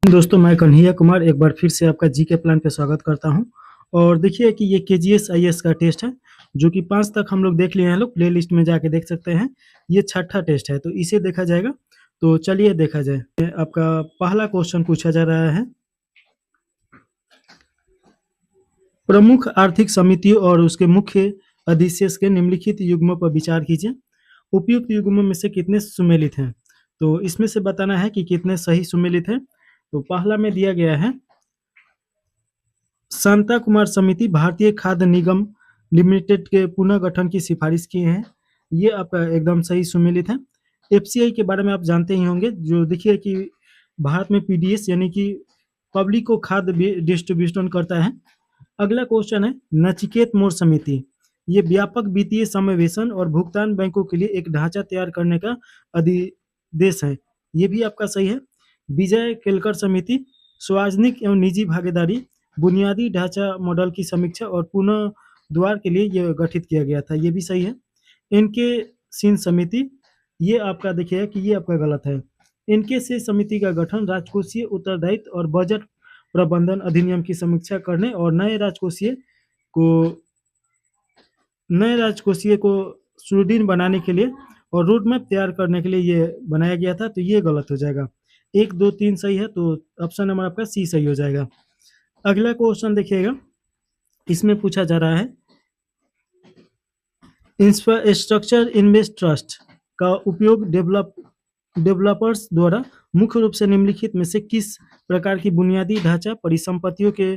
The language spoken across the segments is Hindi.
दोस्तों, मैं कन्हैया कुमार एक बार फिर से आपका जीके प्लान पे स्वागत करता हूँ। और देखिए कि ये केजीएस आईएएस का टेस्ट है, जो कि 5 तक हम लोग देख लिए हैं लोग, प्लेलिस्ट में जाके देख सकते हैं। ये छठा टेस्ट है, तो इसे देखा जाएगा। तो चलिए देखा जाए। आपका पहला क्वेश्चन पूछा जा रहा है, प्रमुख आर्थिक समितियों और उसके मुख्य अधिशेष के निम्नलिखित युग्मों पर विचार कीजिए। उपयुक्त युग्मों में से कितने सुमेलित हैं? तो इसमें से बताना है कि कितने सही सुमेलित हैं। तो पहला में दिया गया है, शांता कुमार समिति भारतीय खाद्य निगम लिमिटेड के पुनर्गठन की सिफारिश की है। ये आपका एकदम सही सुमेलित है। एफसीआई के बारे में आप जानते ही होंगे, जो देखिए कि भारत में पीडीएस यानी कि पब्लिक को खाद्य डिस्ट्रीब्यूशन करता है। अगला क्वेश्चन है, नचिकेत मोर समिति, ये व्यापक वित्तीय समावेशन और भुगतान बैंकों के लिए एक ढांचा तैयार करने का अधिदेश है। ये भी आपका सही है। विजय केलकर समिति, सार्वजनिक एवं निजी भागीदारी, बुनियादी ढांचा मॉडल की समीक्षा और पुनर्द्वार के लिए यह गठित किया गया था। ये भी सही है। इनके सिंह समिति, ये आपका देखिएगा कि ये आपका गलत है। इनके से समिति का गठन राजकोषीय उत्तरदायित्व और बजट प्रबंधन अधिनियम की समीक्षा करने और नए राजकोषीय को सुदृढ़ बनाने के लिए और रोड मैप तैयार करने के लिए ये बनाया गया था। तो ये गलत हो जाएगा। 1, 2, 3 सही है, तो ऑप्शन नंबर आपका सी सही हो जाएगा। अगला क्वेश्चन देखिएगा, इसमें पूछा जा रहा है, इंफ्रास्ट्रक्चर इन्वेस्ट ट्रस्ट का उपयोग डेवलपर्स द्वारा मुख्य रूप से निम्नलिखित में से किस प्रकार की बुनियादी ढांचा परिसंपत्तियों के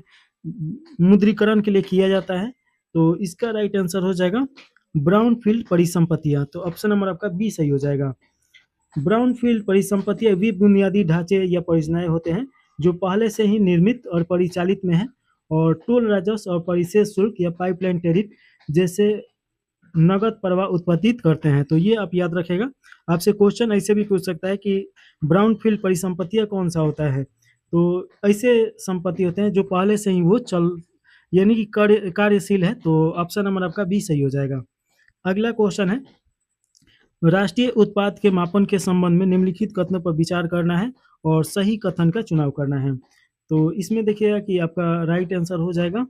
मुद्रीकरण के लिए किया जाता है? तो इसका राइट आंसर हो जाएगा ब्राउनफील्ड परिसंपत्तियां। तो ऑप्शन नंबर आपका बी सही हो जाएगा। ब्राउनफील्ड परिसंपत्तियां वे बुनियादी ढांचे या परियोजनाएं होते हैं जो पहले से ही निर्मित और परिचालित में हैं और टोल राजस्व और परिशेष शुल्क या पाइपलाइन टैरिफ जैसे नगद प्रवाह उत्पादित करते हैं। तो ये आप याद रखेगा। आपसे क्वेश्चन ऐसे भी पूछ सकता है कि ब्राउनफील्ड परिसंपत्तियां कौन सा होता है? तो ऐसे संपत्ति होते हैं जो पहले से ही वो यानी कि कार्यशील है। तो ऑप्शन नंबर आपका बी सही हो जाएगा। अगला क्वेश्चन है, राष्ट्रीय उत्पाद के मापन के संबंध में निम्नलिखित कथनों पर विचार करना है और सही कथन का चुनाव करना है। तो इसमें देखिएगा कि आपका राइट आंसर हो जाएगा,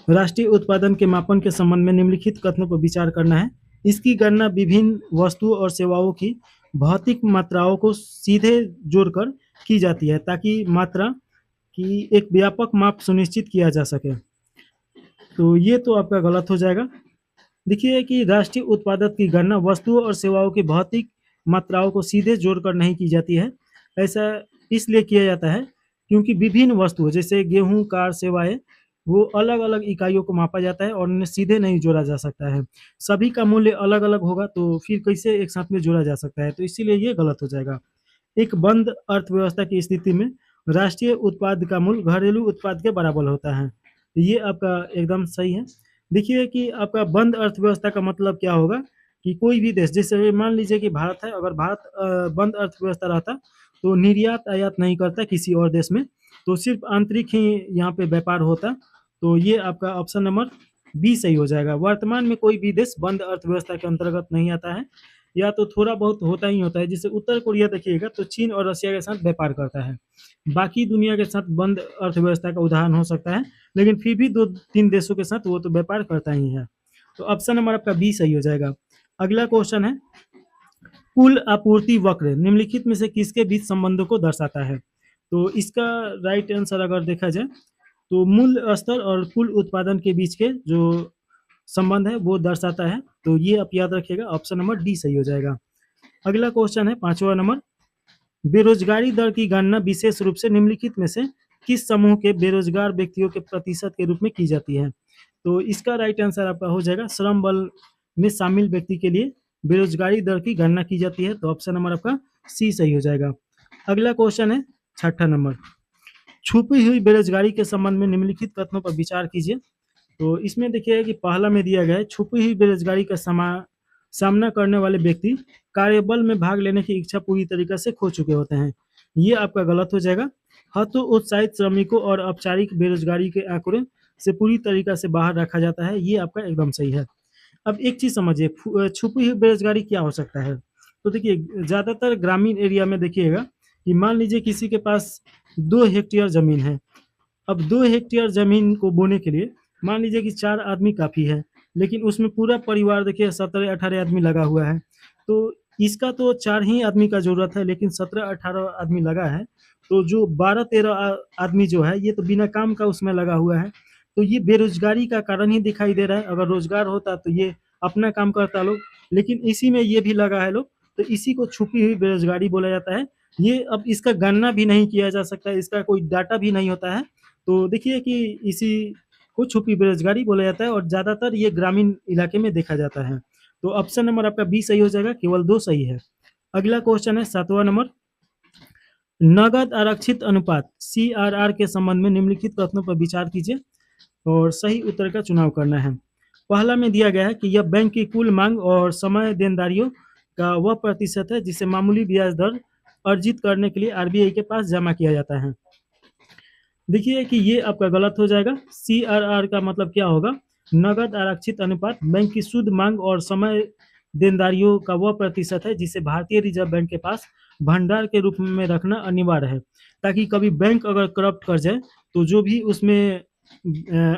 राष्ट्रीय उत्पादन के मापन के संबंध में निम्नलिखित कथनों पर विचार करना है। इसकी गणना विभिन्न वस्तुओं और सेवाओं की भौतिक मात्राओं को सीधे जोड़कर की जाती है ताकि मात्रा की एक व्यापक माप सुनिश्चित किया जा सके। तो ये तो आपका गलत हो जाएगा। देखिए कि राष्ट्रीय उत्पादक की गणना वस्तुओं और सेवाओं की भौतिक मात्राओं को सीधे जोड़कर नहीं की जाती है। ऐसा इसलिए किया जाता है क्योंकि विभिन्न वस्तुओं जैसे गेहूं, कार, सेवाएं, वो अलग अलग इकाइयों को मापा जाता है और उन्हें सीधे नहीं जोड़ा जा सकता है। सभी का मूल्य अलग अलग होगा, तो फिर कैसे एक साथ में जोड़ा जा सकता है? तो इसीलिए ये गलत हो जाएगा। एक बंद अर्थव्यवस्था की स्थिति में राष्ट्रीय उत्पाद का मूल्य घरेलू उत्पाद के बराबर होता है। ये आपका एकदम सही है। देखिए कि आपका बंद अर्थव्यवस्था का मतलब क्या होगा कि कोई भी देश, जैसे मान लीजिए कि भारत है, अगर भारत बंद अर्थव्यवस्था रहता तो निर्यात आयात नहीं करता किसी और देश में, तो सिर्फ आंतरिक ही यहाँ पे व्यापार होता। तो ये आपका ऑप्शन नंबर बी सही हो जाएगा। वर्तमान में कोई भी देश बंद अर्थव्यवस्था के अंतर्गत नहीं आता है, या तो थोड़ा बहुत होता ही होता है। जैसे उत्तर कोरिया देखिएगा तो चीन और रशिया के साथ व्यापार करता है, बाकी दुनिया के साथ बंद अर्थव्यवस्था का उदाहरण हो सकता है, लेकिन फिर भी 2-3 देशों के साथ वो तो व्यापार करता ही है। तो ऑप्शन नंबर आपका बी सही हो जाएगा। अगला क्वेश्चन है, कुल आपूर्ति वक्र निम्नलिखित में से किसके बीच संबंधों को दर्शाता है? तो इसका राइट आंसर अगर देखा जाए तो मूल्य स्तर और कुल उत्पादन के बीच के जो संबंध है वो दर्शाता है। तो ये आप याद रखिएगा, ऑप्शन नंबर डी सही हो जाएगा। अगला क्वेश्चन है 5वां नंबर, बेरोजगारी दर की गणना विशेष रूप से निम्नलिखित में से किस समूह के बेरोजगार व्यक्तियों के प्रतिशत के रूप में की जाती है? तो इसका राइट आंसर आपका हो जाएगा, श्रम बल में शामिल व्यक्ति के लिए बेरोजगारी दर की गणना की जाती है। तो ऑप्शन नंबर आपका सी सही हो जाएगा। अगला क्वेश्चन है 6ठा नंबर, छुपी हुई बेरोजगारी के संबंध में निम्नलिखित कथनों पर विचार कीजिए। तो इसमें देखिए कि पहला में दिया गया है, छुपी हुई बेरोजगारी का सामना करने वाले व्यक्ति कार्यबल में भाग लेने की इच्छा पूरी तरीके से खो चुके होते हैं। ये आपका गलत हो जाएगा। हतोत्साहित श्रमिकों और औपचारिक बेरोजगारी के आंकड़े से पूरी तरीके से बाहर रखा जाता है। ये आपका एकदम सही है। अब एक चीज समझिए, छुपी हुई बेरोजगारी क्या हो सकता है? तो देखिए, ज्यादातर ग्रामीण एरिया में देखिएगा कि मान लीजिए किसी के पास 2 हेक्टेयर ज़मीन है। अब 2 हेक्टेयर ज़मीन को बोने के लिए मान लीजिए कि 4 आदमी काफ़ी है, लेकिन उसमें पूरा परिवार देखिए 17-18 आदमी लगा हुआ है। तो इसका तो 4 ही आदमी का ज़रूरत है, लेकिन 17-18 आदमी लगा है, तो जो 12-13 आदमी जो है, ये तो बिना काम का उसमें लगा हुआ है। तो ये बेरोज़गारी का कारण ही दिखाई दे रहा है। अगर रोज़गार होता तो ये अपना काम करता लोग, लेकिन इसी में ये भी लगा है लोग, तो इसी को छुपी हुई बेरोज़गारी बोला जाता है। ये अब इसका गणना भी नहीं किया जा सकता, इसका कोई डाटा भी नहीं होता है। तो देखिए कि इसी को छुपी बेरोज़गारी बोला जाता है और ज़्यादातर ये ग्रामीण इलाके में देखा जाता है। तो ऑप्शन नंबर आपका बी सही हो जाएगा, केवल 2 सही है। अगला क्वेश्चन है 7वां नंबर, नगद आरक्षित अनुपात सीआरआर के संबंध में निम्नलिखित कथनों पर विचार कीजिए और सही उत्तर का चुनाव करना है। पहला में दिया गया है कि यह बैंक की कुल मांग और समय देनदारियों का वह प्रतिशत है जिसे मामूली ब्याज दर अर्जित करने के लिए आरबीआई के पास जमा किया जाता है। देखिए कि ये आपका गलत हो जाएगा। सीआरआर का मतलब क्या होगा? नगद आरक्षित अनुपात बैंक की शुद्ध मांग और समय देनदारियों का वह प्रतिशत है जिसे भारतीय रिजर्व बैंक के पास भंडार के रूप में रखना अनिवार्य है, ताकि कभी बैंक अगर करप्ट कर जाए तो जो भी उसमें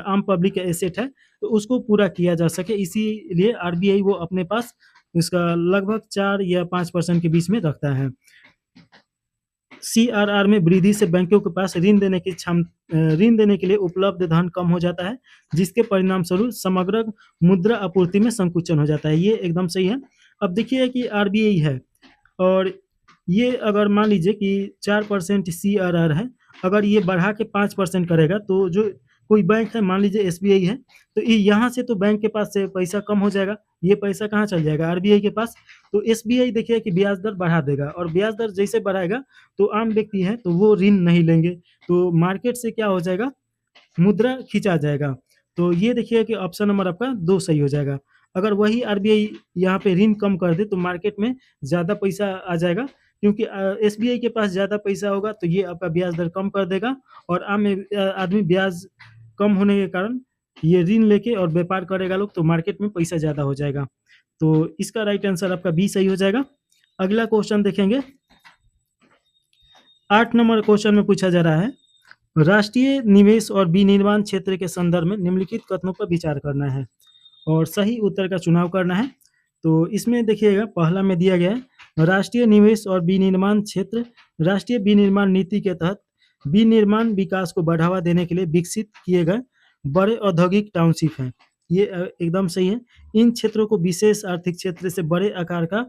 आम पब्लिक एसेट है तो उसको पूरा किया जा सके। इसीलिए आरबीआई वो अपने पास इसका लगभग 4 या 5% के बीच में रखता है। सीआरआर में वृद्धि से बैंकों के पास ऋण देने के लिए उपलब्ध धन कम हो जाता है, जिसके परिणाम स्वरूप समग्र मुद्रा आपूर्ति में संकुचन हो जाता है। ये एकदम सही है। अब देखिए कि आरबीआई है और ये अगर मान लीजिए कि 4% सीआरआर है, अगर ये बढ़ा के 5% करेगा तो जो कोई बैंक है, मान लीजिए एसबीआई है, तो यहाँ से तो बैंक के पास से पैसा कम हो जाएगा, ये पैसा कहाँ चल जाएगा? आरबीआई के पास। तो एसबीआई देखिए कि ब्याज दर बढ़ा देगा और ब्याज दर जैसे बढ़ाएगा तो आम व्यक्ति है तो वो ऋण नहीं लेंगे, तो मार्केट से क्या हो जाएगा? मुद्रा खींचा जाएगा। तो ये देखिए कि ऑप्शन नंबर आपका 2 सही हो जाएगा। अगर वही आरबीआई यहाँ पे ऋण कम कर दे तो मार्केट में ज़्यादा पैसा आ जाएगा, क्योंकि एसबीआई के पास ज़्यादा पैसा होगा तो ये आपका ब्याज दर कम कर देगा और आदमी ब्याज कम होने के कारण ये ऋण लेके और व्यापार करेगा लोग, तो मार्केट में पैसा ज़्यादा हो जाएगा। तो इसका राइट आंसर आपका बी सही हो जाएगा। अगला क्वेश्चन देखेंगे। 8 नंबर क्वेश्चन में पूछा जा रहा है, राष्ट्रीय निवेश और विनिर्माण क्षेत्र के संदर्भ में निम्नलिखित कथनों पर विचार करना है और सही उत्तर का चुनाव करना है। तो इसमें देखिएगा पहला में दिया गया है, राष्ट्रीय निवेश और विनिर्माण क्षेत्र राष्ट्रीय विनिर्माण नीति के तहत विनिर्माण विकास को बढ़ावा देने के लिए विकसित किए गए बड़े औद्योगिक टाउनशिप हैं। ये एकदम सही है। इन क्षेत्रों को विशेष आर्थिक क्षेत्र से बड़े आकार का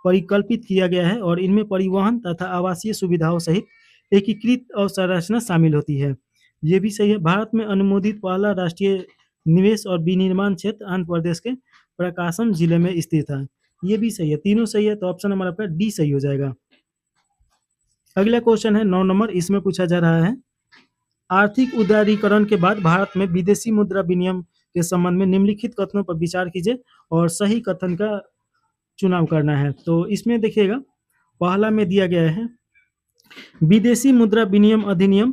परिकल्पित किया गया है और इनमें परिवहन तथा आवासीय सुविधाओं सहित एकीकृत अवसंरचना शामिल होती है। ये भी सही है। भारत में अनुमोदित पहला राष्ट्रीय निवेश और विनिर्माण क्षेत्र आंध्र प्रदेश के प्रकाशम जिले में स्थित है। ये भी सही है, तीनों सही है, तो ऑप्शन नंबर आपका डी सही हो जाएगा। अगला क्वेश्चन है 9 नंबर, इसमें पूछा जा रहा है, आर्थिक उदारीकरण के बाद भारत में विदेशी मुद्रा विनिमय के संबंध में निम्नलिखित कथनों पर विचार कीजिए और सही कथन का चुनाव करना है। तो इसमें देखिएगा पहला में दिया गया है, विदेशी मुद्रा विनिमय अधिनियम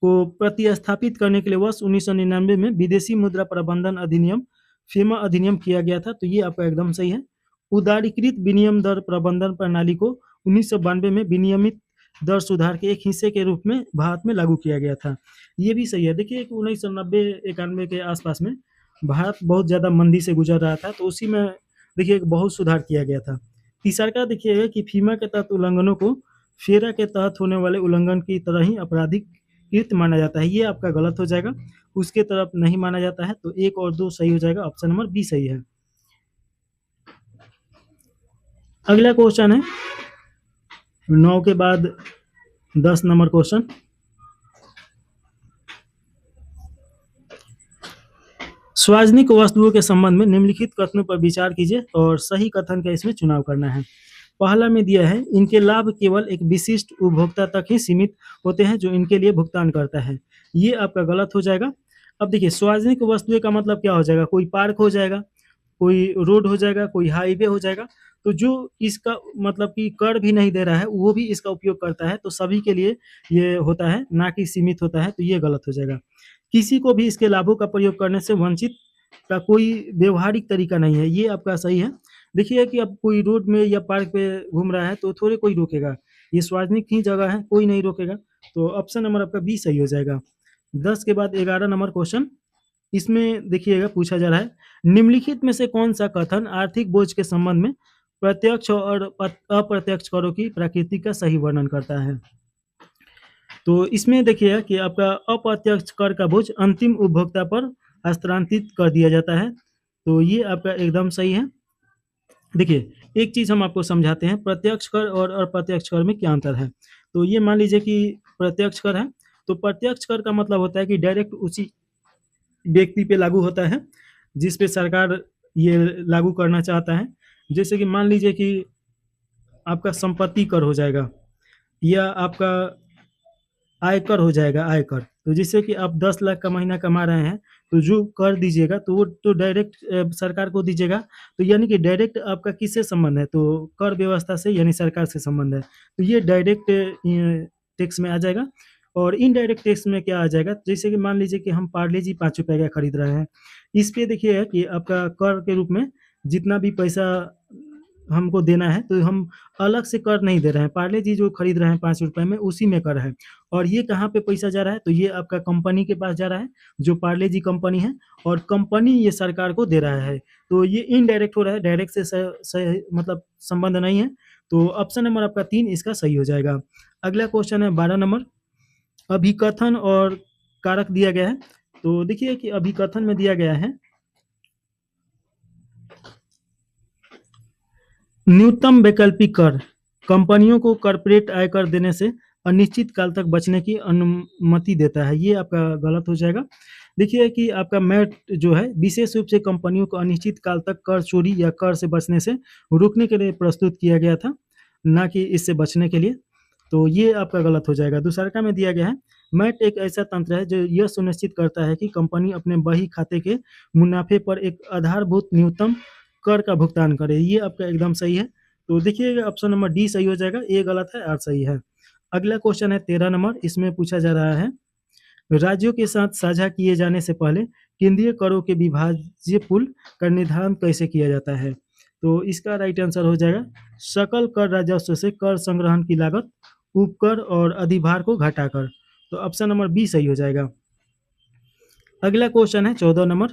को प्रतिस्थापित करने के लिए वर्ष 1999 में विदेशी मुद्रा प्रबंधन अधिनियम फीमा अधिनियम किया गया था। तो ये आपका एकदम सही है। उदारीकृत विनिमय दर प्रबंधन प्रणाली को 1992 में विनियमित दर सुधार के एक हिस्से के रूप में भारत में लागू किया गया था। ये भी सही है। देखिए 1990-91 के आसपास में भारत बहुत ज़्यादा मंदी से गुजर रहा था, तो उसी में देखिए बहुत सुधार किया गया था। तीसरा का देखिएगा कि फीमा के तहत उल्लंघनों को फेरा के तहत होने वाले उल्लंघन की तरह ही आपराधिक कृत माना जाता है। ये आपका गलत हो जाएगा, उसके तरफ नहीं माना जाता है। तो 1 और 2 सही हो जाएगा, ऑप्शन नंबर बी सही है। अगला क्वेश्चन है 9 के बाद 10 नंबर क्वेश्चन, सार्वजनिक वस्तुओं के संबंध में निम्नलिखित कथनों पर विचार कीजिए और सही कथन का इसमें चुनाव करना है। पहला में दिया है, इनके लाभ केवल एक विशिष्ट उपभोक्ता तक ही सीमित होते हैं जो इनके लिए भुगतान करता है। ये आपका गलत हो जाएगा। अब देखिए सार्वजनिक वस्तुएं का मतलब क्या हो जाएगा? कोई पार्क हो जाएगा, कोई रोड हो जाएगा, कोई हाईवे हो जाएगा। तो जो इसका मतलब कि कर भी नहीं दे रहा है वो भी इसका उपयोग करता है, तो सभी के लिए ये होता है, ना कि सीमित होता है। तो ये गलत हो जाएगा। किसी को भी इसके लाभों का प्रयोग करने से वंचित का कोई व्यवहारिक तरीका नहीं है। ये आपका सही है। देखिए कि अब कोई रोड में या पार्क पे घूम रहा है तो थोड़े कोई रोकेगा, ये सार्वजनिक ही जगह है, कोई नहीं रोकेगा। तो ऑप्शन नंबर आपका बी सही हो जाएगा। 10 के बाद 11 नंबर क्वेश्चन, इसमें देखिएगा पूछा जा रहा है, निम्नलिखित में से कौन सा कथन आर्थिक बोझ के संबंध में प्रत्यक्ष और अप्रत्यक्ष करों की प्रकृति का सही वर्णन करता है? तो इसमें देखिएगा कि आपका अप्रत्यक्ष कर का बोझ अंतिम उपभोक्ता पर हस्तांतरित कर दिया जाता है। तो ये आपका एकदम सही है। देखिए, एक चीज़ हम आपको समझाते हैं, प्रत्यक्ष कर और अप्रत्यक्ष कर में क्या अंतर है। तो ये मान लीजिए कि प्रत्यक्ष कर है, तो प्रत्यक्ष कर का मतलब होता है कि डायरेक्ट उसी व्यक्ति पे लागू होता है जिस पे सरकार ये लागू करना चाहता है। जैसे कि मान लीजिए कि आपका संपत्ति कर हो जाएगा या आपका आयकर हो जाएगा, आयकर। तो जैसे कि आप 10 लाख का महीना कमा रहे हैं, तो जो कर दीजिएगा तो वो तो डायरेक्ट सरकार को दीजिएगा। तो यानी कि डायरेक्ट आपका किससे संबंध है? तो कर व्यवस्था से, यानी सरकार से संबंध है। तो ये डायरेक्ट टैक्स में आ जाएगा। और इनडायरेक्ट टैक्स में क्या आ जाएगा? जैसे कि मान लीजिए कि हम पार्ले जी 5 रुपए का खरीद रहे हैं। इस पे देखिए कि आपका कर के रूप में जितना भी पैसा हमको देना है, तो हम अलग से कर नहीं दे रहे हैं। पार्ले जी जो खरीद रहे हैं 5 रुपए में, उसी में कर है। और ये कहाँ पे पैसा जा रहा है? तो ये आपका कंपनी के पास जा रहा है, जो पार्ले जी कंपनी है, और कंपनी ये सरकार को दे रहा है। तो ये इनडायरेक्ट हो रहा है, डायरेक्ट से मतलब संबंध नहीं है। तो ऑप्शन नंबर आपका 3 इसका सही हो जाएगा। अगला क्वेश्चन है 12 नंबर, अभिकथन और कारक दिया गया है। तो देखिए कि अभिकथन में दिया गया है, न्यूनतम वैकल्पिक कर कंपनियों को कॉर्पोरेट आयकर देने से अनिश्चित काल तक बचने की अनुमति देता है। ये आपका गलत हो जाएगा। देखिए कि आपका मैट जो है विशेष रूप से कंपनियों को अनिश्चित काल तक कर चोरी या कर से बचने से रोकने के लिए प्रस्तुत किया गया था, ना कि इससे बचने के लिए। तो ये आपका गलत हो जाएगा। दूसरका में दिया गया है, मैट एक ऐसा तंत्र है जो यह सुनिश्चित करता है कि कंपनी अपने बही खाते के मुनाफे पर एक आधारभूत न्यूनतम कर का भुगतान करे। ये आपका एकदम सही है। तो देखिएगा ऑप्शन नंबर डी सही हो जाएगा, ए गलत है, आर सही है। अगला क्वेश्चन है 13 नंबर, इसमें पूछा जा रहा है, राज्यों के साथ साझा किए जाने से पहले केंद्रीय करों के विभाज्य पुल का निर्धारण कैसे किया जाता है? तो इसका राइट आंसर हो जाएगा, सकल कर राजस्व से कर संग्रहण की लागत, उपकर और अधिभार को घटाकर। तो ऑप्शन नंबर बी सही हो जाएगा। अगला क्वेश्चन है 14 नंबर,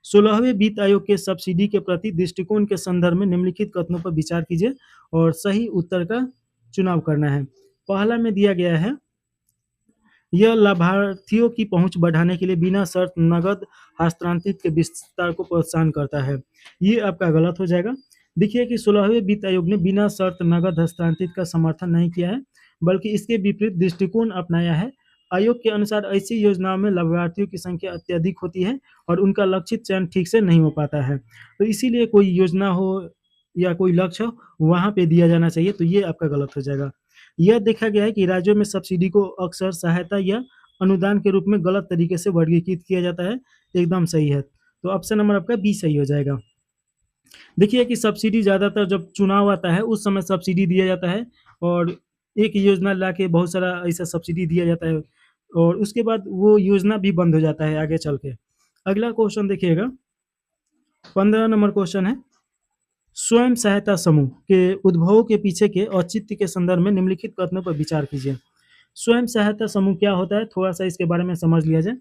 16वें वित्त आयोग के सब्सिडी के प्रति दृष्टिकोण के संदर्भ में निम्नलिखित कथनों पर विचार कीजिए और सही उत्तर का चुनाव करना है। पहला में दिया गया है, यह लाभार्थियों की पहुंच बढ़ाने के लिए बिना शर्त नगद हस्तांतरित के विस्तार को प्रोत्साहन करता है। ये आपका गलत हो जाएगा। देखिए कि 16वें वित्त आयोग ने बिना शर्त नगद हस्तांतरित का समर्थन नहीं किया है, बल्कि इसके विपरीत दृष्टिकोण अपनाया है। आयोग के अनुसार ऐसी योजनाओं में लाभार्थियों की संख्या अत्यधिक होती है और उनका लक्षित चयन ठीक से नहीं हो पाता है। तो इसीलिए कोई योजना हो या कोई लक्ष्य हो, वहाँ पे दिया जाना चाहिए। तो ये आपका गलत हो जाएगा। यह देखा गया है कि राज्यों में सब्सिडी को अक्सर सहायता या अनुदान के रूप में गलत तरीके से वर्गीकृत किया जाता है। एकदम सही है। तो ऑप्शन नंबर आपका बी सही हो जाएगा। देखिए कि सब्सिडी ज़्यादातर जब चुनाव आता है उस समय सब्सिडी दिया जाता है, और एक योजना लाके बहुत सारा ऐसा सब्सिडी दिया जाता है, और उसके बाद वो योजना भी बंद हो जाता है आगे चल के। अगला क्वेश्चन देखिएगा, 15 नंबर क्वेश्चन है, स्वयं सहायता समूह के उद्भव के पीछे के औचित्य के संदर्भ में निम्नलिखित कथनों पर विचार कीजिए। स्वयं सहायता समूह क्या होता है, थोड़ा सा इसके बारे में समझ लिया जाए।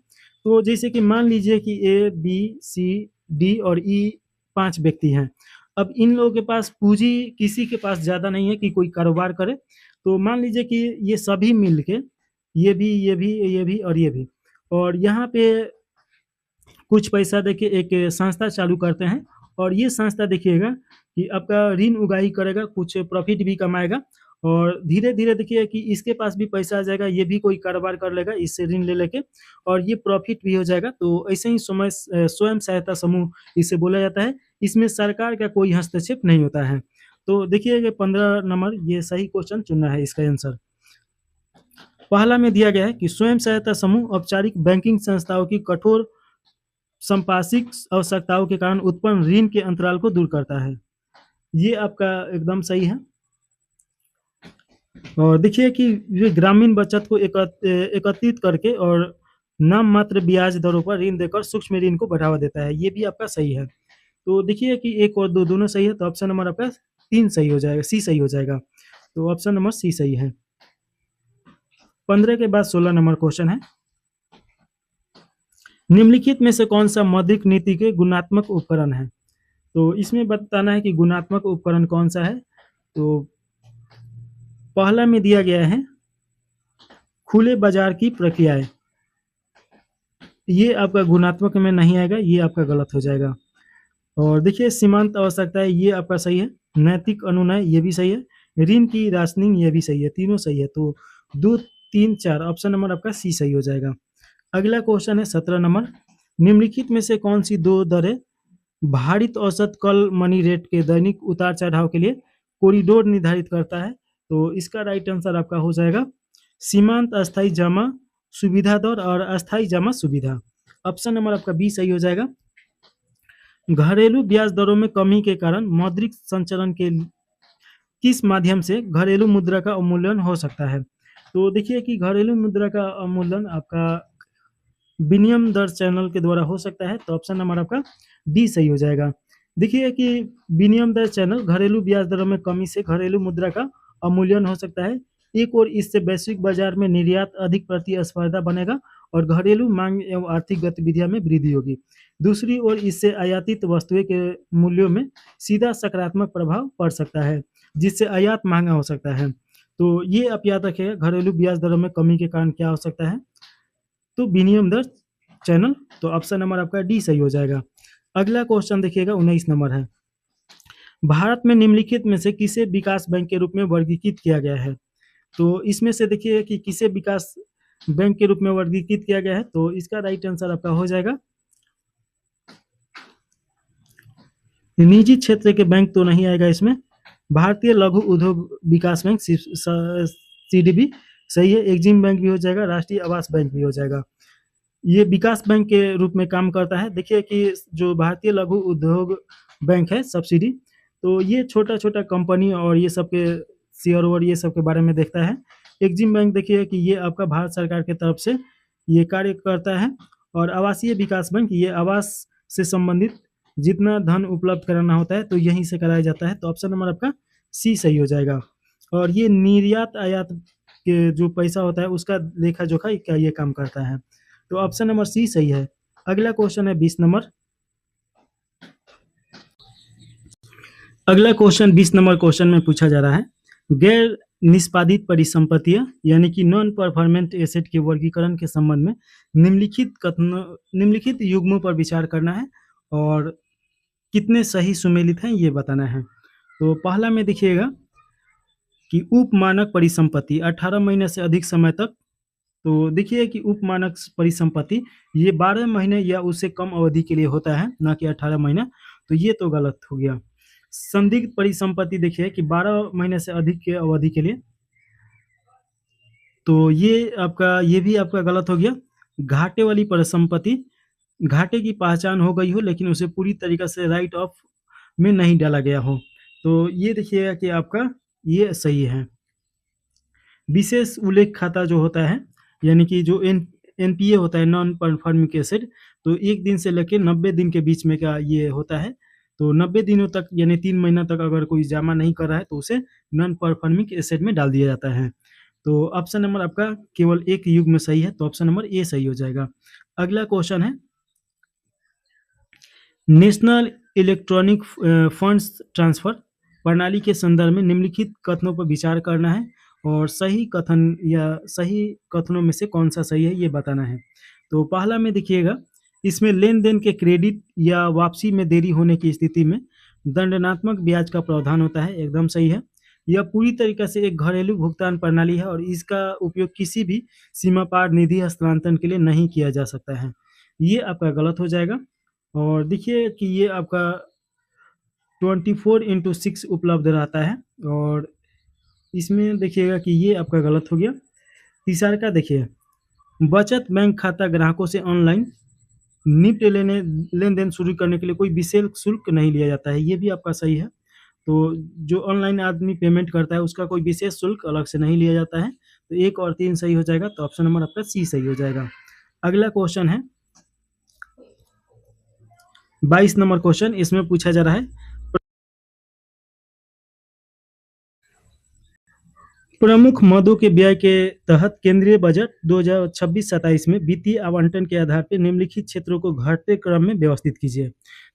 तो जैसे कि मान लीजिए कि ए, बी, सी, डी और ई 5 व्यक्ति हैं। अब इन लोगों के पास पूँजी किसी के पास ज़्यादा नहीं है कि कोई कारोबार करे। तो मान लीजिए कि ये सभी मिल के, ये भी, ये भी, ये भी और ये भी, और यहाँ पे कुछ पैसा देके एक संस्था चालू करते हैं, और ये संस्था देखिएगा कि आपका ऋण उगाही करेगा, कुछ प्रॉफिट भी कमाएगा, और धीरे-धीरे देखिए कि इसके पास भी पैसा आ जाएगा, ये भी कोई कारोबार कर लेगा इससे ऋण ले लेके, और ये प्रॉफिट भी हो जाएगा। तो ऐसे ही स्वयं सहायता समूह इसे बोला जाता है। इसमें सरकार का कोई हस्तक्षेप नहीं होता है। तो देखिए कि 15 नंबर ये सही क्वेश्चन चुनना है इसका आंसर। पहला में दिया गया है कि स्वयं सहायता समूह औपचारिक बैंकिंग संस्थाओं की कठोर संपार्श्विक आवश्यकताओं के कारण उत्पन्न ऋण के अंतराल को दूर करता है। ये आपका एकदम सही है। और देखिए कि ये ग्रामीण बचत को एकत्रित करके और नाम मात्र ब्याज दरों पर ऋण देकर सूक्ष्म ऋण को बढ़ावा देता है। ये भी आपका सही है। तो देखिए कि 1 और 2 दोनों सही है, तो ऑप्शन नंबर आपका 3 सही हो जाएगा, सी सही हो जाएगा। तो ऑप्शन नंबर सी सही है। 15 के बाद 16 नंबर क्वेश्चन है, निम्नलिखित में से कौन सा मौद्रिक नीति के गुणात्मक उपकरण है। तो इसमें बताना है कि गुणात्मक उपकरण कौन सा है। तो पहला में दिया गया है खुले बाजार की प्रक्रियाएं, ये आपका गुणात्मक में नहीं आएगा, ये आपका गलत हो जाएगा। और देखिए सीमांत आवश्यकता है, ये आपका सही है। नैतिक अनुनय, ये भी सही है। ऋण की राशनिंग, ये भी सही है, तीनों सही है। तो 2, 3, 4 ऑप्शन नंबर आपका सी सही हो जाएगा। अगला क्वेश्चन है 17 नंबर, निम्नलिखित में से कौन सी दो दरें भारित औसत कल मनी रेट के दैनिक उतार चढ़ाव के लिए कॉरिडोर निर्धारित करता है। तो इसका राइट आंसर आपका हो जाएगा सीमांत अस्थायी जमा सुविधा दर और अस्थायी जमा सुविधा। ऑप्शन नंबर आपका बी सही हो जाएगा। घरेलू ब्याज दरों में कमी के कारण मौद्रिक संचलन के किस माध्यम से घरेलू मुद्रा का अवमूल्यन हो सकता है। तो देखिए कि घरेलू मुद्रा का अवमूल्यन आपका विनिमय दर चैनल के द्वारा हो सकता है। तो ऑप्शन नंबर आपका डी सही हो जाएगा। देखिए कि विनिमय दर चैनल घरेलू ब्याज दरों में कमी से घरेलू मुद्रा का अवमूल्यन हो सकता है। एक और इससे वैश्विक बाजार में निर्यात अधिक प्रतिस्पर्धा बनेगा और घरेलू मांग एवं आर्थिक गतिविधियों में वृद्धि होगी। दूसरी ओर इससे आयातित वस्तुओं के मूल्यों में सीधा सकारात्मक प्रभाव पड़ सकता है, जिससे आयात महंगा हो सकता है। तो ये आप याद रखिएगा, घरेलू ब्याज दरों में कमी के कारण क्या हो सकता है, तो विनिमय दर चैनल। तो ऑप्शन नंबर आपका डी सही हो जाएगा। अगला क्वेश्चन देखिएगा 19 नंबर है, भारत में निम्नलिखित में से किसे विकास बैंक के रूप में वर्गीकृत किया गया है। तो इसमें से देखिए कि किसे विकास बैंक के रूप में वर्गीकृत किया गया है। तो इसका राइट आंसर आपका हो जाएगा निजी क्षेत्र के बैंक तो नहीं आएगा इसमें, भारतीय लघु उद्योग विकास बैंक सीडीबी सही है। एक्जिम बैंक भी हो जाएगा, राष्ट्रीय आवास बैंक भी हो जाएगा। ये विकास बैंक के रूप में काम करता है। देखिए कि जो भारतीय लघु उद्योग बैंक है सब्सिडी, तो ये छोटा छोटा कंपनी और ये सब के शेयर और ये सब के बारे में देखता है। एक्जिम बैंक देखिए कि ये आपका भारत सरकार की तरफ से ये कार्य करता है। और आवासीय विकास बैंक, ये आवास से संबंधित जितना धन उपलब्ध कराना होता है तो यहीं से कराया जाता है। तो ऑप्शन नंबर आपका सी सही हो जाएगा। और ये निर्यात आयात के जो पैसा होता है उसका लेखा जोखा का ये काम करता है। तो ऑप्शन नंबर सी सही है। अगला क्वेश्चन है 20 नंबर। अगला क्वेश्चन 20 नंबर क्वेश्चन में पूछा जा रहा है, गैर निष्पादित परिसंपत्तियां यानी कि नॉन परफॉर्मेंट एसेट के वर्गीकरण के संबंध में निम्नलिखित युग्मों पर विचार करना है और कितने सही सुमेलित हैं ये बताना है। तो पहला में देखिएगा कि उपमानक परिसंपत्ति 18 महीने से अधिक समय तक। तो देखिए कि उपमानक परिसंपत्ति ये 12 महीने या उससे कम अवधि के लिए होता है, ना कि 18 महीना। तो ये तो गलत हो गया। संदिग्ध परिसंपत्ति देखिए कि 12 महीने से अधिक के अवधि के लिए, तो ये भी आपका गलत हो गया। घाटे वाली परिसंपत्ति, घाटे की पहचान हो गई हो लेकिन उसे पूरी तरीके से राइट ऑफ में नहीं डाला गया हो, तो ये देखिएगा कि आपका ये सही है। विशेष उल्लेख खाता जो होता है यानी कि जो एनपीए होता है, नॉन परफॉर्मिंग एसेट, तो 1 दिन से लेकर 90 दिन के बीच में का ये होता है। तो 90 दिनों तक यानी 3 महीना तक अगर कोई जमा नहीं कर रहा है तो उसे नॉन परफॉर्मिंग एसेट में डाल दिया जाता है। तो ऑप्शन नंबर आपका केवल एक युग में सही है, तो ऑप्शन नंबर ए सही हो जाएगा। अगला क्वेश्चन है, नेशनल इलेक्ट्रॉनिक फंड्स ट्रांसफर प्रणाली के संदर्भ में निम्नलिखित कथनों पर विचार करना है और सही कथन या सही कथनों में से कौन सा सही है ये बताना है। तो पहला में देखिएगा, इसमें लेन देन के क्रेडिट या वापसी में देरी होने की स्थिति में दंडनात्मक ब्याज का प्रावधान होता है, एकदम सही है। यह पूरी तरीके से एक घरेलू भुगतान प्रणाली है और इसका उपयोग किसी भी सीमा पार निधि हस्तांतरण के लिए नहीं किया जा सकता है, ये आपका गलत हो जाएगा। और देखिए कि ये आपका 24/6 उपलब्ध रहता है और इसमें देखिएगा कि ये आपका गलत हो गया। तीसरा का देखिए, बचत बैंक खाता ग्राहकों से ऑनलाइन निफ्ट लेन देन शुरू करने के लिए कोई विशेष शुल्क नहीं लिया जाता है, ये भी आपका सही है। तो जो ऑनलाइन आदमी पेमेंट करता है उसका कोई विशेष शुल्क अलग से नहीं लिया जाता है। तो 1 और 3 सही हो जाएगा, तो ऑप्शन नंबर आपका सी सही हो जाएगा। अगला क्वेश्चन है 22 नंबर क्वेश्चन, इसमें पूछा जा रहा है प्रमुख मदों के व्यय के तहत केंद्रीय बजट 2026-27 में वित्तीय आवंटन के आधार पर निम्नलिखित क्षेत्रों को घटते क्रम में व्यवस्थित कीजिए।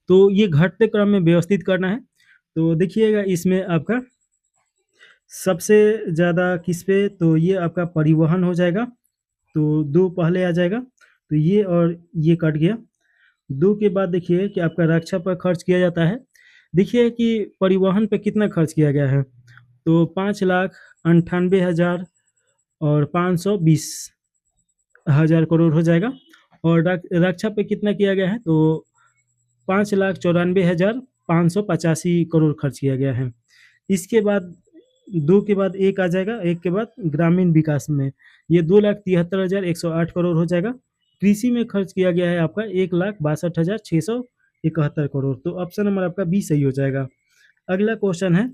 तो ये घटते क्रम में व्यवस्थित करना है। तो देखिएगा इसमें आपका सबसे ज़्यादा किस पे, तो ये आपका परिवहन हो जाएगा, तो 2 पहले आ जाएगा, तो ये और ये कट गया। 2 के बाद देखिए कि आपका रक्षा पर खर्च किया जाता है। देखिए कि परिवहन पे कितना खर्च किया गया है, तो 5,98,000 और 520,000 करोड़ हो जाएगा। और रक्षा पे कितना किया गया है, तो 5,94,585 करोड़ खर्च किया गया है। इसके बाद 2 के बाद 1 आ जाएगा, 1 के बाद ग्रामीण विकास में ये 2,73,108 करोड़ हो जाएगा। कृषि में खर्च किया गया है आपका 1,62,671 करोड़। तो ऑप्शन नंबर आपका बी सही हो जाएगा। अगला क्वेश्चन है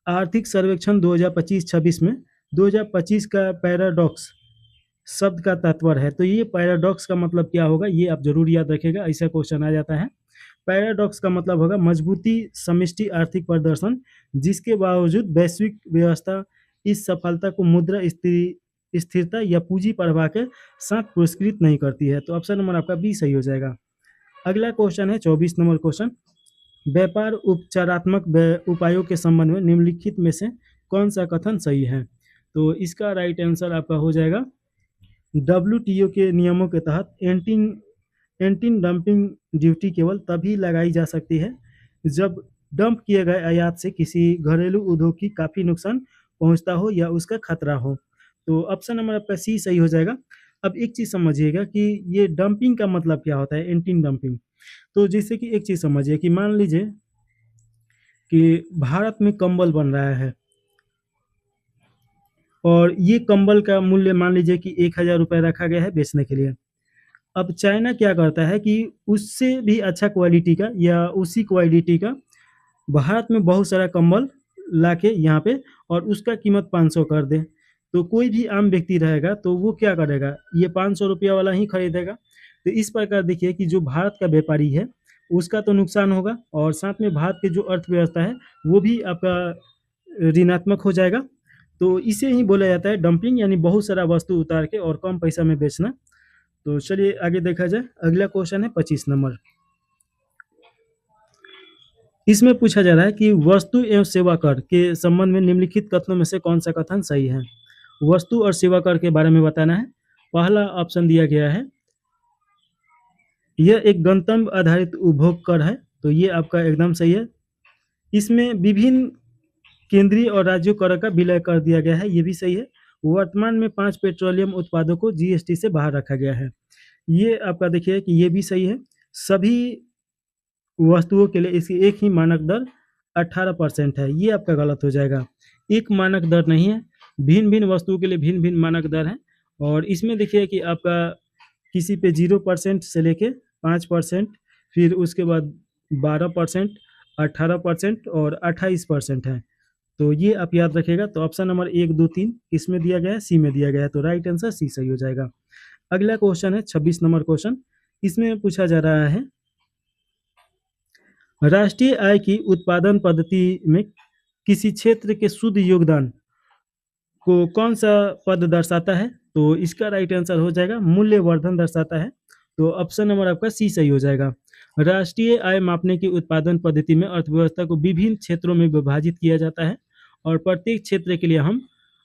आर्थिक सर्वेक्षण 2025-26 में 2025 का पैराडॉक्स शब्द का तात्पर्य है। तो ये पैराडॉक्स का मतलब क्या होगा, ये आप जरूर याद रखेगा, ऐसा क्वेश्चन आ जाता है। पैराडॉक्स का मतलब होगा मजबूती समष्टि आर्थिक प्रदर्शन, जिसके बावजूद वैश्विक व्यवस्था इस सफलता को मुद्रा स्थिरता या पूंजी प्रवाह के साथ पुरस्कृत नहीं करती है। तो ऑप्शन नंबर आपका बी सही हो जाएगा। अगला क्वेश्चन है 24 नंबर क्वेश्चन, व्यापार उपचारात्मक उपायों के संबंध में निम्नलिखित में से कौन सा कथन सही है। तो इसका राइट आंसर आपका हो जाएगा WTO के नियमों के तहत एंटी डंपिंग ड्यूटी केवल तभी लगाई जा सकती है जब डंप किए गए आयात से किसी घरेलू उद्योग की काफ़ी नुकसान पहुंचता हो या उसका खतरा हो। तो ऑप्शन नंबर आपका सी सही हो जाएगा। अब एक चीज़ समझिएगा कि ये डंपिंग का मतलब क्या होता है, एंटी डंपिंग। तो जैसे कि एक चीज़ समझिए कि मान लीजिए कि भारत में कंबल बन रहा है और ये कंबल का मूल्य मान लीजिए कि 1,000 रुपये रखा गया है बेचने के लिए। अब चाइना क्या करता है कि उससे भी अच्छा क्वालिटी का या उसी क्वालिटी का भारत में बहुत सारा कंबल लाके यहाँ पे और उसका कीमत 500 कर दे। तो कोई भी आम व्यक्ति रहेगा तो वो क्या करेगा, ये 500 रुपया वाला ही खरीदेगा। तो इस प्रकार देखिए कि जो भारत का व्यापारी है उसका तो नुकसान होगा और साथ में भारत की जो अर्थव्यवस्था है वो भी आपका ऋणात्मक हो जाएगा। तो इसे ही बोला जाता है डंपिंग, यानी बहुत सारा वस्तु उतार के और कम पैसा में बेचना। तो चलिए आगे देखा जाए। अगला क्वेश्चन है 25 नंबर। इसमें पूछा जा रहा है कि वस्तु एवं सेवा कर के संबंध में निम्नलिखित कथनों में से कौन सा कथन सही है। वस्तु और सेवा कर के बारे में बताना है। पहला ऑप्शन दिया गया है, यह एक गंतव्य आधारित उपभोग कर है, तो ये आपका एकदम सही है। इसमें विभिन्न केंद्रीय और राज्यों कर का विलय कर दिया गया है, ये भी सही है। वर्तमान में 5 पेट्रोलियम उत्पादों को GST से बाहर रखा गया है, ये आपका देखिए कि ये भी सही है। सभी वस्तुओं के लिए इसकी एक ही मानक दर 18% है, ये आपका गलत हो जाएगा। एक मानक दर नहीं है, भिन्न भिन्न वस्तुओं के लिए भिन्न भिन्न मानक दर है। और इसमें देखिए कि आपका किसी पे 0% से लेके 5%, फिर उसके बाद 12%, 18% और 28% है। तो ये आप याद रखिएगा। तो ऑप्शन नंबर 1, 2, 3 इसमें दिया गया है, सी में दिया गया है, तो राइट आंसर सी सही हो जाएगा। अगला क्वेश्चन है 26 नंबर क्वेश्चन। इसमें पूछा जा रहा है राष्ट्रीय आय की उत्पादन पद्धति में किसी क्षेत्र के शुद्ध योगदान को कौन सा पद दर्शाता है। तो इसका राइट आंसर हो जाएगा मूल्यवर्धन दर्शाता है। तो ऑप्शन नंबर आपका सी सही हो जाएगा। राष्ट्रीय आय मापने की उत्पादन पद्धति में अर्थव्यवस्था को विभिन्न क्षेत्रों में विभाजित किया जाता है और प्रत्येक क्षेत्र के लिए हम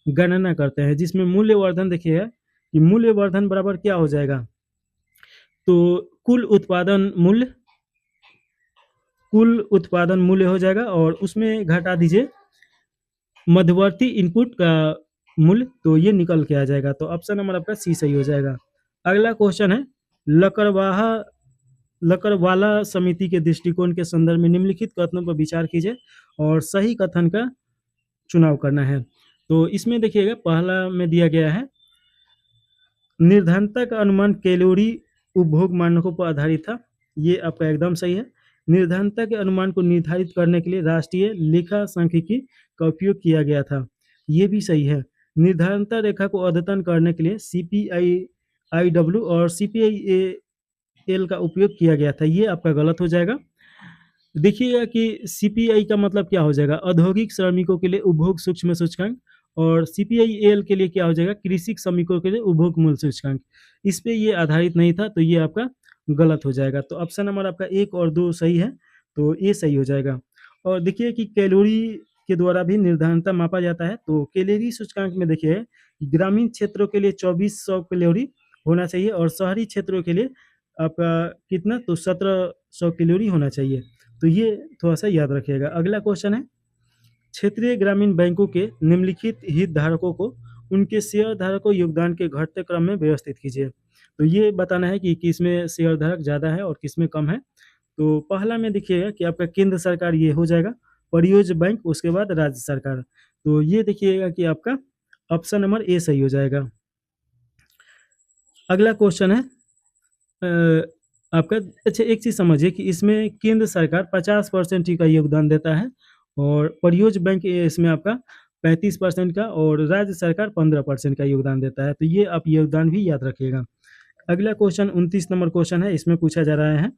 गणना करते हैं, जिसमें मूल्यवर्धन देखिएगा कि मूल्यवर्धन बराबर क्या हो जाएगा, तो कुल उत्पादन मूल्य हो जाएगा और उसमें घटा दीजिए मध्यवर्ती इनपुट का मूल्य, तो ये निकल के आ जाएगा। तो ऑप्शन नंबर आपका सी सही हो जाएगा। अगला क्वेश्चन है लकड़वाला समिति के दृष्टिकोण के संदर्भ में निम्नलिखित कथनों पर विचार कीजिए और सही कथन का चुनाव करना है। तो इसमें देखिएगा पहला में दिया गया है निर्धनता का अनुमान कैलोरी उपभोग मानकों पर आधारित था, ये आपका एकदम सही है। निर्धनता के अनुमान को निर्धारित करने के लिए राष्ट्रीय लेखा सांख्यिकी का उपयोग किया गया था, ये भी सही है। निर्धनता रेखा को अद्यतन करने के लिए CPIW और CPIL का उपयोग किया गया था, ये आपका गलत हो जाएगा। देखिएगा कि CPI का मतलब क्या हो जाएगा, औद्योगिक श्रमिकों के लिए उपभोग सूक्ष्म सूचकांक, और CPI-AL के लिए क्या हो जाएगा, कृषि श्रमिकों के लिए उपभोग मूल्य सूचकांक, इस पे ये आधारित नहीं था, तो ये आपका गलत हो जाएगा। तो ऑप्शन नंबर आपका 1 और 2 सही है, तो ये सही हो जाएगा। और देखिए कि कैलोरी के द्वारा भी निर्धारणता मापा जाता है, तो कैलोरी सूचकांक में देखिए ग्रामीण क्षेत्रों के लिए 2400 कैलोरी होना चाहिए और शहरी क्षेत्रों के लिए आपका कितना, तो 1700 कैलोरी होना चाहिए। तो ये थोड़ा सा याद रखिएगा। अगला क्वेश्चन है, क्षेत्रीय ग्रामीण बैंकों के निम्नलिखित हितधारकों को उनके शेयर धारकों योगदान के घटते क्रम में व्यवस्थित कीजिए। तो ये बताना है कि किसमें शेयर धारक ज़्यादा है और किसमें कम है। तो पहला में देखिएगा कि आपका केंद्र सरकार ये हो जाएगा, परियोजना बैंक, उसके बाद राज्य सरकार। तो ये देखिएगा कि आपका ऑप्शन नंबर ए सही हो जाएगा। अगला क्वेश्चन है आपका, अच्छा एक चीज़ समझिए कि इसमें केंद्र सरकार 50% ही का योगदान देता है और परियोजना बैंक इसमें आपका 35% का और राज्य सरकार 15% का योगदान देता है। तो ये आप योगदान भी याद रखिएगा। अगला क्वेश्चन 29 नंबर क्वेश्चन है, इसमें पूछा जा रहा है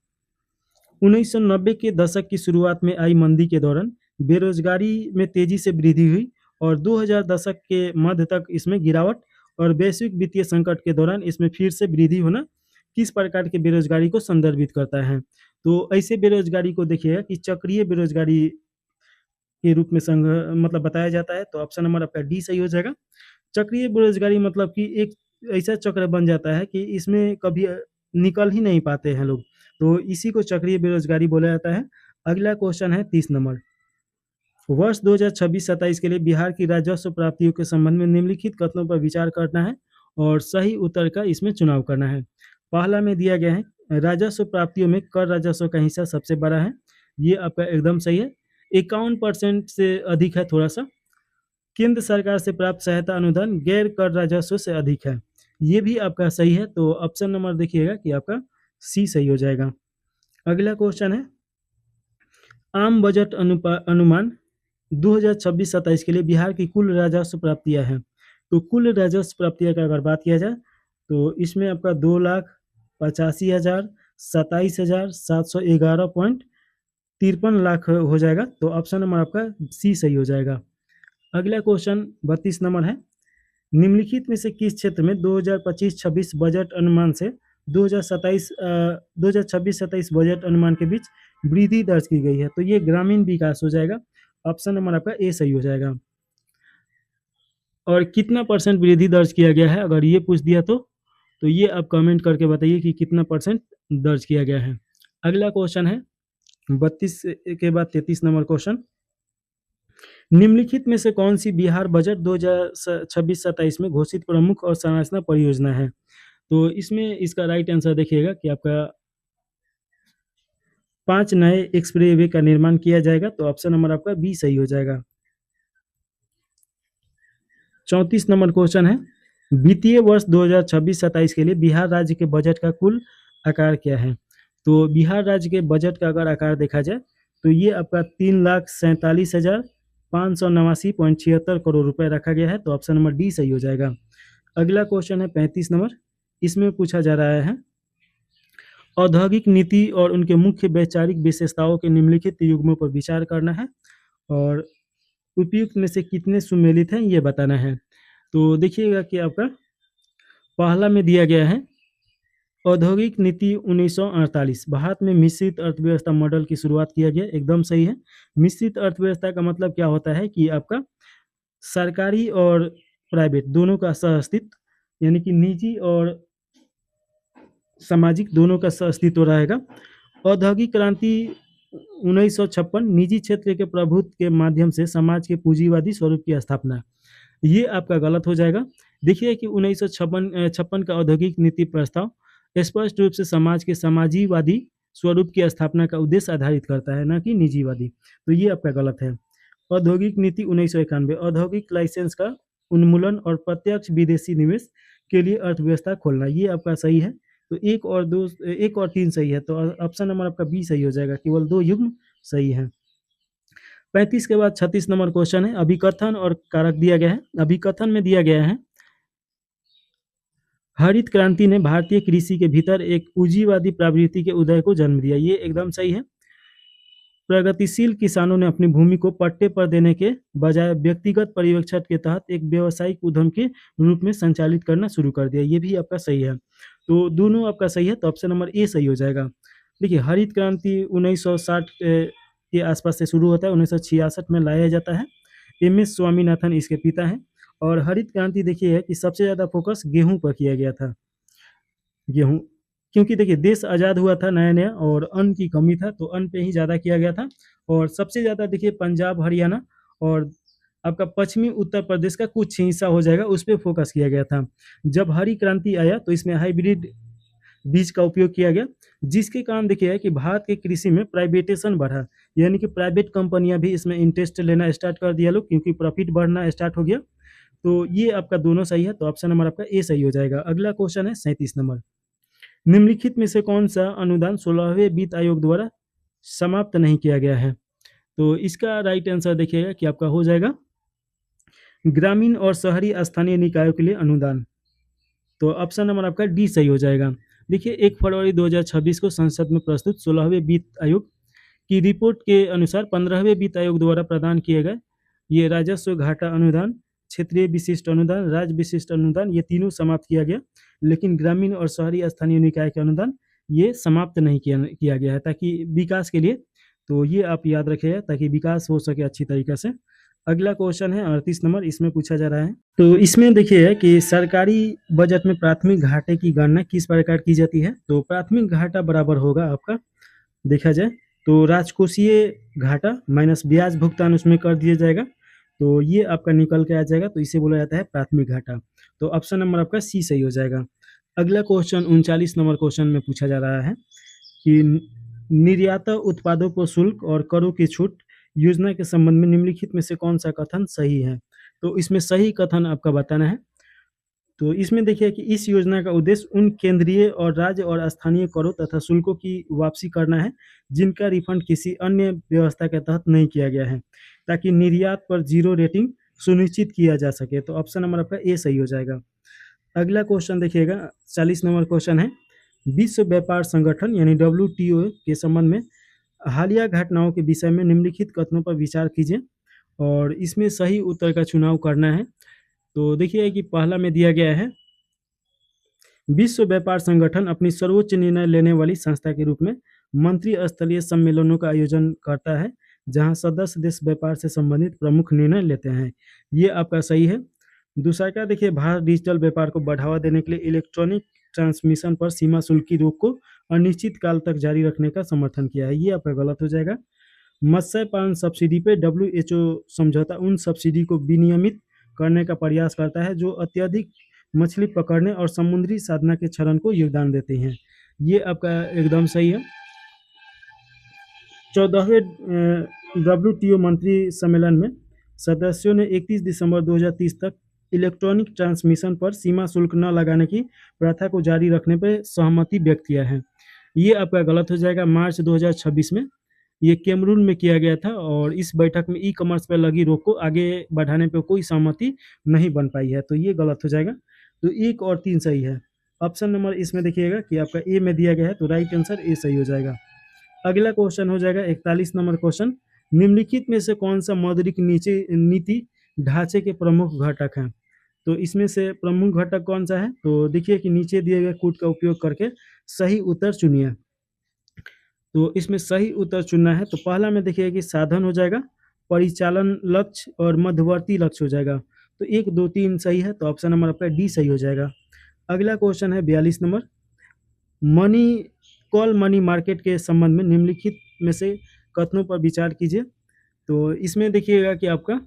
1990 के दशक की शुरुआत में आई मंदी के दौरान बेरोजगारी में तेजी से वृद्धि हुई और 2000 दशक के मध्य तक इसमें गिरावट और वैश्विक वित्तीय संकट के दौरान इसमें फिर से वृद्धि होना किस प्रकार के बेरोजगारी को संदर्भित करता है। तो ऐसे बेरोजगारी को देखिएगा कि चक्रीय बेरोजगारी के रूप में मतलब बताया जाता है। तो ऑप्शन नंबर आपका डी सही हो जाएगा। चक्रीय बेरोजगारी मतलब कि एक ऐसा चक्र बन जाता है कि इसमें कभी निकल ही नहीं पाते हैं लोग, तो इसी को चक्रीय बेरोजगारी बोला जाता है। अगला क्वेश्चन है 30 नंबर, वर्ष 2026-27 के लिए बिहार की राजस्व प्राप्तियों के संबंध में निम्नलिखित कथनों पर विचार करना है और सही उत्तर का इसमें चुनाव करना है। पहला में दिया गया है राजस्व प्राप्तियों में कर राजस्व का हिस्सा सबसे बड़ा है, ये आपका एकदम सही है। 51% से अधिक है थोड़ा सा। केंद्र सरकार से प्राप्त सहायता अनुदान गैर कर राजस्व से अधिक है, ये भी आपका सही है। तो ऑप्शन नंबर देखिएगा कि आपका सी सही हो जाएगा। अगला क्वेश्चन है आम बजट अनुमान 2026-27 के लिए बिहार की कुल राजस्व प्राप्तियां हैं। तो कुल राजस्व प्राप्तियां का अगर बात किया जाए तो इसमें आपका 2,85,000, 27,711.53 लाख हो जाएगा। तो ऑप्शन नंबर आपका सी सही हो जाएगा। अगला क्वेश्चन 32 नंबर है, निम्नलिखित में से किस क्षेत्र में 2025-26 बजट अनुमान से 2026-27 बजट अनुमान के बीच वृद्धि दर्ज की गई है। तो ये ग्रामीण विकास हो जाएगा। ऑप्शन नंबर आपका ए सही हो जाएगा। और कितना परसेंट वृद्धि दर्ज किया गया है, अगर ये पूछ दिया तो ये आप कमेंट करके बताइए कि कितना परसेंट दर्ज किया गया है। अगला क्वेश्चन है 32 के बाद 33 नंबर क्वेश्चन, निम्नलिखित में से कौन सी बिहार बजट 2026-27 में घोषित प्रमुख और संरचना परियोजना है। तो इसमें इसका राइट आंसर देखिएगा कि आपका 5 नए एक्सप्रेसवे का निर्माण किया जाएगा। तो ऑप्शन नंबर आपका बी सही हो जाएगा। 34 नंबर क्वेश्चन है, वित्तीय वर्ष 2026-27 के लिए बिहार राज्य के बजट का कुल आकार क्या है। तो बिहार राज्य के बजट का अगर आकार देखा जाए तो ये आपका 3,47,589.76 करोड़ रुपए रखा गया है। तो ऑप्शन नंबर डी सही हो जाएगा। अगला क्वेश्चन है 35 नंबर, इसमें पूछा जा रहा है औद्योगिक नीति और उनके मुख्य वैचारिक विशेषताओं के निम्नलिखित युग्मों पर विचार करना है और उपयुक्त में से कितने सुमेलित हैं ये बताना है। तो देखिएगा कि आपका पहला में दिया गया है औद्योगिक नीति 1948, भारत में मिश्रित अर्थव्यवस्था मॉडल की शुरुआत किया गया, एकदम सही है। मिश्रित अर्थव्यवस्था का मतलब क्या होता है कि आपका सरकारी और प्राइवेट दोनों का सहअस्तित्व, यानी कि निजी और सामाजिक दोनों का सहअस्तित्व रहेगा। औद्योगिक क्रांति 1956, निजी क्षेत्र के प्रभुत्व के माध्यम से समाज के पूंजीवादी स्वरूप की स्थापना, ये आपका गलत हो जाएगा। देखिए कि 1956 का औद्योगिक नीति प्रस्ताव स्पष्ट रूप से समाज के समाजीवादी स्वरूप की स्थापना का उद्देश्य आधारित करता है, न कि निजीवादी। तो ये आपका गलत है। औद्योगिक नीति 1991, औद्योगिक लाइसेंस का उन्मूलन और प्रत्यक्ष विदेशी निवेश के लिए अर्थव्यवस्था खोलना, ये आपका सही है। तो 1 और 3 सही है। तो ऑप्शन नंबर आपका बी सही हो जाएगा, केवल 2 युग्म सही है। 35 के बाद 36 नंबर क्वेश्चन है, अभिकथन और कारक दिया गया है। अभिकथन में दिया गया है हरित क्रांति ने भारतीय कृषि के भीतर एक पूंजीवादी प्रवृत्ति के उदय को जन्म दिया, ये एकदम सही है। प्रगतिशील किसानों ने अपनी भूमि को पट्टे पर देने के बजाय व्यक्तिगत पर्यवेक्षण के तहत एक व्यावसायिक उद्यम के रूप में संचालित करना शुरू कर दिया। ये भी आपका सही है। तो दोनों आपका सही है, तो ऑप्शन नंबर ए सही हो जाएगा। देखिए, हरित क्रांति 1960 के आसपास से शुरू होता है, 1966 में लाया जाता है। एम.एस. स्वामीनाथन इसके पिता हैं। और हरित क्रांति देखिए है कि सबसे ज़्यादा फोकस गेहूँ पर किया गया था। गेहूँ, क्योंकि देखिए देश आज़ाद हुआ था नया-नया और अन्न की कमी था, तो अन्न पे ही ज़्यादा किया गया था। और सबसे ज़्यादा देखिए पंजाब, हरियाणा और आपका पश्चिमी उत्तर प्रदेश का कुछ हिस्सा हो जाएगा, उस पे फोकस किया गया था। जब हरी क्रांति आया तो इसमें हाइब्रिड बीज का उपयोग किया गया, जिसके कारण देखिए है कि भारत के कृषि में प्राइवेटेशन बढ़ा, यानी कि प्राइवेट कंपनियां भी इसमें इंटरेस्ट लेना स्टार्ट कर दिया लोग, क्योंकि प्रॉफिट बढ़ना स्टार्ट हो गया। तो ये आपका दोनों सही है, तो ऑप्शन नंबर आपका ए सही हो जाएगा। अगला क्वेश्चन है 37 नंबर। निम्नलिखित में से कौन सा अनुदान 16वें वित्त आयोग द्वारा समाप्त नहीं किया गया है? तो इसका राइट आंसर देखिएगा कि आपका हो जाएगा ग्रामीण और शहरी स्थानीय निकायों के लिए अनुदान। तो ऑप्शन नंबर आपका डी सही हो जाएगा। देखिए, 1 फरवरी 2026 को संसद में प्रस्तुत 16वें वित्त आयोग की रिपोर्ट के अनुसार 15वें वित्त आयोग द्वारा प्रदान किए गए ये राजस्व घाटा अनुदान, क्षेत्रीय विशिष्ट अनुदान, राज्य विशिष्ट अनुदान, ये तीनों समाप्त किया गया। लेकिन ग्रामीण और शहरी स्थानीय निकाय के अनुदान ये समाप्त नहीं किया गया है, ताकि विकास के लिए। तो ये आप याद रखिएगा, ताकि विकास हो सके अच्छी तरीके से। अगला क्वेश्चन है 38 नंबर, इसमें पूछा जा रहा है। तो इसमें देखिए कि सरकारी बजट में प्राथमिक घाटे की गणना किस प्रकार की जाती है? तो प्राथमिक घाटा बराबर होगा आपका, देखा जाए तो राजकोषीय घाटा माइनस ब्याज भुगतान उसमें कर दिया जाएगा, तो ये आपका निकल के आ जाएगा। तो इसे बोला जाता है प्राथमिक घाटा। तो ऑप्शन नंबर आपका सी सही हो जाएगा। अगला क्वेश्चन 39 नंबर क्वेश्चन में पूछा जा रहा है कि निर्यात उत्पादों को शुल्क और करों की छूट योजना के संबंध में निम्नलिखित में से कौन सा कथन सही है? तो इसमें सही कथन आपका बताना है। तो इसमें देखिए कि इस योजना का उद्देश्य उन केंद्रीय और राज्य और स्थानीय करों तथा शुल्कों की वापसी करना है, जिनका रिफंड किसी अन्य व्यवस्था के तहत नहीं किया गया है, ताकि निर्यात पर जीरो रेटिंग सुनिश्चित किया जा सके। तो ऑप्शन नंबर आपका ए सही हो जाएगा। अगला क्वेश्चन देखिएगा, 40 नंबर क्वेश्चन है। विश्व व्यापार संगठन यानी WTO के संबंध में हालिया घटनाओं के विषय में निम्नलिखित कथनों पर विचार कीजिए और इसमें सही उत्तर का चुनाव करना है। तो देखिए कि पहला में दिया गया है, विश्व व्यापार संगठन अपनी सर्वोच्च निर्णय लेने वाली संस्था के रूप में मंत्री स्तरीय सम्मेलनों का आयोजन करता है, जहां सदस्य देश व्यापार से संबंधित प्रमुख निर्णय लेते हैं। ये आपका सही है। दूसरा क्या देखिए, भारत डिजिटल व्यापार को बढ़ावा देने के लिए इलेक्ट्रॉनिक ट्रांसमिशन पर सीमा शुल्क की रोक को अनिश्चित काल तक जारी रखने का समर्थन किया है। ये आपका गलत हो जाएगा। मत्स्य पालन सब्सिडी पे WHO समझौता उन सब्सिडी को विनियमित करने का प्रयास करता है जो अत्यधिक मछली पकड़ने और समुद्री साधना के क्षरण को योगदान देते हैं। ये आपका एकदम सही है। 14वें WTO मंत्री सम्मेलन में सदस्यों ने 31 दिसंबर 2030 तक इलेक्ट्रॉनिक ट्रांसमिशन पर सीमा शुल्क न लगाने की प्रथा को जारी रखने पर सहमति व्यक्त किया है। ये आपका गलत हो जाएगा। मार्च 2026 में ये कैमरून में किया गया था और इस बैठक में ई-कॉमर्स पर लगी रोक को आगे बढ़ाने पर कोई सहमति नहीं बन पाई है, तो ये गलत हो जाएगा। तो 1 और 3 सही है। ऑप्शन नंबर इसमें देखिएगा कि आपका ए में दिया गया है, तो राइट आंसर ए सही हो जाएगा। अगला क्वेश्चन हो जाएगा 41 नंबर क्वेश्चन, निम्नलिखित में से कौन सा मौद्रिक नीति ढांचे के प्रमुख घटक हैं? तो इसमें से प्रमुख घटक कौन सा है? तो देखिए कि नीचे दिए गए कूट का उपयोग करके सही उत्तर चुनिए। तो इसमें सही उत्तर चुनना है, तो पहला में देखिए कि साधन हो जाएगा, परिचालन लक्ष्य और मध्यवर्ती लक्ष्य हो जाएगा। तो 1, 2, 3 सही है, तो ऑप्शन नंबर आपका डी सही हो जाएगा। अगला क्वेश्चन है 42 नंबर, कॉल मनी मार्केट के संबंध में निम्नलिखित में से कथनों पर विचार कीजिए। तो इसमें देखिएगा कि आपका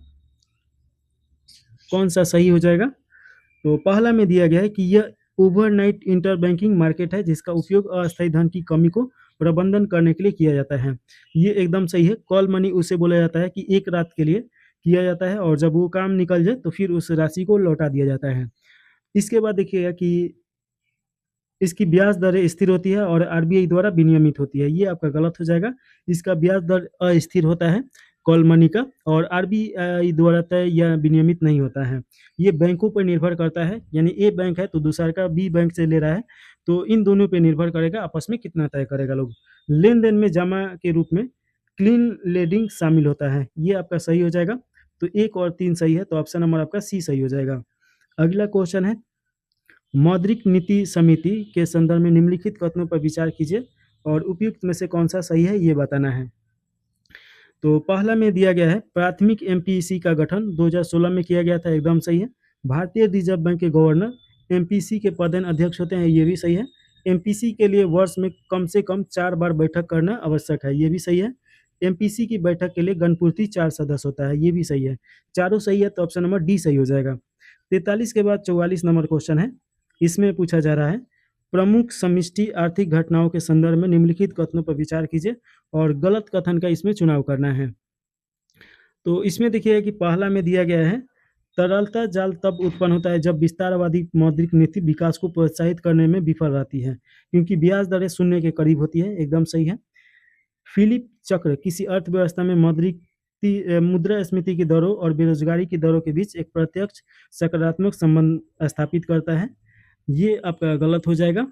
कौन सा सही हो जाएगा। तो पहला में दिया गया है कि यह ओवरनाइट इंटरबैंकिंग मार्केट है, जिसका उपयोग अस्थायी धन की कमी को प्रबंधन करने के लिए किया जाता है। ये एकदम सही है। कॉल मनी उसे बोला जाता है कि एक रात के लिए किया जाता है और जब वो काम निकल जाए तो फिर उस राशि को लौटा दिया जाता है। इसके बाद देखिएगा कि इसकी ब्याज दरें स्थिर होती है और RBI द्वारा विनियमित होती है। ये आपका गलत हो जाएगा। इसका ब्याज दर अस्थिर होता है कॉल मनी का, और RBI द्वारा तय या विनियमित नहीं होता है। ये बैंकों पर निर्भर करता है, यानी ए बैंक है तो दूसरा का बी बैंक से ले रहा है, तो इन दोनों पे निर्भर करेगा आपस में कितना तय करेगा लोग। लेन देन में जमा के रूप में क्लीन लेडिंग शामिल होता है। ये आपका सही हो जाएगा। तो 1 और 3 सही है, तो ऑप्शन नंबर आपका सी सही हो जाएगा। अगला क्वेश्चन है, मौद्रिक नीति समिति के संदर्भ में निम्नलिखित कथनों पर विचार कीजिए और उपयुक्त में से कौन सा सही है ये बताना है। तो पहला में दिया गया है, प्राथमिक एमपीसी का गठन 2016 में किया गया था, एकदम सही है। भारतीय रिजर्व बैंक के गवर्नर एमपीसी के पदेन अध्यक्ष होते हैं, ये भी सही है। एमपीसी के लिए वर्ष में कम से कम 4 बार बैठक करना आवश्यक है, ये भी सही है। एमपीसी की बैठक के लिए गणपूर्ति 4 सदस्य होता है, ये भी सही है। चारों सही है, तो ऑप्शन नंबर डी सही हो जाएगा। 43 के बाद 44 नंबर क्वेश्चन है, इसमें पूछा जा रहा है, प्रमुख समष्टि आर्थिक घटनाओं के संदर्भ में निम्नलिखित कथनों पर विचार कीजिए और गलत कथन का इसमें चुनाव करना है। तो इसमें देखिए कि पहला में दिया गया है, तरलता जाल तब उत्पन्न होता है जब विस्तारवादी मौद्रिक नीति विकास को प्रोत्साहित करने में विफल रहती है, क्योंकि ब्याज दरें शून्य के करीब होती है, एकदम सही है। फिलिप चक्र किसी अर्थव्यवस्था में मुद्रास्फीति की दरों और बेरोजगारी की दरों के बीच एक प्रत्यक्ष सकारात्मक संबंध स्थापित करता है, ये आपका गलत हो जाएगा।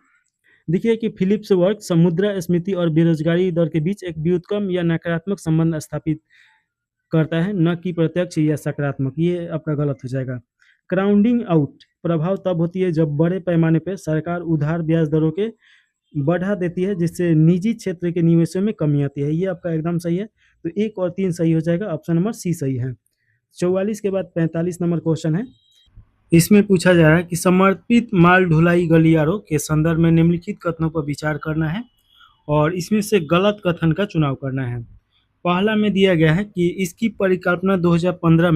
देखिए कि फिलिप्स वर्क मुद्रास्फीति और बेरोजगारी दर के बीच एक व्युत्क्रम या नकारात्मक संबंध स्थापित करता है, न कि प्रत्यक्ष या सकारात्मक, ये आपका गलत हो जाएगा। क्राउडिंग आउट प्रभाव तब होती है जब बड़े पैमाने पर सरकार उधार ब्याज दरों के बढ़ा देती है, जिससे निजी क्षेत्र के निवेशों में कमी आती है, ये आपका एकदम सही है। तो 1 और 3 सही हो जाएगा, ऑप्शन नंबर सी सही है। 44 के बाद 45 नंबर क्वेश्चन है, इसमें पूछा जा रहा है कि समर्पित माल ढुलाई गलियारों के संदर्भ में निम्नलिखित कथनों पर विचार करना है और इसमें से गलत कथन का चुनाव करना है। पहला में दिया गया है कि इसकी परिकल्पना 2015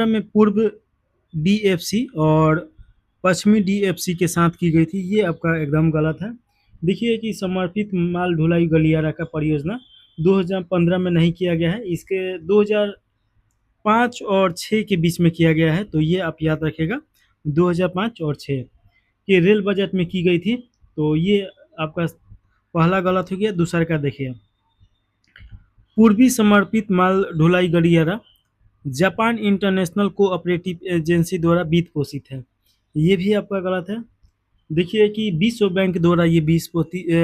में पूर्व डीएफसी और पश्चिमी डीएफसी के साथ की गई थी, ये आपका एकदम गलत है। देखिए कि समर्पित माल ढुलाई गलियारा का परियोजना 2015 में नहीं किया गया है, इसके 2005 और 6 के बीच में किया गया है, तो ये आप याद रखेगा। 2005 और 6 के रेल बजट में की गई थी, तो ये आपका पहला गलत हो गया। दूसरा का देखिए, पूर्वी समर्पित माल ढुलाई गलियारा जापान इंटरनेशनल कोऑपरेटिव एजेंसी द्वारा वित्त पोषित है, ये भी आपका गलत है। देखिए कि विश्व बैंक द्वारा ये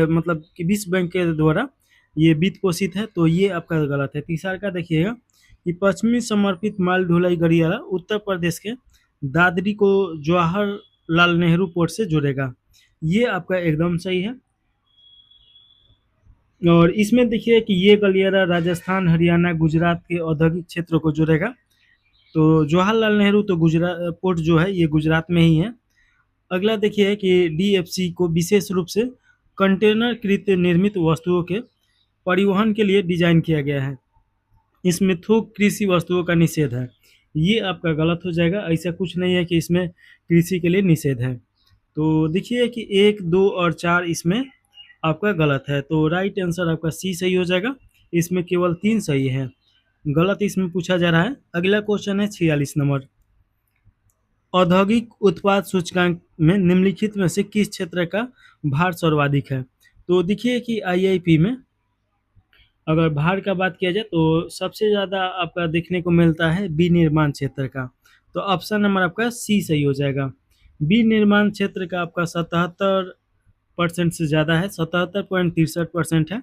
मतलब कि विश्व बैंक के द्वारा ये वित्त पोषित है, तो ये आपका गलत है। तीसरा का देखिएगा कि पश्चिमी समर्पित माल ढुलाई गलियारा उत्तर प्रदेश के दादरी को जवाहरलाल नेहरू पोर्ट से जोड़ेगा, ये आपका एकदम सही है। और इसमें देखिए कि ये गलियारा राजस्थान, हरियाणा, गुजरात के औद्योगिक क्षेत्रों को जोड़ेगा। तो जवाहरलाल नेहरू तो गुजरात पोर्ट जो है ये गुजरात में ही है। अगला देखिए कि डीएफसी को विशेष रूप से कंटेनर कृत निर्मित वस्तुओं के परिवहन के लिए डिजाइन किया गया है, इसमें थोक कृषि वस्तुओं का निषेध है, ये आपका गलत हो जाएगा। ऐसा कुछ नहीं है कि इसमें कृषि के लिए निषेध है। तो देखिए कि 1, 2 और 4 इसमें आपका गलत है, तो राइट आंसर आपका सी सही हो जाएगा। इसमें केवल 3 सही है, गलत इसमें पूछा जा रहा है। अगला क्वेश्चन है 46 नंबर, औद्योगिक उत्पाद सूचकांक में निम्नलिखित में से किस क्षेत्र का भार सर्वाधिक है। तो देखिए कि आईआईपी में अगर भार का बात किया जाए तो सबसे ज़्यादा आपका देखने को मिलता है विनिर्माण क्षेत्र का, तो ऑप्शन नंबर आपका सी सही हो जाएगा। विनिर्माण क्षेत्र का आपका 77% से ज़्यादा है, 77.63% है।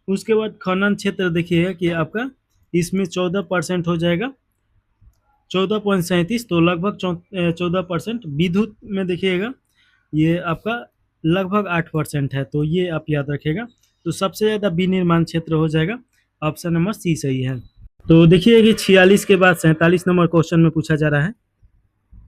उसके बाद खनन क्षेत्र देखिएगा कि आपका इसमें 14% हो जाएगा, 14.37, तो लगभग 14%। विद्युत में देखिएगा ये आपका लगभग 8% है, तो ये आप याद रखिएगा। तो सबसे ज़्यादा विनिर्माण क्षेत्र हो जाएगा, ऑप्शन नंबर सी सही है। तो देखिए कि 46 के बाद 47 नंबर क्वेश्चन में पूछा जा रहा है,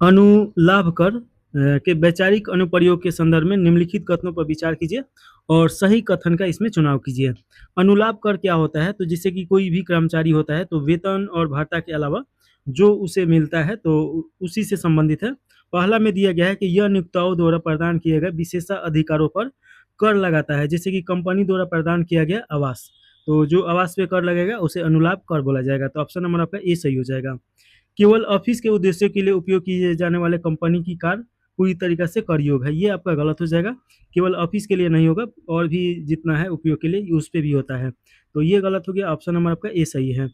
अनुलाभ कर के वैचारिक अनुप्रयोग के संदर्भ में निम्नलिखित कथनों पर विचार कीजिए और सही कथन का इसमें चुनाव कीजिए। अनुलाभ कर क्या होता है, तो जिससे कि कोई भी कर्मचारी होता है तो वेतन और भत्ता के अलावा जो उसे मिलता है तो उसी से संबंधित है। पहला में दिया गया है कि यह नियोक्ताओं द्वारा प्रदान किए गए विशेषाधिकारों पर कर लगाता है, जैसे कि कंपनी द्वारा प्रदान किया गया आवास, तो जो आवास पे कर लगेगा उसे अनुलाभ कर बोला जाएगा, तो ऑप्शन नंबर आपका ए सही हो जाएगा। केवल ऑफिस के उद्देश्यों के लिए उपयोग किए जाने वाले कंपनी की कार पूरी तरीके से कर योग है, ये आपका गलत हो जाएगा। केवल ऑफिस के लिए नहीं होगा, और भी जितना है उपयोग के लिए उस पर भी होता है, तो ये गलत हो गया, ऑप्शन नंबर आपका ए सही है।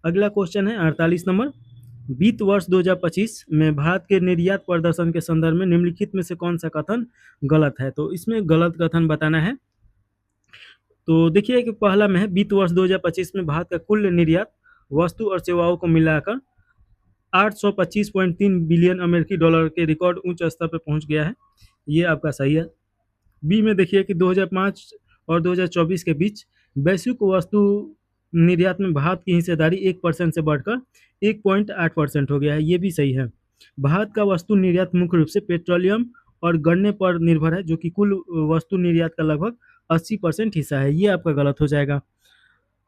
अगला क्वेश्चन है 48 नंबर, वित्त वर्ष 2025 में भारत के निर्यात प्रदर्शन के संदर्भ में निम्नलिखित में से कौन सा कथन गलत है। तो इसमें गलत कथन बताना है। तो देखिए कि पहला में है वित्त वर्ष 2025 में भारत का कुल निर्यात वस्तु और सेवाओं को मिलाकर 825.3 बिलियन अमेरिकी डॉलर के रिकॉर्ड उच्च स्तर पर पहुंच गया है। ये आपका सही है। बी में देखिए कि 2005 और 2024 के बीच वैश्विक वस्तु निर्यात में भारत की हिस्सेदारी 1% से बढ़कर 1.8% हो गया है। ये भी सही है। भारत का वस्तु निर्यात मुख्य रूप से पेट्रोलियम और गन्ने पर निर्भर है, जो कि कुल वस्तु निर्यात का लगभग 80% हिस्सा है। ये आपका गलत हो जाएगा।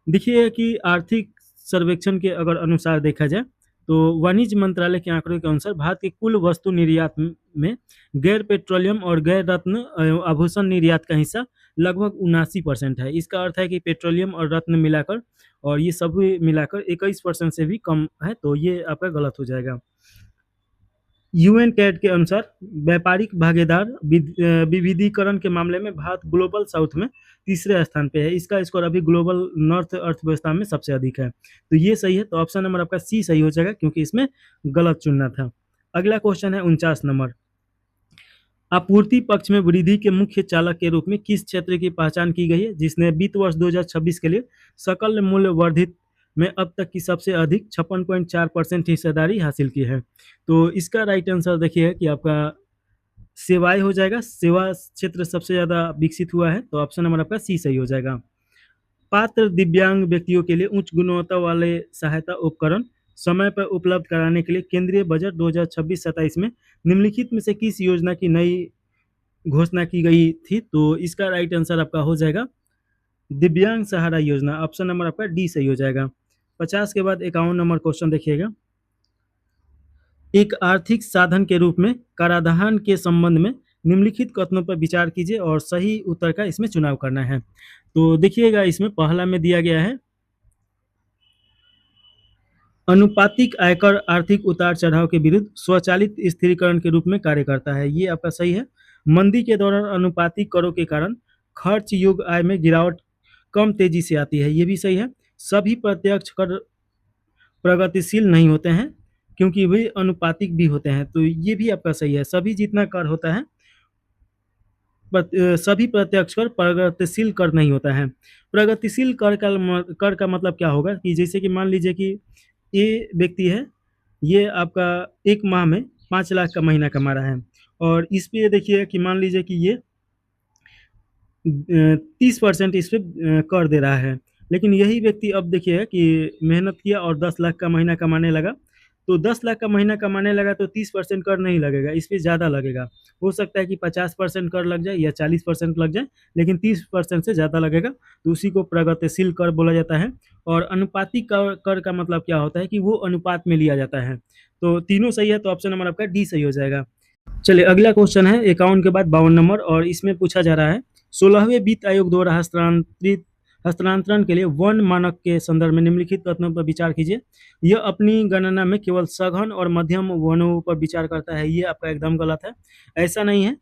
देखिए कि आर्थिक सर्वेक्षण के अगर अनुसार देखा जाए तो वाणिज्य मंत्रालय के आंकड़ों के अनुसार भारत के कुल वस्तु निर्यात में गैर पेट्रोलियम और गैर रत्न आभूषण निर्यात का हिस्सा लगभग 79% है। इसका अर्थ है कि पेट्रोलियम और रत्न मिलाकर और ये सब मिलाकर 21% से भी कम है, तो ये आपका गलत हो जाएगा। यूएन कैड के अनुसार व्यापारिक भागीदार विविधीकरण के मामले में भारत ग्लोबल साउथ में तीसरे स्थान पे है। इसका स्कोर अभी ग्लोबल नॉर्थ अर्थव्यवस्था में सबसे अधिक है। तो ये सही है। तो ऑप्शन नंबर आपका सी सही हो जाएगा, क्योंकि इसमें गलत चुनना था। अगला क्वेश्चन है 49 नंबर। आपूर्ति पक्ष में वृद्धि के मुख्य चालक के रूप में किस क्षेत्र की पहचान की गई है, जिसने वित्त वर्ष 2026 के लिए सकल मूल्य वर्धित में अब तक की सबसे अधिक 56.4% हिस्सेदारी हासिल की है। तो इसका राइट आंसर देखिए कि आपका सेवाएं हो जाएगा। सेवा क्षेत्र सबसे ज़्यादा विकसित हुआ है, तो ऑप्शन नंबर आपका सी सही हो जाएगा। पात्र दिव्यांग व्यक्तियों के लिए उच्च गुणवत्ता वाले सहायता उपकरण समय पर उपलब्ध कराने के लिए केंद्रीय बजट 2026-27 में निम्नलिखित में से किस योजना की नई घोषणा की गई थी? तो इसका राइट आंसर आपका हो जाएगा दिव्यांग सहारा योजना। ऑप्शन नंबर आपका डी सही हो जाएगा। 50 के बाद 51 नंबर क्वेश्चन देखिएगा। एक आर्थिक साधन के रूप में कराधान के संबंध में निम्नलिखित कथनों पर विचार कीजिए और सही उत्तर का इसमें चुनाव करना है। तो देखिएगा, इसमें पहला में दिया गया है अनुपातिक आयकर आर्थिक उतार चढ़ाव के विरुद्ध स्वचालित स्थिरीकरण के रूप में कार्य करता है। ये आपका सही है। मंदी के दौरान अनुपातिक करों के कारण खर्च योग्य आय में गिरावट कम तेजी से आती है। ये भी सही है। सभी प्रत्यक्ष कर प्रगतिशील नहीं होते हैं, क्योंकि वे अनुपातिक भी होते हैं। तो ये भी आपका सही है। सभी जितना कर होता है सभी प्रत्यक्ष कर प्रगतिशील कर नहीं होता है। प्रगतिशील कर का मतलब क्या होगा कि जैसे कि मान लीजिए कि ये व्यक्ति है, ये आपका एक माह में 5 लाख का महीना कमा रहा है और इस पे देखिए कि मान लीजिए कि ये 30% इस पे कर दे रहा है। लेकिन यही व्यक्ति अब देखिए कि मेहनत किया और 10 लाख का महीना कमाने लगा, तो 10 लाख का महीना कमाने लगा तो 30% कर नहीं लगेगा, इस पे ज़्यादा लगेगा। हो सकता है कि 50% कर लग जाए या 40% लग जाए, लेकिन 30% से ज़्यादा लगेगा, तो उसी को प्रगतिशील कर बोला जाता है। और अनुपातिक कर का मतलब क्या होता है कि वो अनुपात में लिया जाता है। तो तीनों सही है, तो ऑप्शन नंबर आपका डी सही हो जाएगा। चलिए अगला क्वेश्चन है 51 के बाद 52 नंबर और इसमें पूछा जा रहा है 16वें वित्त आयोग द्वारा हस्तांतरण के लिए वन मानक के संदर्भ में निम्नलिखित कथनों पर विचार कीजिए। यह अपनी गणना में केवल सघन और मध्यम वनों पर विचार करता है। ये आपका एकदम गलत है। ऐसा नहीं है।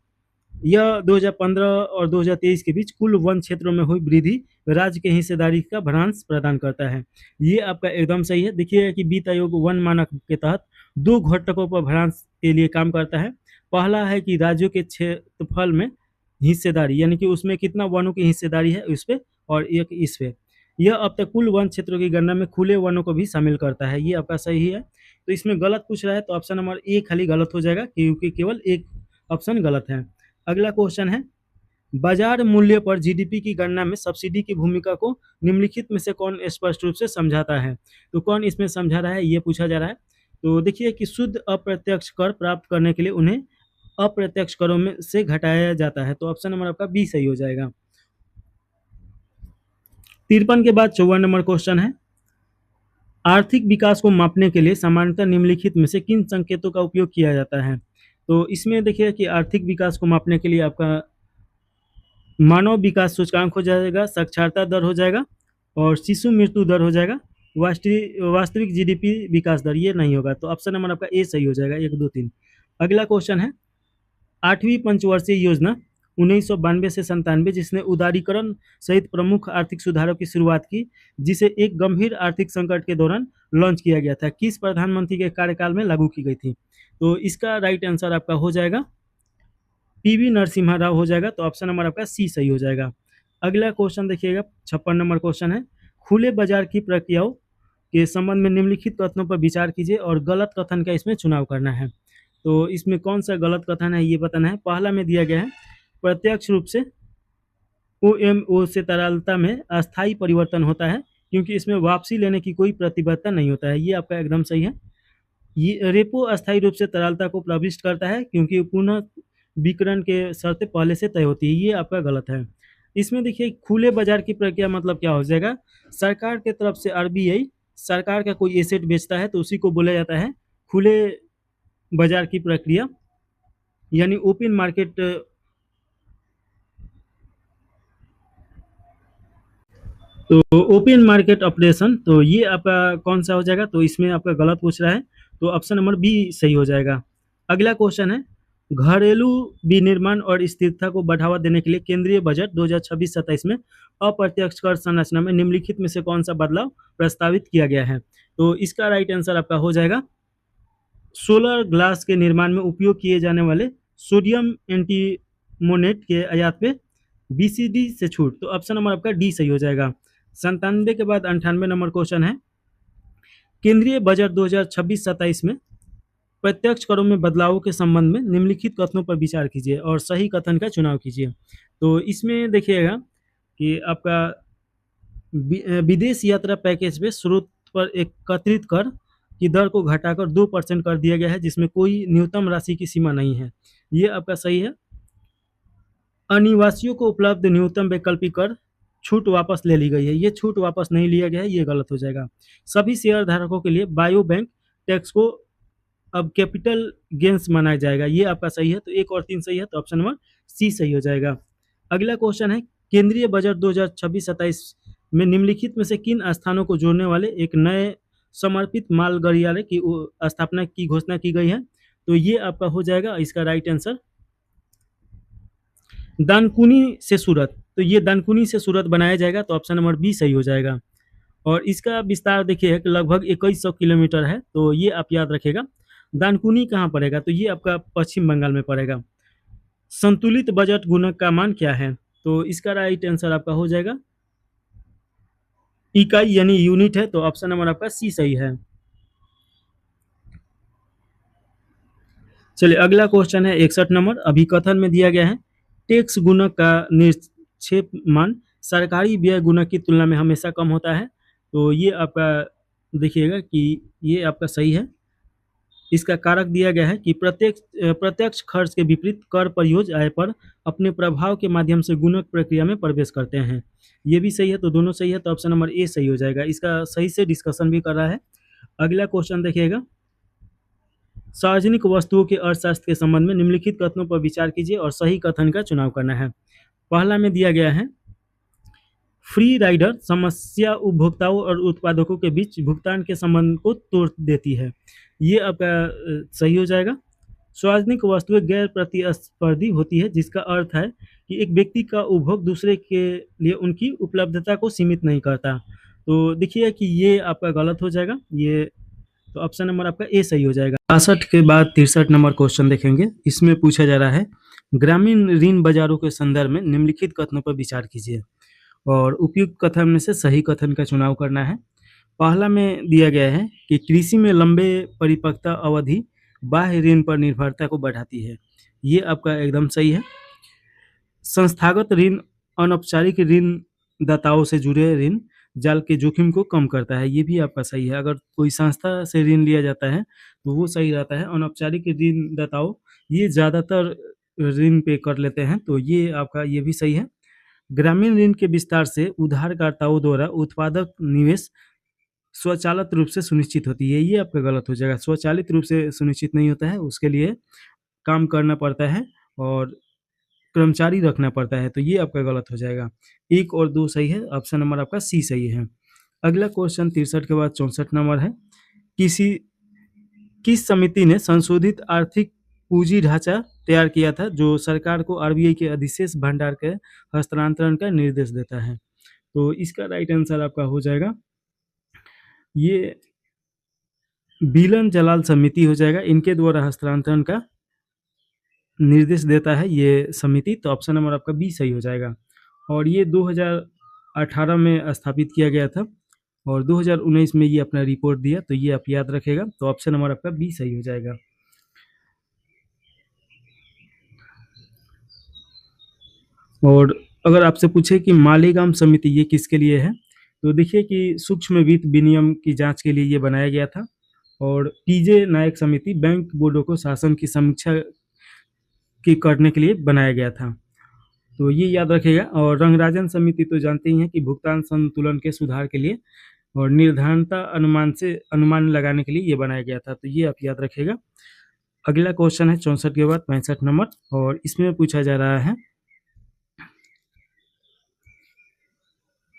यह 2015 और 2023 के बीच कुल वन क्षेत्रों में हुई वृद्धि राज्य के हिस्सेदारी का भ्रांश प्रदान करता है। ये आपका एकदम सही है। देखिए कि वित्त आयोग वन मानक के तहत 2 घटकों पर भ्रांश के लिए काम करता है। पहला है कि राज्यों के क्षेत्रफल में हिस्सेदारी, यानी कि उसमें कितना वनों की हिस्सेदारी है उस पे, और एक इस पे। यह अब तक कुल वन क्षेत्रों की गणना में खुले वनों को भी शामिल करता है। ये आपका सही है। तो इसमें गलत पूछ रहा है, तो ऑप्शन नंबर ए खाली गलत हो जाएगा, क्योंकि केवल एक ऑप्शन गलत है। अगला क्वेश्चन है बाजार मूल्य पर जीडीपी की गणना में सब्सिडी की भूमिका को निम्नलिखित में से कौन स्पष्ट रूप से समझाता है? तो कौन इसमें समझा रहा है, ये पूछा जा रहा है। तो देखिए कि शुद्ध अप्रत्यक्ष कर प्राप्त करने के लिए उन्हें अप्रत्यक्ष करों में से घटाया जाता है। तो ऑप्शन नंबर आपका बी सही हो जाएगा। 53 के बाद 54 नंबर क्वेश्चन है आर्थिक विकास को मापने के लिए सामान्यतः निम्नलिखित में से किन संकेतों का उपयोग किया जाता है? तो इसमें देखिए कि आर्थिक विकास को मापने के लिए आपका मानव विकास सूचकांक हो जाएगा, साक्षरता दर हो जाएगा और शिशु मृत्यु दर हो जाएगा। वास्तविक जीडीपी विकास दर ये नहीं होगा। तो ऑप्शन नंबर आपका ए सही हो जाएगा, 1 2 3। अगला क्वेश्चन है 8वीं पंचवर्षीय योजना 1992 से 97, जिसने उदारीकरण सहित प्रमुख आर्थिक सुधारों की शुरुआत की, जिसे एक गंभीर आर्थिक संकट के दौरान लॉन्च किया गया था, किस प्रधानमंत्री के कार्यकाल में लागू की गई थी? तो इसका राइट आंसर आपका हो जाएगा पीवी नरसिम्हा राव हो जाएगा। तो ऑप्शन नंबर आपका सी सही हो जाएगा। अगला क्वेश्चन देखिएगा 56 नंबर क्वेश्चन है, खुले बाजार की प्रक्रियाओं के संबंध में निम्नलिखित कथनों पर विचार कीजिए और गलत कथन का इसमें चुनाव करना है। तो इसमें कौन सा गलत कथन है ये बताना है। पहला में दिया गया है, प्रत्यक्ष रूप से ओएमओ से तरलता में अस्थायी परिवर्तन होता है क्योंकि इसमें वापसी लेने की कोई प्रतिबद्धता नहीं होता है। ये आपका एकदम सही है। ये रेपो अस्थायी रूप से तरलता को प्रविष्ट करता है क्योंकि पुनः विकिरण के शर्तें पहले से तय होती है। ये आपका गलत है। इसमें देखिए खुले बाजार की प्रक्रिया मतलब क्या हो जाएगा, सरकार के तरफ से आरबीआई सरकार का कोई एसेट बेचता है तो उसी को बोला जाता है खुले बाजार की प्रक्रिया, यानी ओपन मार्केट। तो ओपन मार्केट ऑपरेशन, तो ये आपका कौन सा हो जाएगा, तो इसमें आपका गलत पूछ रहा है, तो ऑप्शन नंबर बी सही हो जाएगा। अगला क्वेश्चन है, घरेलू विनिर्माण और स्थिरता को बढ़ावा देने के लिए केंद्रीय बजट 2026-27 में अप्रत्यक्ष कर संरचना में निम्नलिखित में से कौन सा बदलाव प्रस्तावित किया गया है। तो इसका राइट आंसर आपका हो जाएगा सोलर ग्लास के निर्माण में उपयोग किए जाने वाले सोडियम एंटीमोनेट के आयात पे बीसीडी से छूट। तो ऑप्शन नंबर आपका डी सही हो जाएगा। 97 के बाद 98 नंबर क्वेश्चन है, केंद्रीय बजट 2026-27 में प्रत्यक्ष करों में बदलावों के संबंध में निम्नलिखित कथनों पर विचार कीजिए और सही कथन का चुनाव कीजिए। तो इसमें देखिएगा कि आपका विदेश यात्रा पैकेज पे स्रोत पर एकत्रित कर की दर को घटाकर 2% कर दिया गया है जिसमें कोई न्यूनतम राशि की सीमा नहीं है। ये आपका सही है। अनिवासियों को उपलब्ध न्यूनतम वैकल्पिक कर छूट वापस ले ली गई है। ये छूट वापस नहीं लिया गया है, ये गलत हो जाएगा। सभी शेयर धारकों के लिए बायो बैंक टैक्स को अब कैपिटल गेंस माना जाएगा। ये आपका सही है। तो 1 और 3 सही है, तो ऑप्शन नंबर सी सही हो जाएगा। अगला क्वेश्चन है, केंद्रीय बजट 2026-27 में निम्नलिखित में से किन स्थानों को जोड़ने वाले एक नए समर्पित माल गलियारे की स्थापना की घोषणा की गई है। तो ये आपका हो जाएगा इसका राइट आंसर दानकुनी से सूरत। तो ये दानकुनी से सूरत बनाया जाएगा, तो ऑप्शन नंबर बी सही हो जाएगा। और इसका विस्तार देखिए कि लगभग 2100 किलोमीटर है, तो ये आप याद रखेगा। दानकुनी कहाँ पड़ेगा, तो ये आपका पश्चिम बंगाल में पड़ेगा। संतुलित बजट गुणक का मान क्या है, तो इसका राइट आंसर आपका हो जाएगा इकाई यानी यूनिट है, तो ऑप्शन नंबर आपका सी सही है। चलिए अगला क्वेश्चन है 61 नंबर, अभिकथन में दिया गया है टैक्स गुणक का निक्षेप मान सरकारी व्यय गुणक की तुलना में हमेशा कम होता है। तो ये आपका देखिएगा कि ये आपका सही है। इसका कारक दिया गया है कि प्रत्यक्ष खर्च के विपरीत कर प्रयोज्य आय पर अपने प्रभाव के माध्यम से गुणक प्रक्रिया में प्रवेश करते हैं। ये भी सही है, तो दोनों सही है, तो ऑप्शन नंबर ए सही हो जाएगा। इसका सही से डिस्कशन भी कर रहा है। अगला क्वेश्चन देखिएगा, सार्वजनिक वस्तुओं के अर्थशास्त्र के संबंध में निम्नलिखित कथनों पर विचार कीजिए और सही कथन का चुनाव करना है। पहला में दिया गया है, फ्री राइडर समस्या उपभोक्ताओं और उत्पादकों के बीच भुगतान के संबंध को तोड़ देती है। ये आपका सही हो जाएगा। सार्वजनिक वस्तुएं गैर प्रतिस्पर्धी होती है, जिसका अर्थ है कि एक व्यक्ति का उपभोग दूसरे के लिए उनकी उपलब्धता को सीमित नहीं करता। तो देखिए कि ये आपका गलत हो जाएगा। ये तो ऑप्शन नंबर आपका ए सही हो जाएगा। 62 के बाद 63 नंबर क्वेश्चन देखेंगे। इसमें पूछा जा रहा है, ग्रामीण ऋण बाजारों के संदर्भ में निम्नलिखित कथनों पर विचार कीजिए और उपयुक्त कथन में से सही कथन का चुनाव करना है। पहला में दिया गया है कि कृषि में लंबे परिपक्वता अवधि बाह्य ऋण पर निर्भरता को बढ़ाती है। ये आपका एकदम सही है। संस्थागत ऋण अनौपचारिक ऋण दाताओं से जुड़े ऋण जाल के जोखिम को कम करता है। ये भी आपका सही है। अगर कोई संस्था से ऋण लिया जाता है तो वो सही रहता है। अनौपचारिक ऋण दाताओं ये ज़्यादातर ऋण पे कर लेते हैं, तो ये आपका ये भी सही है। ग्रामीण ऋण के विस्तार से उधारकर्ताओं द्वारा उत्पादक निवेश स्वचालित रूप से सुनिश्चित होती है। ये आपका गलत हो जाएगा। स्वचालित रूप से सुनिश्चित नहीं होता है, उसके लिए काम करना पड़ता है और कर्मचारी रखना पड़ता है, तो ये आपका गलत हो जाएगा। 1 और 2 सही है, ऑप्शन नंबर आपका सी सही है। अगला क्वेश्चन 63 के बाद 64 नंबर है, किस समिति ने संशोधित आर्थिक पूंजी ढांचा तैयार किया था जो सरकार को आरबीआई के अधिशेष भंडार के हस्तांतरण का निर्देश देता है। तो इसका राइट आंसर आपका हो जाएगा ये बिलन जलाल समिति हो जाएगा। इनके द्वारा हस्तांतरण का निर्देश देता है ये समिति, तो ऑप्शन नंबर आपका बी सही हो जाएगा। और ये 2018 में स्थापित किया गया था और 2019 में ये अपना रिपोर्ट दिया, तो ये आप याद रखेगा। तो ऑप्शन नंबर आपका बी सही हो जाएगा। और अगर आपसे पूछे कि मालेगाम समिति ये किसके लिए है, तो देखिए कि सूक्ष्म वित्त विनियम की जांच के लिए ये बनाया गया था। और टीजे नायक समिति बैंक बोर्डों को शासन की समीक्षा की करने के लिए बनाया गया था, तो ये याद रखेगा। और रंगराजन समिति तो जानते ही हैं कि भुगतान संतुलन के सुधार के लिए और निर्धारणता अनुमान लगाने के लिए ये बनाया गया था, तो ये आप याद रखेगा। अगला क्वेश्चन है 64 के बाद 65 नंबर, और इसमें पूछा जा रहा है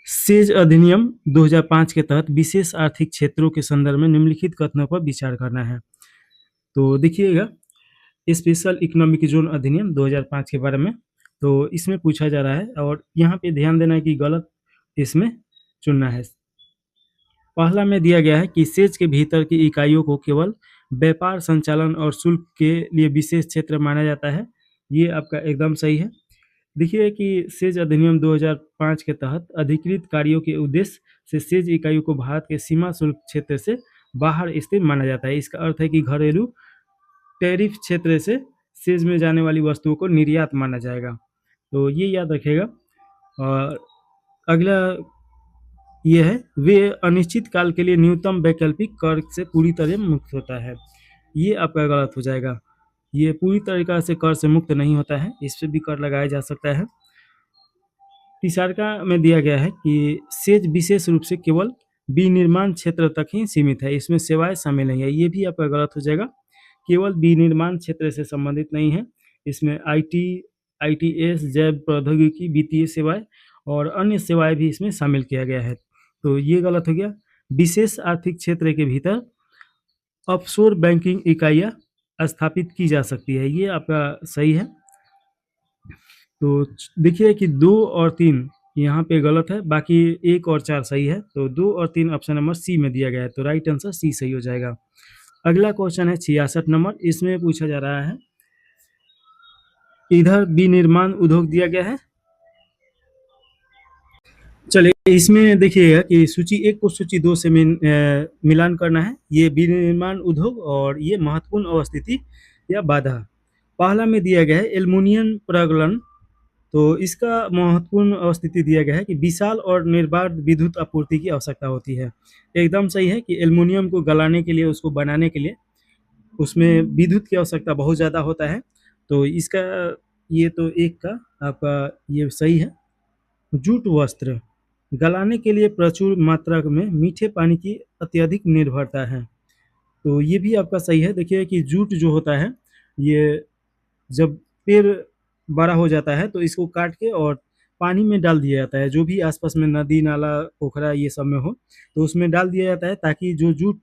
सेज अधिनियम 2005 के तहत विशेष आर्थिक क्षेत्रों के संदर्भ में निम्नलिखित कथनों पर विचार करना है। तो देखिएगा, स्पेशल इकोनॉमिक जोन अधिनियम 2005 के बारे में, तो इसमें पूछा जा रहा है और यहाँ पे ध्यान देना है कि गलत इसमें चुनना है। पहला में दिया गया है कि सेज के भीतर की इकाइयों को केवल व्यापार संचालन और शुल्क के लिए विशेष क्षेत्र माना जाता है, ये आपका एकदम सही है। देखिए कि सेज अधिनियम 2005 के तहत अधिकृत कार्यों के उद्देश्य से सेज इकाइयों को भारत के सीमा शुल्क क्षेत्र से बाहर स्थित माना जाता है। इसका अर्थ है कि घरेलू टैरिफ क्षेत्र से सेज में जाने वाली वस्तुओं को निर्यात माना जाएगा, तो ये याद रखेगा। और अगला ये है, वे अनिश्चित काल के लिए न्यूनतम वैकल्पिक कर से पूरी तरह मुक्त होता है, ये आपका गलत हो जाएगा। ये पूरी तरीका से कर से मुक्त नहीं होता है, इस पर भी कर लगाया जा सकता है। तीसरा में दिया गया है कि सेज विशेष रूप से केवल विनिर्माण क्षेत्र तक ही सीमित है, इसमें सेवाएं शामिल नहीं है, ये भी आपका गलत हो जाएगा। केवल विनिर्माण क्षेत्र से संबंधित नहीं है, इसमें आईटीएस, जैव प्रौद्योगिकी, वित्तीय सेवाएं और अन्य सेवाएं भी इसमें शामिल किया गया है, तो ये गलत हो गया। विशेष आर्थिक क्षेत्र के भीतर ऑफशोर बैंकिंग इकाइयां स्थापित की जा सकती है, ये आपका सही है। तो देखिए कि 2 और 3 यहाँ पे गलत है, बाकी 1 और 4 सही है, तो 2 और 3 ऑप्शन नंबर सी में दिया गया है, तो राइट आंसर सी सही हो जाएगा। अगला क्वेश्चन है 66 नंबर, इसमें पूछा जा रहा है, इधर विनिर्माण उद्योग दिया गया है। चलिए इसमें देखिएगा कि सूची 1 को सूची 2 से मिलान करना है। ये विनिर्माण उद्योग और ये महत्वपूर्ण अवस्थिति या बाधा। पहला में दिया गया है एल्युमिनियम प्रगलन, तो इसका महत्वपूर्ण अवस्थिति दिया गया है कि विशाल और निर्बाध विद्युत आपूर्ति की आवश्यकता होती है। एकदम सही है कि एल्युमिनियम को गलाने के लिए, उसको बनाने के लिए उसमें विद्युत की आवश्यकता बहुत ज़्यादा होता है, तो इसका ये तो एक का आपका ये सही है। जूट वस्त्र गलाने के लिए प्रचुर मात्रा में मीठे पानी की अत्यधिक निर्भरता है, तो ये भी आपका सही है। देखिए कि जूट जो होता है, ये जब पेड़ बड़ा हो जाता है तो इसको काट के और पानी में डाल दिया जाता है, जो भी आसपास में नदी नाला पोखरा ये सब में हो तो उसमें डाल दिया जाता है, ताकि जो जूट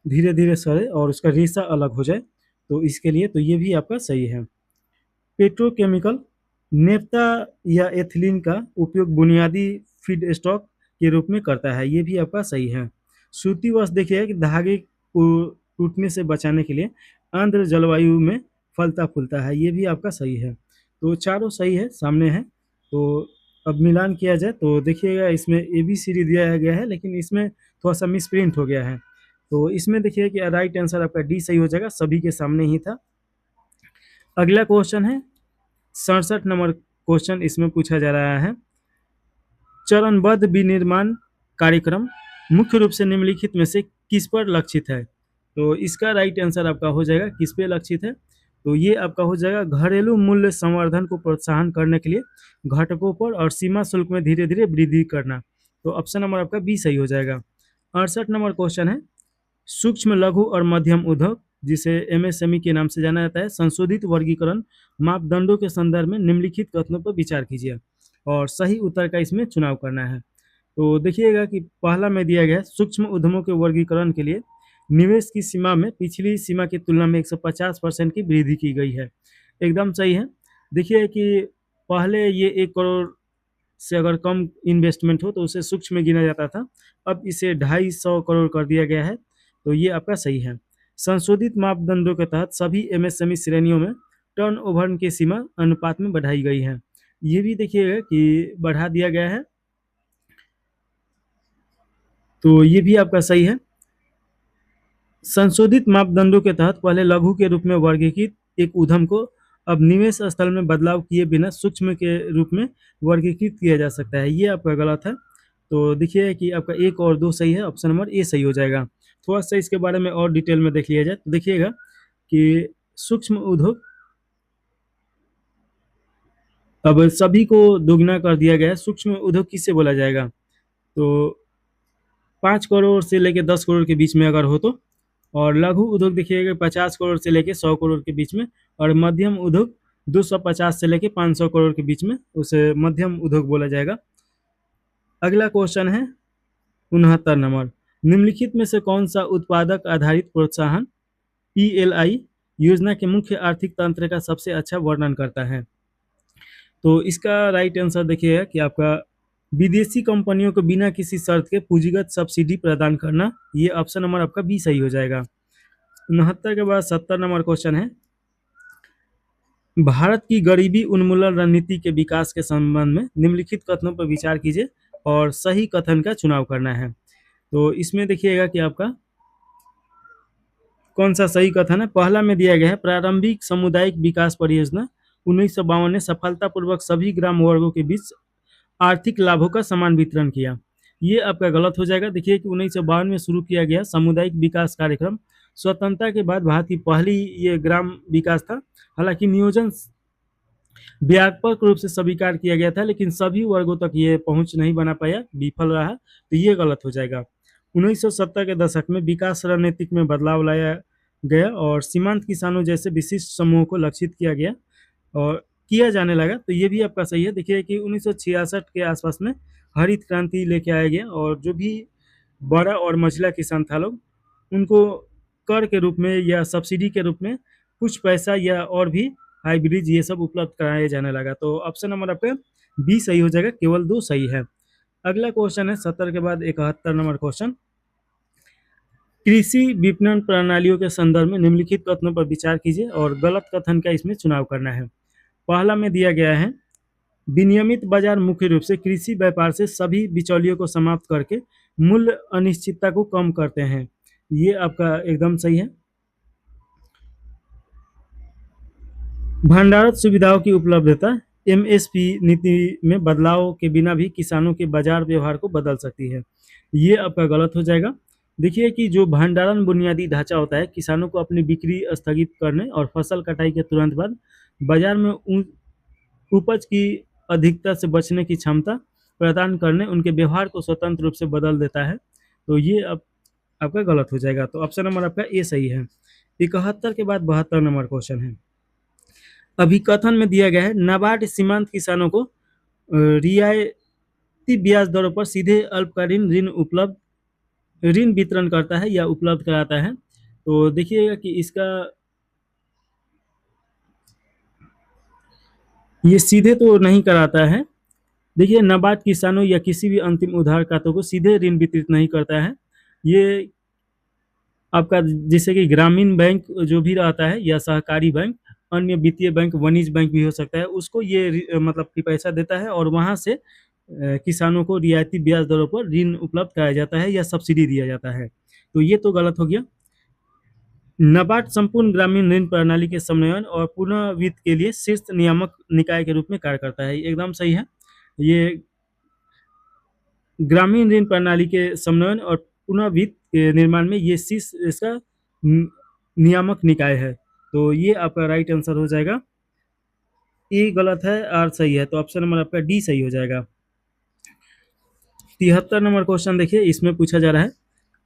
धीरे धीरे सड़े और उसका रेशा अलग हो जाए, तो इसके लिए तो ये भी आपका सही है। पेट्रोकेमिकल नेफ्ता या एथिलीन का उपयोग बुनियादी फीड स्टॉक के रूप में करता है, ये भी आपका सही है। सूती वस्त्र देखिए कि धागे को टूटने से बचाने के लिए आर्द्र जलवायु में फलता फूलता है, ये भी आपका सही है। तो चारों सही है, सामने है। तो अब मिलान किया जाए तो देखिएगा, इसमें ABCD दिया गया है, लेकिन इसमें थोड़ा सा मिसप्रिंट हो गया है, तो इसमें देखिए कि राइट आंसर आपका डी सही हो जाएगा, सभी के सामने ही था। अगला क्वेश्चन है 67 नंबर क्वेश्चन, इसमें पूछा जा रहा है, चरणबद्ध विनिर्माण कार्यक्रम मुख्य रूप से निम्नलिखित में से किस पर लक्षित है? तो इसका राइट आंसर आपका हो जाएगा किस पे लक्षित है, तो ये आपका हो जाएगा घरेलू मूल्य संवर्धन को प्रोत्साहन करने के लिए घटकों पर और सीमा शुल्क में धीरे धीरे वृद्धि करना, तो ऑप्शन नंबर आपका बी सही हो जाएगा। 68 नंबर क्वेश्चन है, सूक्ष्म लघु और मध्यम उद्योग जिसे MSME के नाम से जाना जाता है, संशोधित वर्गीकरण मापदंडों के संदर्भ में निम्नलिखित कथनों पर विचार कीजिए और सही उत्तर का इसमें चुनाव करना है। तो देखिएगा कि पहला में दिया गया सूक्ष्म उद्यमों के वर्गीकरण के लिए निवेश की सीमा में पिछली सीमा की तुलना में 150% की वृद्धि की गई है, एकदम सही है। देखिए कि पहले ये 1 करोड़ से अगर कम इन्वेस्टमेंट हो तो उसे सूक्ष्म में गिना जाता था, अब इसे 250 करोड़ कर दिया गया है, तो ये आपका सही है। संशोधित मापदंडों के तहत सभी MSME श्रेणियों में टर्नओवर की सीमा अनुपात में बढ़ाई गई है, ये भी देखिएगा कि बढ़ा दिया गया है, तो ये भी आपका सही है। संशोधित मापदंडों के तहत पहले लघु के रूप में वर्गीकृत एक उद्यम को अब निवेश स्थल में बदलाव किए बिना सूक्ष्म के रूप में वर्गीकृत किया जा सकता है। ये आपका गलत है। तो देखिए कि आपका 1 और 2 सही है, ऑप्शन नंबर ए सही हो जाएगा। थोड़ा-सा इसके बारे में और डिटेल में देख लिया जाए तो देखिएगा कि सूक्ष्म उद्योग अब सभी को दोगुना कर दिया गया है। सूक्ष्म उद्योग किसे बोला जाएगा? तो 5 करोड़ से लेके 10 करोड़ के बीच में अगर हो तो, और लघु उद्योग देखिएगा 50 करोड़ से लेके 100 करोड़ के बीच में, और मध्यम उद्योग 250 से लेके 500 करोड़ के बीच में उसे मध्यम उद्योग बोला जाएगा। अगला क्वेश्चन है 69 नंबर। निम्नलिखित में से कौन सा उत्पादक आधारित प्रोत्साहन पीएलआई योजना के मुख्य आर्थिक तंत्र का सबसे अच्छा वर्णन करता है? तो इसका राइट आंसर देखिएगा कि आपका विदेशी कंपनियों को बिना किसी शर्त के पूंजीगत सब्सिडी प्रदान करना, ये ऑप्शन नंबर आपका बी सही हो जाएगा। 69 के बाद 70 नंबर क्वेश्चन है, भारत की गरीबी उन्मूलन रणनीति के विकास के संबंध में निम्नलिखित कथनों पर विचार कीजिए और सही कथन का चुनाव करना है। तो इसमें देखिएगा कि आपका कौन सा सही कथन है। पहला में दिया गया है प्रारंभिक सामुदायिक विकास परियोजना 1952 ने सफलतापूर्वक सभी ग्राम वर्गों के बीच आर्थिक लाभों का समान वितरण किया। ये आपका गलत हो जाएगा। देखिए कि 1952 में शुरू किया गया सामुदायिक विकास कार्यक्रम स्वतंत्रता के बाद भारत की पहली ये ग्राम विकास था। हालांकि नियोजन व्यापक रूप से स्वीकार किया गया था, लेकिन सभी वर्गों तक ये पहुंच नहीं बना पाया, विफल रहा, तो ये गलत हो जाएगा। 1970 के दशक में विकास रणनीतिक में बदलाव लाया गया और सीमांत किसानों जैसे विशिष्ट समूहों को लक्षित किया गया और किया जाने लगा, तो ये भी आपका सही है। देखिए कि 1966 के आसपास में हरित क्रांति लेके आया गया और जो भी बड़ा और मझिला किसान था लोग, उनको कर के रूप में या सब्सिडी के रूप में कुछ पैसा या और भी हाइब्रिड ये सब उपलब्ध कराया जाने लगा। तो ऑप्शन नंबर आपका बी सही हो जाएगा, केवल 2 सही है। अगला क्वेश्चन है 70 के बाद 71 नंबर क्वेश्चन, कृषि विपणन प्रणालियों के संदर्भ में निम्नलिखित कथनों पर विचार कीजिए और गलत कथन का इसमें चुनाव करना है। पहला में दिया गया है विनियमित बाजार मुख्य रूप से कृषि व्यापार से सभी बिचौलियों को समाप्त करके मूल्य अनिश्चितता को कम करते हैं। ये आपका एकदम सही है। भंडारण सुविधाओं की उपलब्धता एमएसपी नीति में बदलाव के बिना भी किसानों के बाजार व्यवहार को बदल सकती है। ये आपका गलत हो जाएगा। देखिए कि जो भंडारण बुनियादी ढांचा होता है, किसानों को अपनी बिक्री स्थगित करने और फसल कटाई के तुरंत बाद बाजार में उपज की अधिकता से बचने की क्षमता प्रदान करने उनके व्यवहार को स्वतंत्र रूप से बदल देता है। तो ये आपका गलत हो जाएगा। तो ऑप्शन नंबर आपका ए सही है। 71 के बाद 72 नंबर क्वेश्चन है, अभिकथन में दिया गया है नाबार्ड सीमांत किसानों को रियायती ब्याज दरों पर सीधे अल्पकालीन ऋण वितरण करता है या उपलब्ध कराता है। तो देखिएगा कि इसका ये सीधे तो नहीं कराता है। देखिए नाबार्ड किसानों या किसी भी अंतिम उधारकर्ता को सीधे ऋण वितरित नहीं करता है। ये आपका जैसे कि ग्रामीण बैंक जो भी रहता है या सहकारी बैंक, अन्य वित्तीय बैंक, वाणिज्य बैंक भी हो सकता है, उसको ये मतलब कि पैसा देता है और वहां से किसानों को रियायती ब्याज दरों पर ऋण उपलब्ध कराया जाता है या सब्सिडी दिया जाता है। तो ये तो गलत हो गया। नाबार्ड संपूर्ण ग्रामीण ऋण प्रणाली के समन्वयन और पुनः वित्त के लिए शीर्ष नियामक निकाय के रूप में कार्य करता है। एकदम सही है। ये ग्रामीण ऋण प्रणाली के समन्वयन और पुनः वित्त के निर्माण में ये शीर्ष इसका नियामक निकाय है। तो ये आपका राइट आंसर हो जाएगा। ए गलत है, आर सही है, तो ऑप्शन नंबर आपका डी सही हो जाएगा। 73 नंबर क्वेश्चन देखिए, इसमें पूछा जा रहा है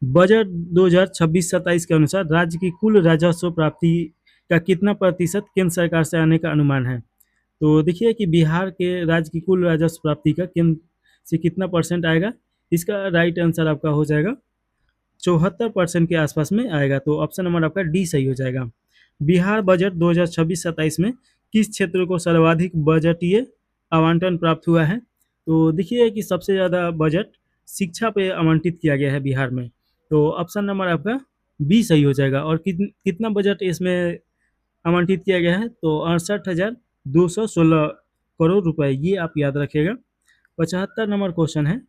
बजट 2026-27 के अनुसार राज्य की कुल राजस्व प्राप्ति का कितना प्रतिशत केंद्र सरकार से आने का अनुमान है। तो देखिए कि बिहार के राज्य की कुल राजस्व प्राप्ति का केंद्र से कितना परसेंट आएगा। इसका राइट आंसर आपका हो जाएगा 74% के आसपास में आएगा। तो ऑप्शन नंबर आपका डी सही हो जाएगा। बिहार बजट 2026-27 में किस क्षेत्र को सर्वाधिक बजटीय आवंटन प्राप्त हुआ है। तो देखिए कि सबसे ज़्यादा बजट शिक्षा पे आवंटित किया गया है बिहार में। तो ऑप्शन नंबर आपका बी सही हो जाएगा। और कितना बजट इसमें आवंटित किया गया है, तो 68,216 करोड़ रुपए, ये आप याद रखिएगा। 75 नंबर क्वेश्चन है,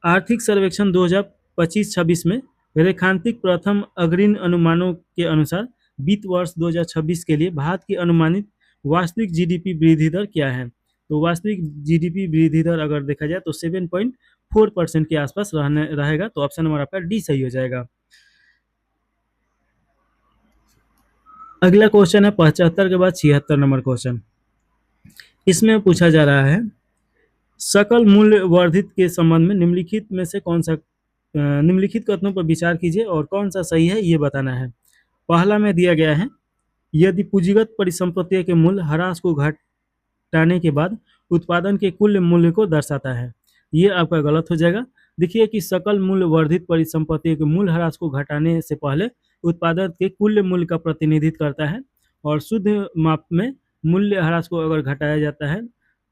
आर्थिक सर्वेक्षण 2025-26 में रेखांकित प्रथम अग्रिम अनुमानों के अनुसार वित्त वर्ष 2026 के लिए भारत की अनुमानित वास्तविक जीडीपी वृद्धि दर क्या है? तो वास्तविक जीडीपी वृद्धि दर अगर देखा जाए तो 7.4% के आसपास रहेगा। तो ऑप्शन नंबर आपका डी सही हो जाएगा। अगला क्वेश्चन है 75 के बाद 76 नंबर क्वेश्चन। इसमें पूछा जा रहा है, सकल मूल्य वर्धित के संबंध में निम्नलिखित में से कौन सा निम्नलिखित कथनों पर विचार कीजिए और कौन सा सही है ये बताना है। पहला में दिया गया है, यदि पूंजीगत परिसंपत्तियों के मूल्य ह्रास को घटाने के बाद उत्पादन के कुल मूल्य को दर्शाता है, ये आपका गलत हो जाएगा। देखिए कि सकल मूल्य वर्धित परिसंपत्तियों के मूल्य ह्रास को घटाने से पहले उत्पादन के कुल मूल्य का प्रतिनिधित्व करता है और शुद्ध माप में मूल्य ह्रास को अगर घटाया जाता है,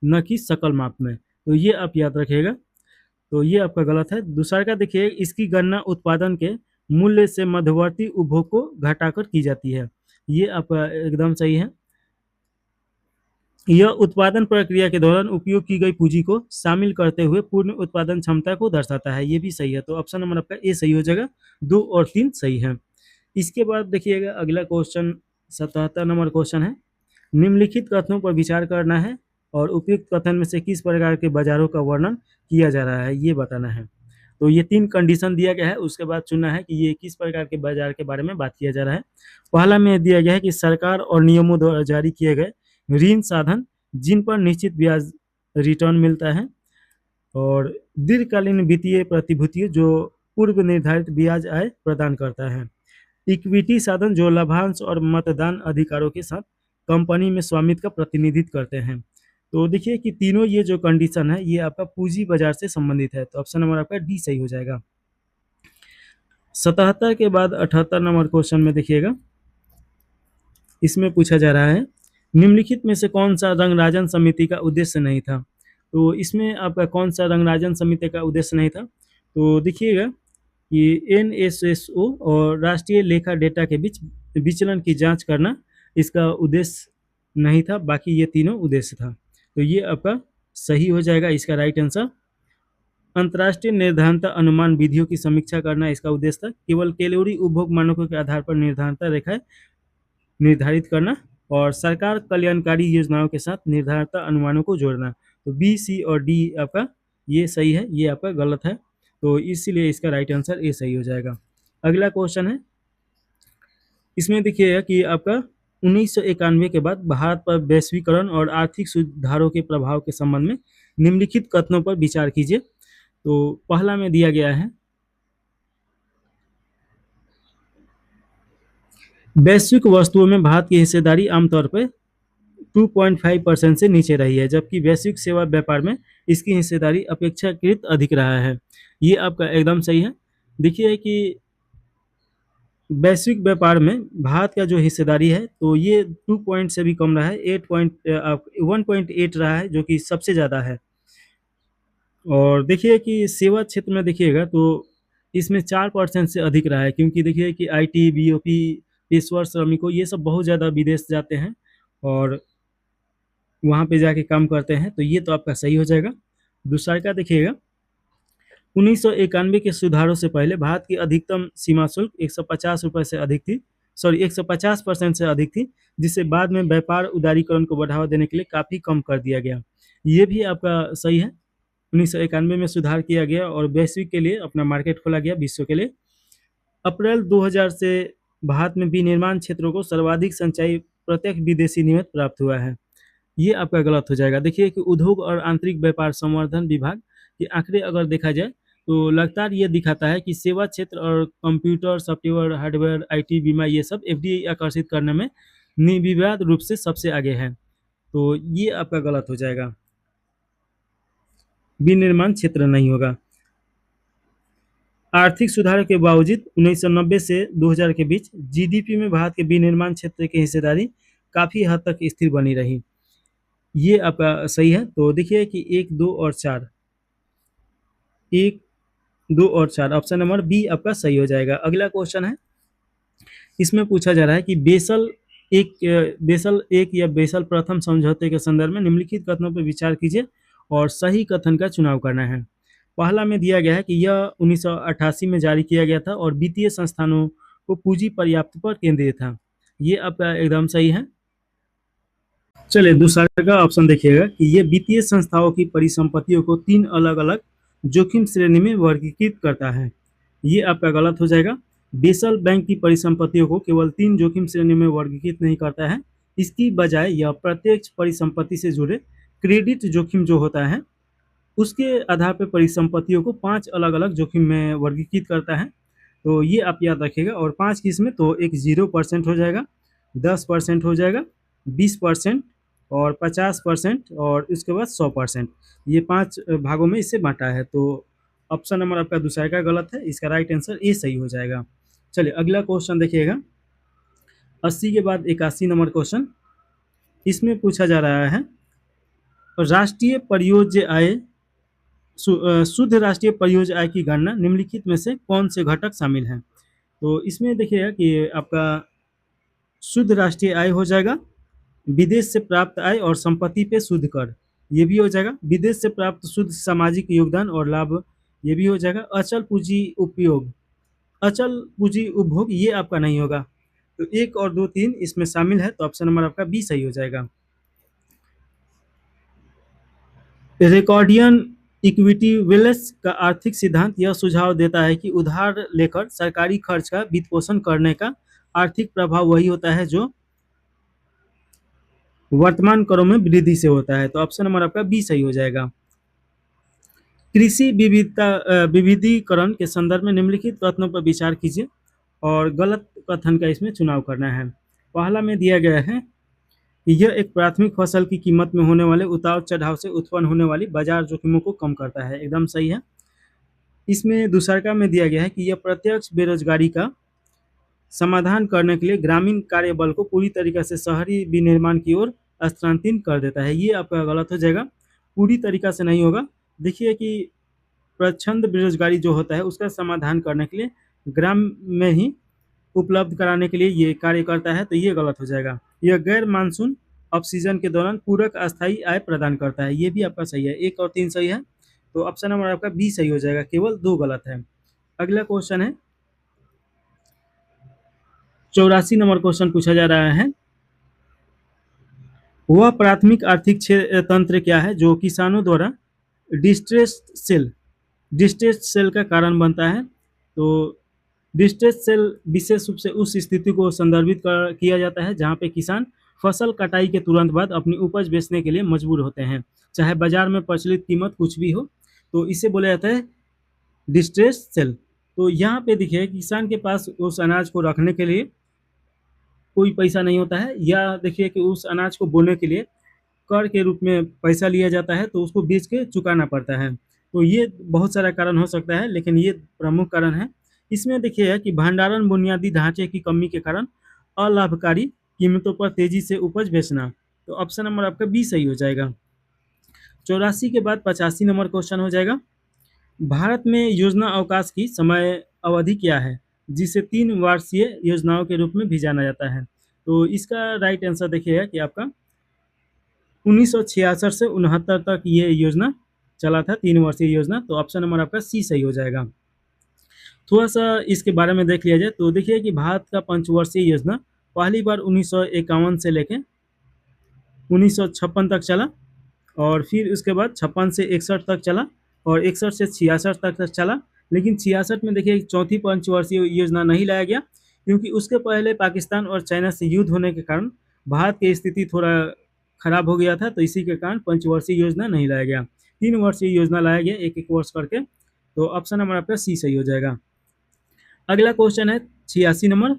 न कि सकल माप में। तो ये आप याद रखिएगा। तो ये आपका गलत है। दूसरा का देखिए, इसकी गणना उत्पादन के मूल्य से मध्यवर्ती उपभोग को घटाकर की जाती है, ये आपका एकदम सही है। यह उत्पादन प्रक्रिया के दौरान उपयोग की गई पूंजी को शामिल करते हुए पूर्ण उत्पादन क्षमता को दर्शाता है, ये भी सही है। तो ऑप्शन नंबर आपका ए सही हो जाएगा, 2 और 3 सही है। इसके बाद देखिएगा अगला क्वेश्चन 77 नंबर क्वेश्चन है, निम्नलिखित कथनों पर विचार करना है और उपयुक्त कथन में से किस प्रकार के बाजारों का वर्णन किया जा रहा है ये बताना है। तो ये 3 कंडीशन दिया गया है, उसके बाद चुनना है कि ये किस प्रकार के बाजार के बारे में बात किया जा रहा है। पहला में दिया गया है कि सरकार और नियमों द्वारा जारी किए गए ऋण साधन जिन पर निश्चित ब्याज रिटर्न मिलता है, और दीर्घकालीन वित्तीय प्रतिभूतियां जो पूर्व निर्धारित ब्याज आय प्रदान करता है। इक्विटी साधन जो लाभांश और मतदान अधिकारों के साथ कंपनी में स्वामित्व का प्रतिनिधित्व करते हैं। तो देखिए कि तीनों ये जो कंडीशन है ये आपका पूंजी बाजार से संबंधित है। तो ऑप्शन नंबर आपका डी सही हो जाएगा। 77 के बाद 78 नंबर क्वेश्चन में देखिएगा, इसमें पूछा जा रहा है, निम्नलिखित में से कौन सा रंगराजन समिति का उद्देश्य नहीं था? तो इसमें आपका कौन सा रंगराजन समिति का उद्देश्य नहीं था? तो देखिएगा कि एनएसएसओ और राष्ट्रीय लेखा डेटा के बीच विचलन की जांच करना इसका उद्देश्य नहीं था, बाकी ये तीनों उद्देश्य था। तो ये आपका सही हो जाएगा, इसका राइट आंसर। अंतर्राष्ट्रीय निर्धारणता अनुमान विधियों की समीक्षा करना इसका उद्देश्य था। केवल कैलोरी उपभोग मानकों के आधार पर निर्धारणता रेखाएं निर्धारित करना और सरकार कल्याणकारी योजनाओं के साथ निर्धारणता अनुमानों को जोड़ना। तो बी, सी और डी आपका ये सही है, ये आपका गलत है। तो इसीलिए इसका राइट आंसर ए सही हो जाएगा। अगला क्वेश्चन है, इसमें देखिएगा कि आपका 1991 के बाद भारत पर वैश्वीकरण और आर्थिक सुधारों के प्रभाव के संबंध में निम्नलिखित कथनों पर विचार कीजिए। तो पहला में दिया गया है, वैश्विक वस्तुओं में भारत की हिस्सेदारी आमतौर पर 2.5% से नीचे रही है, जबकि वैश्विक सेवा व्यापार में इसकी हिस्सेदारी अपेक्षाकृत अधिक रहा है, ये आपका एकदम सही है। देखिए कि वैश्विक व्यापार में भारत का जो हिस्सेदारी है तो ये 2 पॉइंट से भी कम रहा है, 1.8 रहा है, जो कि सबसे ज़्यादा है। और देखिए कि सेवा क्षेत्र में देखिएगा तो इसमें 4% से अधिक रहा है, क्योंकि देखिए कि आईटी, बीओपी, पेशेवर श्रमिकों ये सब बहुत ज़्यादा विदेश जाते हैं और वहाँ पे जाके काम करते हैं। तो ये तो आपका सही हो जाएगा। दूसरा का देखिएगा, 1991 के सुधारों से पहले भारत की अधिकतम सीमा शुल्क 150 रुपये से अधिक थी, 150% से अधिक थी, जिसे बाद में व्यापार उदारीकरण को बढ़ावा देने के लिए काफ़ी कम कर दिया गया। ये भी आपका सही है, 1991 में सुधार किया गया और वैश्विक के लिए अपना मार्केट खोला गया विश्व के लिए। अप्रैल 2000 से भारत में विनिर्माण क्षेत्रों को सर्वाधिक संचयी प्रत्यक्ष विदेशी निवेश प्राप्त हुआ है, ये आपका गलत हो जाएगा। देखिए कि उद्योग और आंतरिक व्यापार संवर्धन विभाग के आंकड़े अगर देखा जाए तो लगातार ये दिखाता है कि सेवा क्षेत्र और कंप्यूटर, सॉफ्टवेयर, हार्डवेयर, आईटी, बीमा ये सब एफडीआई आकर्षित करने में निर्विवाद रूप से सबसे आगे है। तो ये आपका गलत हो जाएगा, विनिर्माण क्षेत्र नहीं होगा। आर्थिक सुधार के बावजूद 1990 से 2000 के बीच जीडीपी में भारत के विनिर्माण क्षेत्र की हिस्सेदारी काफ़ी हद तक स्थिर बनी रही, ये आपका सही है। तो देखिए कि 1, 2 और 4, 1, 2 और 4 ऑप्शन नंबर बी आपका सही हो जाएगा। अगला क्वेश्चन है, इसमें पूछा जा रहा है कि बेसल बेसल एक या बेसल प्रथम समझौते के संदर्भ में निम्नलिखित कथनों पर विचार कीजिए और सही कथन का चुनाव करना है। पहला में दिया गया है कि यह 1988 में जारी किया गया था और वित्तीय संस्थानों को पूंजी पर्याप्त पर केंद्रित था। ये आपका एकदम सही है। चलिए दूसरा का ऑप्शन देखिएगा कि ये वित्तीय संस्थाओं की परिसंपत्तियों को 3 अलग-अलग जोखिम श्रेणी में वर्गीकृत करता है। ये आपका गलत हो जाएगा। बेसल बैंक की परिसंपत्तियों को केवल 3 जोखिम श्रेणी में वर्गीकृत नहीं करता है। इसकी बजाय यह प्रत्यक्ष परिसंपत्ति से जुड़े क्रेडिट जोखिम जो होता है, उसके आधार पर परिसंपत्तियों को 5 अलग-अलग जोखिम में वर्गीकृत करता है। तो ये आप याद रखिएगा। और 5 किस्में, तो एक 0% हो जाएगा, 10% हो जाएगा, 20% और 50% और उसके बाद 100%। ये 5 भागों में इसे बांटा है। तो ऑप्शन नंबर आपका दूसरा का गलत है, इसका राइट आंसर ए सही हो जाएगा। चलिए अगला क्वेश्चन देखिएगा, 80 के बाद 81 नंबर क्वेश्चन। इसमें पूछा जा रहा है राष्ट्रीय परियोज्य आय शुद्ध राष्ट्रीय परियोज्य आय की गणना निम्नलिखित में से कौन से घटक शामिल हैं। तो इसमें देखिएगा कि आपका शुद्ध राष्ट्रीय आय हो जाएगा, विदेश से प्राप्त आय और संपत्ति पे शुद्ध कर, ये भी हो जाएगा। विदेश से प्राप्त शुद्ध सामाजिक योगदान और लाभ, ये भी हो जाएगा। अचल पूंजी उपयोग, अचल पूंजी उपभोग, ये आपका नहीं होगा। तो 1 और 2, 3 इसमें शामिल है। तो ऑप्शन नंबर आपका बी सही हो जाएगा। रिकॉर्डियन इक्विटी वेल्स का आर्थिक सिद्धांत यह सुझाव देता है कि उधार लेकर सरकारी खर्च का वित्तपोषण करने का आर्थिक प्रभाव वही होता है जो वर्तमान करों में वृद्धि से होता है। तो ऑप्शन नंबर आपका बी सही हो जाएगा। कृषि विविधीकरण के संदर्भ में निम्नलिखित कथनों पर विचार कीजिए और गलत कथन का इसमें चुनाव करना है। पहला में दिया गया है कि यह एक प्राथमिक फसल की कीमत में होने वाले उतार चढ़ाव से उत्पन्न होने वाली बाजार जोखिमों को कम करता है, एकदम सही है। इसमें दूसरा में दिया गया है कि यह प्रत्यक्ष बेरोजगारी का समाधान करने के लिए ग्रामीण कार्यबल को पूरी तरीके से शहरी विनिर्माण की ओर स्थानांतरित कर देता है। ये आपका गलत हो जाएगा, पूरी तरीका से नहीं होगा। देखिए कि प्रच्छन्न बेरोजगारी जो होता है उसका समाधान करने के लिए ग्राम में ही उपलब्ध कराने के लिए ये कार्य करता है। तो ये गलत हो जाएगा। यह गैर मानसून ऑफ सीजन के दौरान पूरक अस्थायी आय प्रदान करता है, ये भी आपका सही है। 1 और 3 सही है। तो ऑप्शन नंबर आपका बी सही हो जाएगा, केवल 2 गलत है। अगला क्वेश्चन है 84 नंबर क्वेश्चन पूछा जा रहा है, वह प्राथमिक आर्थिक तंत्र क्या है जो किसानों द्वारा डिस्ट्रेस सेल का कारण बनता है। तो डिस्ट्रेस सेल विशेष रूप से उस स्थिति को संदर्भित किया जाता है जहां पे किसान फसल कटाई के तुरंत बाद अपनी उपज बेचने के लिए मजबूर होते हैं, चाहे बाजार में प्रचलित कीमत कुछ भी हो। तो इसे बोला जाता है डिस्ट्रेस सेल। तो यहाँ पे देखिए किसान के पास उस अनाज को रखने के लिए कोई पैसा नहीं होता है, या देखिए कि उस अनाज को बोने के लिए कर के रूप में पैसा लिया जाता है, तो उसको बेच के चुकाना पड़ता है। तो ये बहुत सारा कारण हो सकता है, लेकिन ये प्रमुख कारण है। इसमें देखिए कि भंडारण बुनियादी ढांचे की कमी के कारण अलाभकारी कीमतों पर तेजी से उपज बेचना। तो ऑप्शन नंबर आपका बी सही हो जाएगा। 84 के बाद 85 नंबर क्वेश्चन हो जाएगा, भारत में योजना अवकाश की समय अवधि क्या है जिसे 3 वर्षीय योजनाओं के रूप में भी जाना जाता है। तो इसका राइट आंसर देखिएगा कि आपका 1966 से 69 तक ये योजना चला था, 3 वर्षीय योजना। तो ऑप्शन नंबर आपका सी सही हो जाएगा। थोड़ा सा इसके बारे में देख लिया जाए तो देखिए कि भारत का पंचवर्षीय योजना पहली बार 1951 से लेके 1956 तक चला, और फिर उसके बाद 56 से 61 तक चला, और 61 से 66 तक चला। लेकिन 66 में देखिए चौथी पंचवर्षीय योजना नहीं लाया गया, क्योंकि उसके पहले पाकिस्तान और चाइना से युद्ध होने के कारण भारत की स्थिति थोड़ा खराब हो गया था। तो इसी के कारण पंचवर्षीय योजना नहीं लाया गया, 3 वर्षीय योजना लाया गया, एक एक वर्ष करके। तो ऑप्शन नंबर आपका सी सही हो जाएगा। अगला क्वेश्चन है 86 नंबर,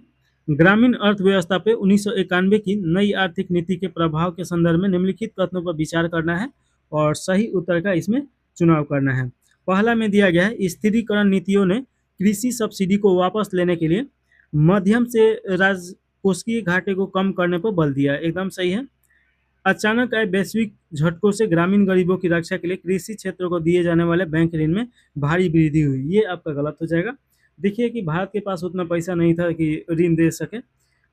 ग्रामीण अर्थव्यवस्था पे 1991 की नई आर्थिक नीति के प्रभाव के संदर्भ में निम्नलिखित कथनों पर विचार करना है और सही उत्तर का इसमें चुनाव करना है। पहला में दिया गया है स्थिरीकरण नीतियों ने कृषि सब्सिडी को वापस लेने के लिए मध्यम से राजकोषीय घाटे को कम करने पर बल दिया, एकदम सही है। अचानक आए वैश्विक झटकों से ग्रामीण गरीबों की रक्षा के लिए कृषि क्षेत्र को दिए जाने वाले बैंक ऋण में भारी वृद्धि हुई, ये आपका गलत हो जाएगा। देखिए कि भारत के पास उतना पैसा नहीं था कि ऋण दे सके,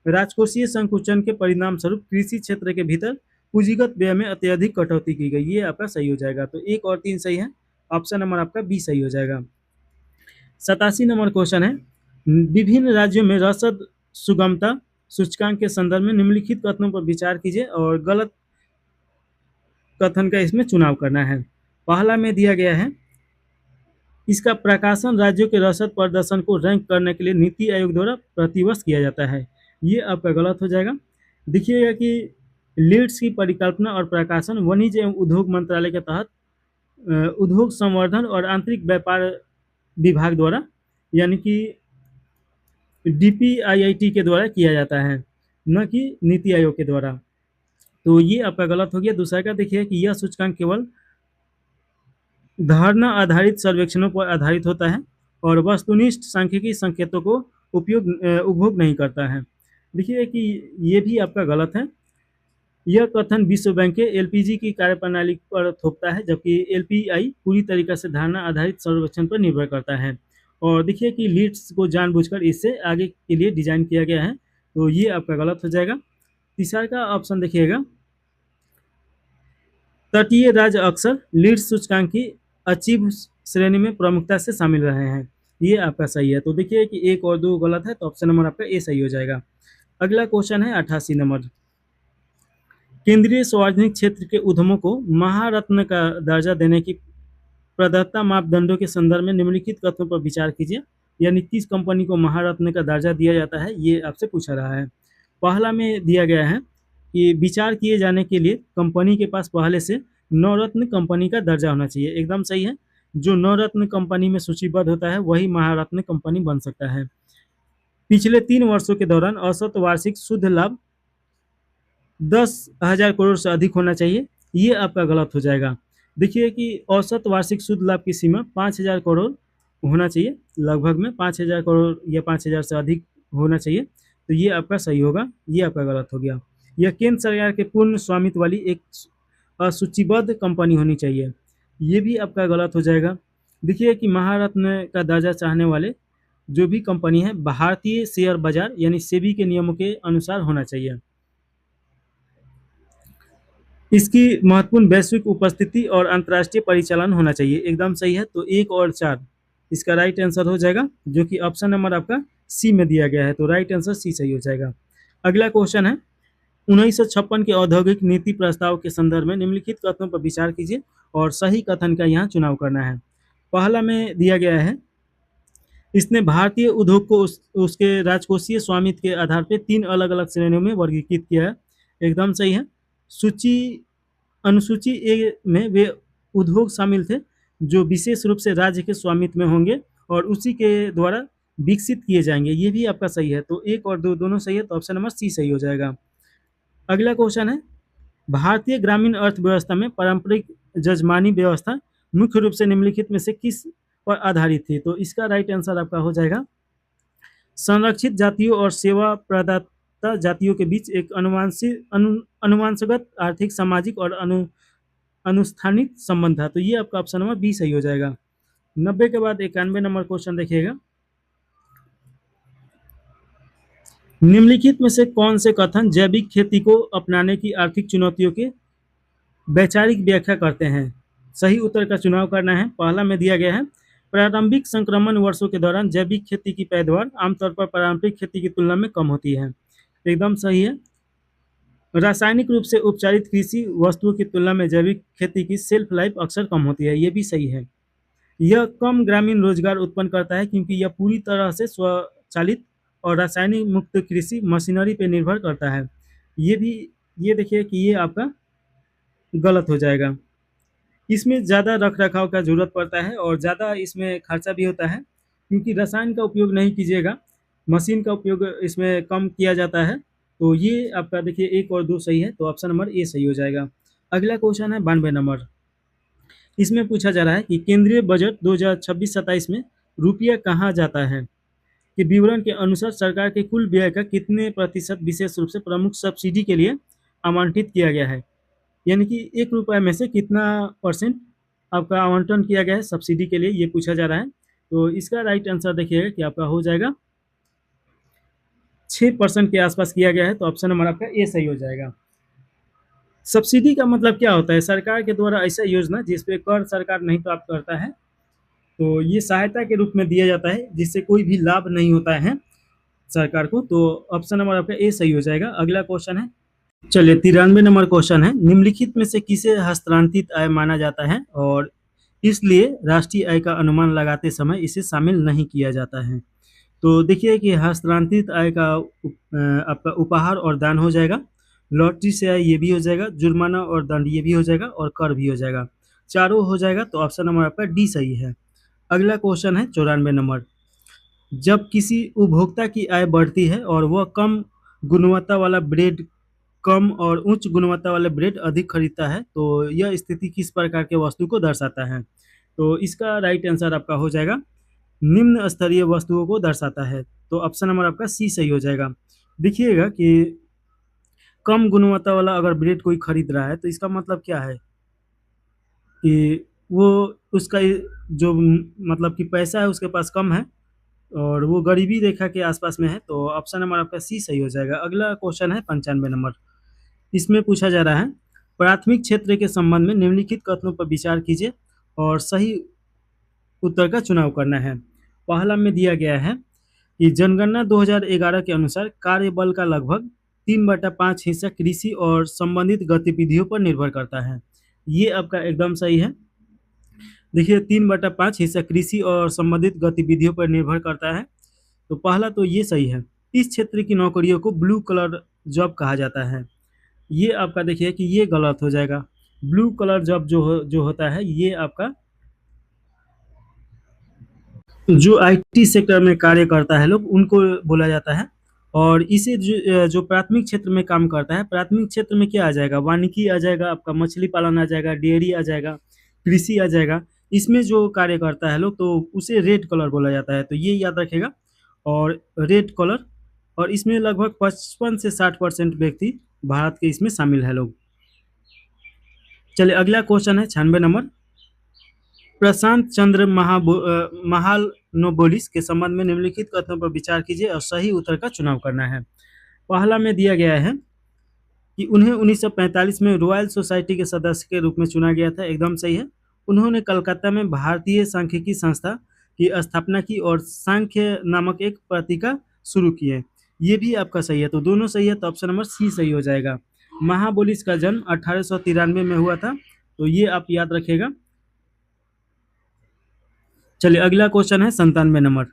राजकोषीय संकुचन के परिणाम स्वरूप कृषि क्षेत्र के भीतर पूंजीगत व्यय में अत्यधिक कटौती की गई। ये आपका सही हो जाएगा। तो 1 और 3 सही है। ऑप्शन नंबर आपका बी सही हो जाएगा। 87 नंबर क्वेश्चन है, विभिन्न राज्यों में रसद सुगमता सूचकांक के संदर्भ में निम्नलिखित कथनों पर विचार कीजिए और गलत कथन का इसमें चुनाव करना है। पहला में दिया गया है, इसका प्रकाशन राज्यों के रसद प्रदर्शन को रैंक करने के लिए नीति आयोग द्वारा प्रतिवर्ष किया जाता है। ये आपका गलत हो जाएगा। देखिएगा कि लीड्स की परिकल्पना और प्रकाशन वाणिज्य एवं उद्योग मंत्रालय के तहत उद्योग संवर्धन और आंतरिक व्यापार विभाग द्वारा यानी कि DPIIT के द्वारा किया जाता है, न कि नीति आयोग के द्वारा। तो ये आपका गलत हो गया। दूसरा का देखिए कि यह सूचकांक केवल धारणा आधारित सर्वेक्षणों पर आधारित होता है और वस्तुनिष्ठ सांख्यिकी संकेतों को उपभोग नहीं करता है। देखिए कि ये भी आपका गलत है। यह कथन विश्व बैंक के LPG की कार्यप्रणाली पर थोपता है, जबकि LPI पूरी तरीके से धारणा आधारित सर्वेक्षण पर निर्भर करता है। और देखिए कि लीड्स को जानबूझकर इससे आगे के लिए डिजाइन किया गया है, तो ये आपका गलत हो जाएगा। तीसरा का ऑप्शन देखिएगा, तटीय राज्य अक्सर लीड्स सूचकांक की अचीव श्रेणी में प्रमुखता से शामिल रहे हैं। ये आपका सही है। तो देखिए कि 1 और 2 गलत है, तो ऑप्शन नंबर आपका ए सही हो जाएगा। अगला क्वेश्चन है 88 नंबर, केंद्रीय सार्वजनिक क्षेत्र के उद्यमों को महारत्न का दर्जा देने की प्रदत्ता मापदंडों के संदर्भ में निम्नलिखित कथनों पर विचार कीजिए, यानी किस कंपनी को महारत्न का दर्जा दिया जाता है, ये आपसे पूछा रहा है। पहला में दिया गया है कि विचार किए जाने के लिए कंपनी के पास पहले से नवरत्न कंपनी का दर्जा होना चाहिए। एकदम सही है। जो नवरत्न कंपनी में सूचीबद्ध होता है वही महारत्न कंपनी बन सकता है। पिछले 3 वर्षों के दौरान औसत वार्षिक शुद्ध लाभ 10,000 करोड़ से अधिक होना चाहिए। ये आपका गलत हो जाएगा। देखिए कि औसत वार्षिक शुद्ध लाभ की सीमा 5,000 करोड़ होना चाहिए, लगभग में 5,000 करोड़ या 5,000 से अधिक होना चाहिए। तो ये आपका सही होगा। ये आपका गलत हो गया। यह केंद्र सरकार के पूर्ण स्वामित्व वाली एक सूचीबद्ध कंपनी होनी चाहिए। ये भी आपका गलत हो जाएगा। देखिए कि महारत्न का दर्जा चाहने वाले जो भी कंपनी है भारतीय शेयर बाजार यानी सेबी के नियमों के अनुसार होना चाहिए। इसकी महत्वपूर्ण वैश्विक उपस्थिति और अंतर्राष्ट्रीय परिचालन होना चाहिए। एकदम सही है। तो 1 और 4 इसका राइट आंसर हो जाएगा, जो कि ऑप्शन नंबर आपका सी में दिया गया है। तो राइट आंसर सी सही हो जाएगा। अगला क्वेश्चन है 1956 के औद्योगिक नीति प्रस्ताव के संदर्भ में निम्नलिखित कथनों पर विचार कीजिए और सही कथन का यहाँ चुनाव करना है। पहला में दिया गया है, इसने भारतीय उद्योग को उसके राजकोषीय स्वामित्व के आधार पर 3 अलग अलग श्रेणियों में वर्गीकृत किया है। एकदम सही है। अनुसूची ए में वे उद्योग शामिल थे जो विशेष रूप से राज्य के स्वामित्व में होंगे और उसी के द्वारा विकसित किए जाएंगे। ये भी आपका सही है। तो 1 और 2 दोनों सही है। तो ऑप्शन नंबर सी सही हो जाएगा। अगला क्वेश्चन है, भारतीय ग्रामीण अर्थव्यवस्था में पारंपरिक जजमानी व्यवस्था मुख्य रूप से निम्नलिखित में से किस पर आधारित थी? तो इसका राइट आंसर आपका हो जाएगा, संरक्षित जातियों और सेवा प्रदाता जातियों के बीच एक अनुवंशगत आर्थिक सामाजिक और अनुस्थानिक संबंध था। तो ये आपका ऑप्शन नंबर बी सही हो जाएगा। 90 के बाद 91 नंबर क्वेश्चन देखिएगा, निम्नलिखित में से कौन से कथन जैविक खेती को अपनाने की आर्थिक चुनौतियों के वैचारिक व्याख्या करते हैं? सही उत्तर का चुनाव करना है। पहला में दिया गया है, प्रारंभिक संक्रमण वर्षों के दौरान जैविक खेती की पैदावार आमतौर पर पारंपरिक खेती की तुलना में कम होती है। एकदम सही है। रासायनिक रूप से उपचारित कृषि वस्तुओं की तुलना में जैविक खेती की शेल्फ लाइफ अक्सर कम होती है। ये भी सही है। यह कम ग्रामीण रोजगार उत्पन्न करता है क्योंकि यह पूरी तरह से स्वचालित और रासायनिक मुक्त कृषि मशीनरी पर निर्भर करता है। ये देखिए कि ये आपका गलत हो जाएगा। इसमें ज़्यादा रख रखाव का जरूरत पड़ता है और ज़्यादा इसमें खर्चा भी होता है क्योंकि रसायन का उपयोग नहीं कीजिएगा, मशीन का उपयोग इसमें कम किया जाता है। तो ये आपका देखिए 1 और 2 सही है। तो ऑप्शन नंबर ए सही हो जाएगा। अगला क्वेश्चन है 92 नंबर। इसमें पूछा जा रहा है कि केंद्रीय बजट 2026-27 में रुपया कहाँ जाता है कि विवरण के अनुसार सरकार के कुल व्यय का कितने प्रतिशत विशेष रूप से प्रमुख सब्सिडी के लिए आवंटित किया गया है, यानी कि 1 रुपये में से कितना % आपका आवंटन किया गया है सब्सिडी के लिए, ये पूछा जा रहा है। तो इसका राइट आंसर देखिएगा कि आपका हो जाएगा 6% के आसपास किया गया है, तो ऑप्शन नंबर आपका ए सही हो जाएगा। सब्सिडी का मतलब क्या होता है? सरकार के द्वारा ऐसा योजना जिस पे कर सरकार नहीं प्राप्त करता है, तो ये सहायता के रूप में दिया जाता है जिससे कोई भी लाभ नहीं होता है सरकार को, तो ऑप्शन नंबर आपका ए सही हो जाएगा। अगला क्वेश्चन है, चलिए 93 नंबर क्वेश्चन है, निम्नलिखित में से किसे हस्तांतरित आय माना जाता है और इसलिए राष्ट्रीय आय का अनुमान लगाते समय इसे शामिल नहीं किया जाता है? तो देखिए कि हस्तांतरित आय का आपका उपहार और दान हो जाएगा, लॉटरी से आय ये भी हो जाएगा, जुर्माना और दंड ये भी हो जाएगा और कर भी हो जाएगा। चारों हो जाएगा, तो ऑप्शन नंबर आपका डी सही है। अगला क्वेश्चन है 94 नंबर, जब किसी उपभोक्ता की आय बढ़ती है और वह कम और उच्च गुणवत्ता वाले ब्रेड अधिक खरीदता है, तो यह स्थिति किस प्रकार के वस्तु को दर्शाता है? तो इसका राइट आंसर आपका हो जाएगा निम्न स्तरीय वस्तुओं को दर्शाता है, तो ऑप्शन नंबर आपका सी सही हो जाएगा। देखिएगा कि कम गुणवत्ता वाला अगर ब्रेड कोई खरीद रहा है, तो इसका मतलब क्या है कि वो उसका जो मतलब कि पैसा है उसके पास कम है और वो गरीबी रेखा के आसपास में है, तो ऑप्शन नंबर आपका सी सही हो जाएगा। अगला क्वेश्चन है 95 नंबर, इसमें पूछा जा रहा है, प्राथमिक क्षेत्र के संबंध में निम्नलिखित कथनों पर विचार कीजिए और सही उत्तर का चुनाव करना है। पहला में दिया गया है कि जनगणना 2011 के अनुसार कार्यबल का लगभग 3/5 हिस्सा कृषि और संबंधित गतिविधियों पर निर्भर करता है। ये आपका एकदम सही है। देखिए 3/5 हिस्सा कृषि और संबंधित गतिविधियों पर निर्भर करता है, तो पहला तो ये सही है। इस क्षेत्र की नौकरियों को ब्लू कलर जॉब कहा जाता है, ये आपका देखिए कि ये गलत हो जाएगा। ब्लू कलर जॉब जो होता है ये आपका जो आईटी सेक्टर में कार्य करता है लोग उनको बोला जाता है, और इसे जो प्राथमिक क्षेत्र में काम करता है, प्राथमिक क्षेत्र में क्या आ जाएगा, वानिकी आ जाएगा, आपका मछली पालन आ जाएगा, डेयरी आ जाएगा, कृषि आ जाएगा। इसमें जो कार्य करता है लोग तो उसे रेड कलर बोला जाता है, तो ये याद रखेगा। और रेड कलर, और इसमें लगभग 55 से 60% व्यक्ति भारत के इसमें शामिल है लोग। चलिए अगला क्वेश्चन है 96 नंबर, प्रशांत चंद्र महालनोबिस के संबंध में निम्नलिखित कथनों पर विचार कीजिए और सही उत्तर का चुनाव करना है। पहला में दिया गया है कि उन्हें 1945 में रॉयल सोसाइटी के सदस्य के रूप में चुना गया था, एकदम सही है। उन्होंने कलकत्ता में भारतीय सांख्यिकी संस्था की स्थापना की और सांख्य नामक एक पत्रिका शुरू की है, ये भी आपका सही है, तो दोनों सही है, तो ऑप्शन नंबर सी सही हो जाएगा। महाबोलिस का जन्म 1893 में हुआ था, तो ये आप याद रखिएगा। चलिए अगला क्वेश्चन है 97 नंबर,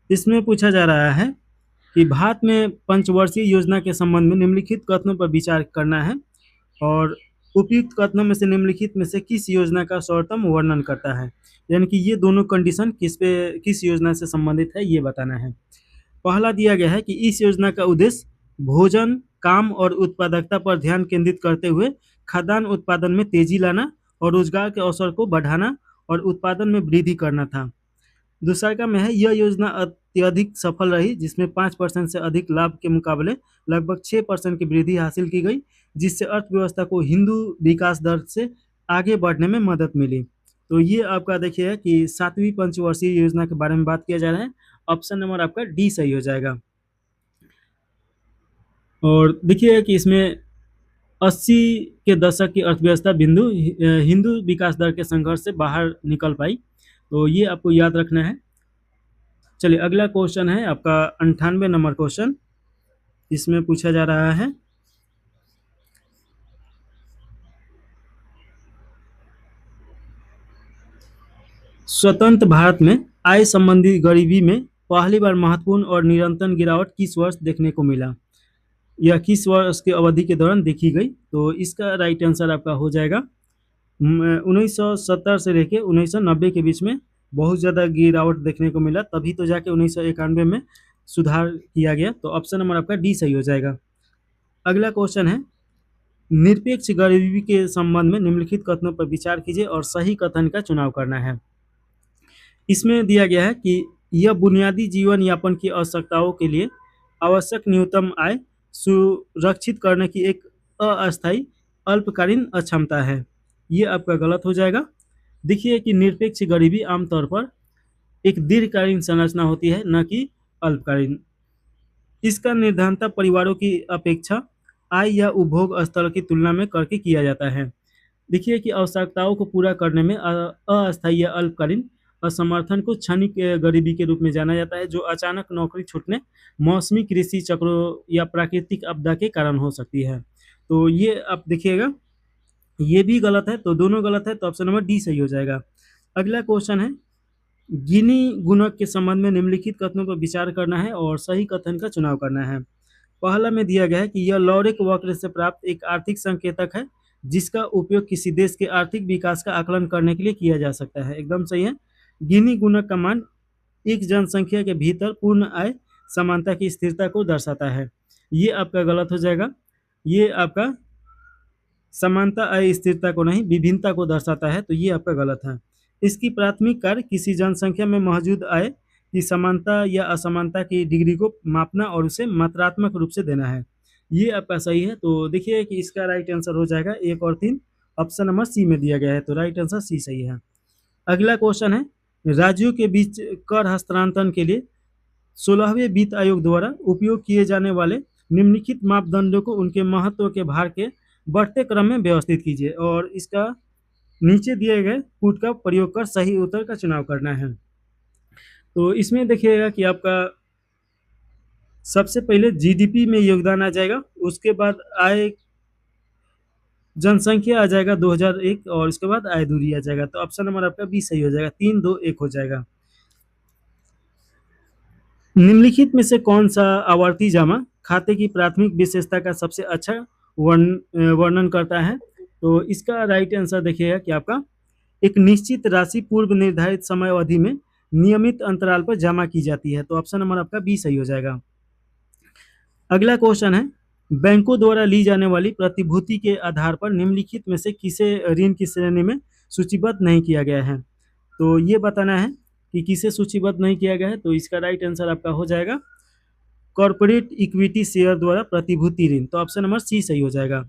इसमें पूछा जा रहा है कि भारत में पंचवर्षीय योजना के संबंध में निम्नलिखित कथनों पर विचार करना है और उपयुक्त कथनों में से निम्नलिखित में से किस योजना का सर्वोत्तम वर्णन करता है, यानी कि ये दोनों कंडीशन किस योजना से संबंधित है ये बताना है। पहला दिया गया है कि इस योजना का उद्देश्य भोजन, काम और उत्पादकता पर ध्यान केंद्रित करते हुए खाद्यान्न उत्पादन में तेजी लाना और रोजगार के अवसर को बढ़ाना और उत्पादन में वृद्धि करना था। दूसरा का में है, यह योजना अत्यधिक सफल रही जिसमें 5% से अधिक लाभ के मुकाबले लगभग 6% की वृद्धि हासिल की गई, जिससे अर्थव्यवस्था को हिंदू विकास दर से आगे बढ़ने में मदद मिली। तो ये आपका देखिए कि 7वीं पंचवर्षीय योजना के बारे में बात किया जा रहा है, ऑप्शन नंबर आपका डी सही हो जाएगा। और देखिए कि इसमें 80 के दशक की अर्थव्यवस्था बिंदु हिंदू विकास दर के संघर्ष से बाहर निकल पाई, तो ये आपको याद रखना है। चलिए अगला क्वेश्चन है आपका 98 नंबर क्वेश्चन, इसमें पूछा जा रहा है, स्वतंत्र भारत में आय संबंधी गरीबी में पहली बार महत्वपूर्ण और निरंतर गिरावट किस वर्ष देखने को मिला, यह किस वर्ष की अवधि के दौरान देखी गई, तो इसका राइट आंसर आपका हो जाएगा 1970 से लेके 1990 के बीच में बहुत ज़्यादा गिरावट देखने को मिला, तभी तो जाके 1991 में सुधार किया गया, तो ऑप्शन नंबर आपका डी सही हो जाएगा। अगला क्वेश्चन है, निरपेक्ष गरीबी के संबंध में निम्नलिखित कथनों पर विचार कीजिए और सही कथन का चुनाव करना है। इसमें दिया गया है कि यह बुनियादी जीवन यापन की आवश्यकताओं के लिए आवश्यक न्यूनतम आय सुरक्षित करने की एक अस्थायी अल्पकालीन अक्षमता है, ये आपका गलत हो जाएगा। देखिए कि निरपेक्ष गरीबी आमतौर पर एक दीर्घकालीन संरचना होती है, न कि अल्पकालीन। इसका निर्धारणता परिवारों की अपेक्षा आय या उपभोग स्तर की तुलना में करके किया जाता है। देखिए कि आवश्यकताओं को पूरा करने में अस्थायी या अल्पकालीन असमर्थन को क्षणिक गरीबी के रूप में जाना जाता है, जो अचानक नौकरी छूटने, मौसमी कृषि चक्रों या प्राकृतिक आपदा के कारण हो सकती है। तो ये आप देखिएगा, ये भी गलत है, तो दोनों गलत है, तो ऑप्शन नंबर डी सही हो जाएगा। अगला क्वेश्चन है, गिनी गुणक के संबंध में निम्नलिखित कथनों पर विचार करना है और सही कथन का चुनाव करना है। पहला में दिया गया है कि यह लॉरेक वक्र से प्राप्त एक आर्थिक संकेतक है जिसका उपयोग किसी देश के आर्थिक विकास का आकलन करने के लिए किया जा सकता है। एकदम सही है। गिनी गुणक का मान एक जनसंख्या के भीतर पूर्ण आय समानता की स्थिरता को दर्शाता है। ये आपका गलत हो जाएगा। ये आपका समानता आय स्थिरता को नहीं, विभिन्नता को दर्शाता है, तो ये आपका गलत है। इसकी प्राथमिक कार्य किसी जनसंख्या में मौजूद आय की समानता या असमानता की डिग्री को मापना और उसे मात्रात्मक रूप से देना है। ये आपका सही है। तो देखिए कि इसका राइट आंसर हो जाएगा 1 और 3, ऑप्शन नंबर सी में दिया गया है, तो राइट आंसर सी सही है। अगला क्वेश्चन है, राज्यों के बीच कर हस्तांतरण के लिए 16वें वित्त आयोग द्वारा उपयोग किए जाने वाले निम्नलिखित मापदंडों को उनके महत्व के भार के बढ़ते क्रम में व्यवस्थित कीजिए और इसका नीचे दिए गए कूट का प्रयोग कर सही उत्तर का चुनाव करना है। तो इसमें देखिएगा कि आपका सबसे पहले जीडीपी में योगदान आ जाएगा, उसके बाद आय जनसंख्या आ जाएगा 2001 और इसके बाद आय दूरी आ जाएगा। तो ऑप्शन नंबर आपका बी सही हो जाएगा, 3 2 1 हो जाएगा। निम्नलिखित में से कौन सा आवर्ती जमा खाते की प्राथमिक विशेषता का सबसे अच्छा वर्णन करता है? तो इसका राइट आंसर देखिएगा कि आपका एक निश्चित राशि पूर्व निर्धारित समय अवधि में नियमित अंतराल पर जमा की जाती है। तो ऑप्शन नंबर आपका बी सही हो जाएगा। अगला क्वेश्चन है, बैंकों द्वारा ली जाने वाली प्रतिभूति के आधार पर निम्नलिखित में से किसे ऋण की श्रेणी में सूचीबद्ध नहीं किया गया है? तो ये बताना है कि किसे सूचीबद्ध नहीं किया गया है। तो इसका राइट आंसर आपका हो जाएगा कॉर्पोरेट इक्विटी शेयर द्वारा प्रतिभूति ऋण। तो ऑप्शन नंबर सी सही हो जाएगा।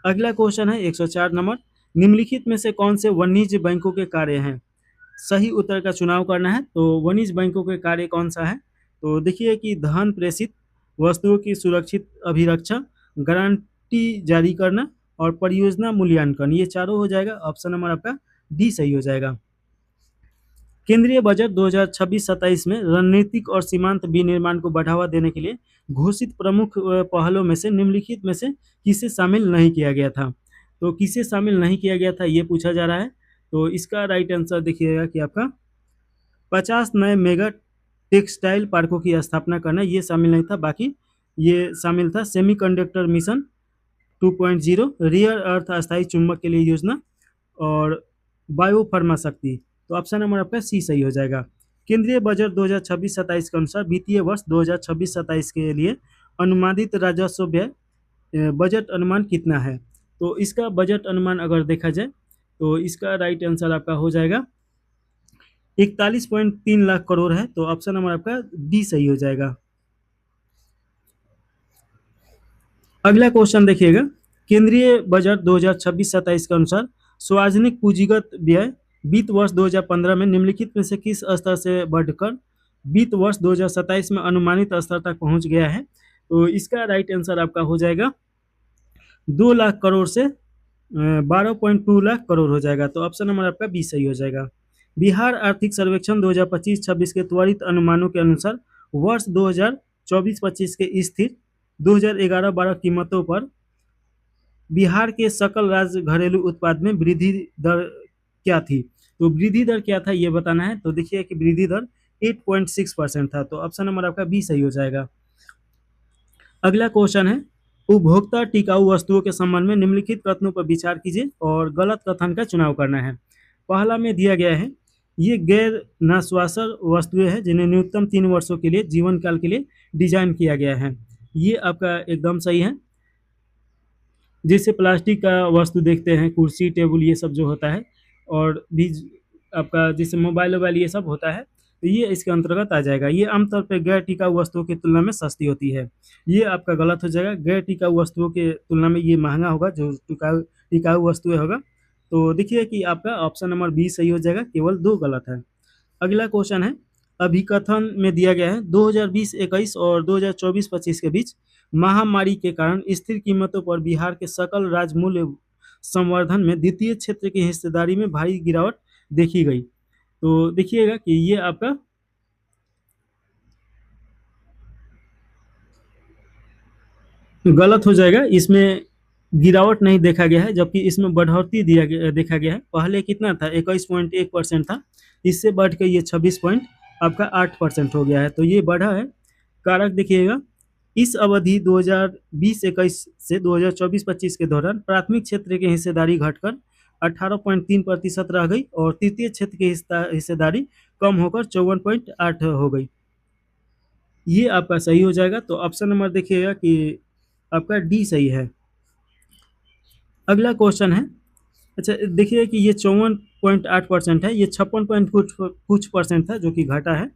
अगला क्वेश्चन है 104 नंबर, निम्नलिखित में से कौन से वाणिज्य बैंकों के कार्य हैं? सही उत्तर का चुनाव करना है। तो वाणिज्य बैंकों के कार्य कौन सा है? तो देखिए कि धन प्रेषित, वस्तुओं की सुरक्षित अभिरक्षा, गारंटी जारी करना और परियोजना मूल्यांकन, ये चारों हो जाएगा। ऑप्शन नंबर आपका डी सही हो जाएगा। केंद्रीय बजट 2026-27 में रणनीतिक और सीमांत विनिर्माण को बढ़ावा देने के लिए घोषित प्रमुख पहलों में से निम्नलिखित में से किसे शामिल नहीं किया गया था? तो किसे शामिल नहीं किया गया था ये पूछा जा रहा है। तो इसका राइट आंसर देखिएगा कि आपका 50 नए मेगा टेक्सटाइल पार्कों की स्थापना करना, ये शामिल नहीं था। बाकी ये शामिल था सेमीकंडक्टर मिशन 2.0, रियर अर्थ अस्थायी चुंबक के लिए योजना और बायोफार्मा शक्ति। तो ऑप्शन नंबर आपका सी सही हो जाएगा। केंद्रीय बजट 2026-27 के अनुसार वित्तीय वर्ष 2026-27 के लिए अनुमानित राजस्व व्यय बजट अनुमान कितना है? तो इसका बजट अनुमान अगर देखा जाए तो इसका राइट आंसर आपका हो जाएगा 41.3 लाख करोड़ है। तो ऑप्शन नंबर आपका डी सही हो जाएगा। अगला क्वेश्चन देखिएगा, केंद्रीय बजट 2026-27 के अनुसार सार्वजनिक पूंजीगत व्यय वित्त वर्ष 2015 में निम्नलिखित में से किस स्तर से बढ़कर वित्त वर्ष 2027 में अनुमानित स्तर तक पहुंच गया है? तो इसका राइट आंसर आपका हो जाएगा 2 लाख करोड़ से 12.2 लाख करोड़ हो जाएगा। तो ऑप्शन नंबर आपका बी सही हो जाएगा। बिहार आर्थिक सर्वेक्षण 2025-26 के त्वरित अनुमानों के अनुसार वर्ष 2024-25 के स्थिर 2011-12 कीमतों पर बिहार के सकल राज्य घरेलू उत्पाद में वृद्धि दर क्या थी? तो वृद्धि दर क्या था ये बताना है। तो देखिए कि वृद्धि दर 8.6% था। तो ऑप्शन नंबर आपका बी सही हो जाएगा। अगला क्वेश्चन है, उपभोक्ता टिकाऊ वस्तुओं के संबंध में निम्नलिखित कथनों पर विचार कीजिए और गलत कथन का चुनाव करना है। पहला में दिया गया है, ये गैर नाश्वासर वस्तुएं हैं जिन्हें न्यूनतम 3 वर्षों के लिए जीवन काल के लिए डिजाइन किया गया है। ये आपका एकदम सही है। जैसे प्लास्टिक का वस्तु देखते हैं, कुर्सी टेबल ये सब जो होता है, और भी आपका जैसे मोबाइल वोबाइल ये सब होता है, तो ये इसके अंतर्गत आ जाएगा। ये आमतौर पे गैर टिकाऊ वस्तुओं की तुलना में सस्ती होती है। ये आपका गलत हो जाएगा। गैर टिकाऊ वस्तुओं के तुलना में ये महंगा होगा जो टिकाऊ वस्तुएं होगा। तो देखिए कि आपका ऑप्शन नंबर बी सही हो जाएगा, केवल 2 गलत है। अगला क्वेश्चन है, अभिकथन में दिया गया है 2020-21 और 2024-25 के बीच महामारी के कारण स्थिर कीमतों पर बिहार के सकल राज्य मूल्य संवर्धन में द्वितीय क्षेत्र की हिस्सेदारी में भारी गिरावट देखी गई। तो देखिएगा कि ये आपका गलत हो जाएगा, इसमें गिरावट नहीं देखा गया है, जबकि इसमें बढ़ोतरी देखा गया है। पहले कितना था, 21.1% था, इससे बढ़ के ये 26 पॉइंट आपका 8% हो गया है, तो ये बढ़ा है। कारक देखिएगा, इस अवधि 2020-21 से 2024-25 के दौरान प्राथमिक क्षेत्र की हिस्सेदारी घटकर 18.3% रह गई और तृतीय क्षेत्र की हिस्सेदारी कम होकर 54.8 हो गई। ये आपका सही हो जाएगा। तो ऑप्शन नंबर देखिएगा कि आपका डी सही है। अगला क्वेश्चन है, अच्छा देखिए कि ये 54.8% है, ये 56 पॉइंट कुछ परसेंट था जो कि घटा है।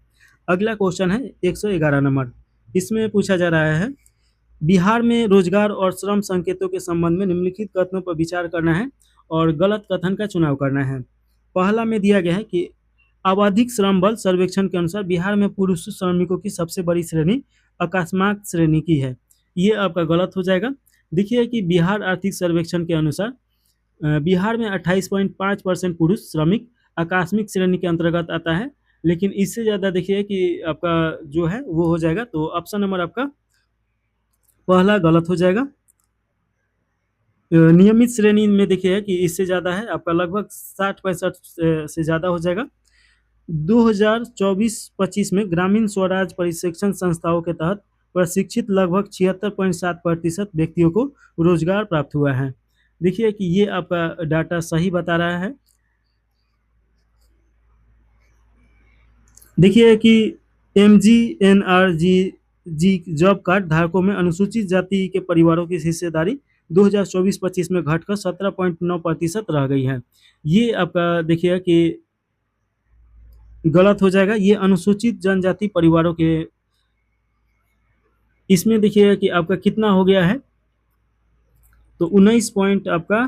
अगला क्वेश्चन है 111 नंबर, इसमें पूछा जा रहा है बिहार में रोजगार और श्रम संकेतों के संबंध में निम्नलिखित कथनों पर विचार करना है और गलत कथन का चुनाव करना है। पहला में दिया गया है कि आवधिक श्रम बल सर्वेक्षण के अनुसार बिहार में पुरुष श्रमिकों की सबसे बड़ी श्रेणी अकस्मात श्रेणी की है। ये आपका गलत हो जाएगा। देखिए कि बिहार आर्थिक सर्वेक्षण के अनुसार बिहार में 28.5% पुरुष श्रमिक आकस्मिक श्रेणी के अंतर्गत आता है, लेकिन इससे ज़्यादा देखिए कि आपका जो है वो हो जाएगा। तो ऑप्शन नंबर आपका पहला गलत हो जाएगा। नियमित श्रेणी में देखिए कि इससे ज़्यादा है, आपका लगभग 60-65 से ज़्यादा हो जाएगा। 2024-25 में ग्रामीण स्वराज प्रशिक्षण संस्थाओं के तहत प्रशिक्षित लगभग 76.7% व्यक्तियों को रोजगार प्राप्त हुआ है। देखिए कि ये आपका डाटा सही बता रहा है। देखिए कि MGNRGG जॉब कार्ड धारकों में अनुसूचित जाति के परिवारों की हिस्सेदारी 2024-25 में घटकर 17.9% रह गई है। ये आपका देखिए कि गलत हो जाएगा। ये अनुसूचित जनजाति परिवारों के, इसमें देखिएगा कि आपका कितना हो गया है, तो 19 पॉइंट आपका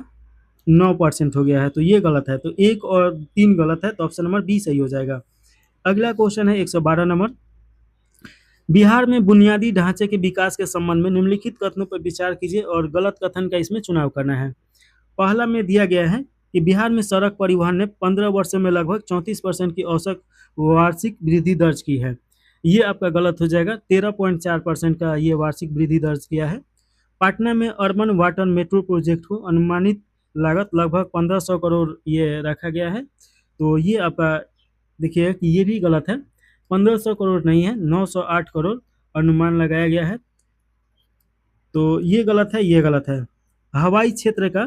9% हो गया है, तो ये गलत है। तो 1 और 3 गलत है, तो ऑप्शन नंबर बी सही हो जाएगा। अगला क्वेश्चन है 112 नंबर, बिहार में बुनियादी ढांचे के विकास के संबंध में निम्नलिखित कथनों पर विचार कीजिए और गलत कथन का इसमें चुनाव करना है। पहला में दिया गया है कि बिहार में सड़क परिवहन ने 15 वर्षों में लगभग 34% की औसत वार्षिक वृद्धि दर्ज की है। ये आपका गलत हो जाएगा। 13.4% का ये वार्षिक वृद्धि दर्ज किया है। पटना में अर्बन वाटर मेट्रो प्रोजेक्ट को अनुमानित लागत लगभग 1500 करोड़ ये रखा गया है, तो ये आपका देखिए कि ये भी गलत है। 1500 करोड़ नहीं है, 908 करोड़ अनुमान लगाया गया है, तो ये गलत है, ये गलत है। हवाई क्षेत्र का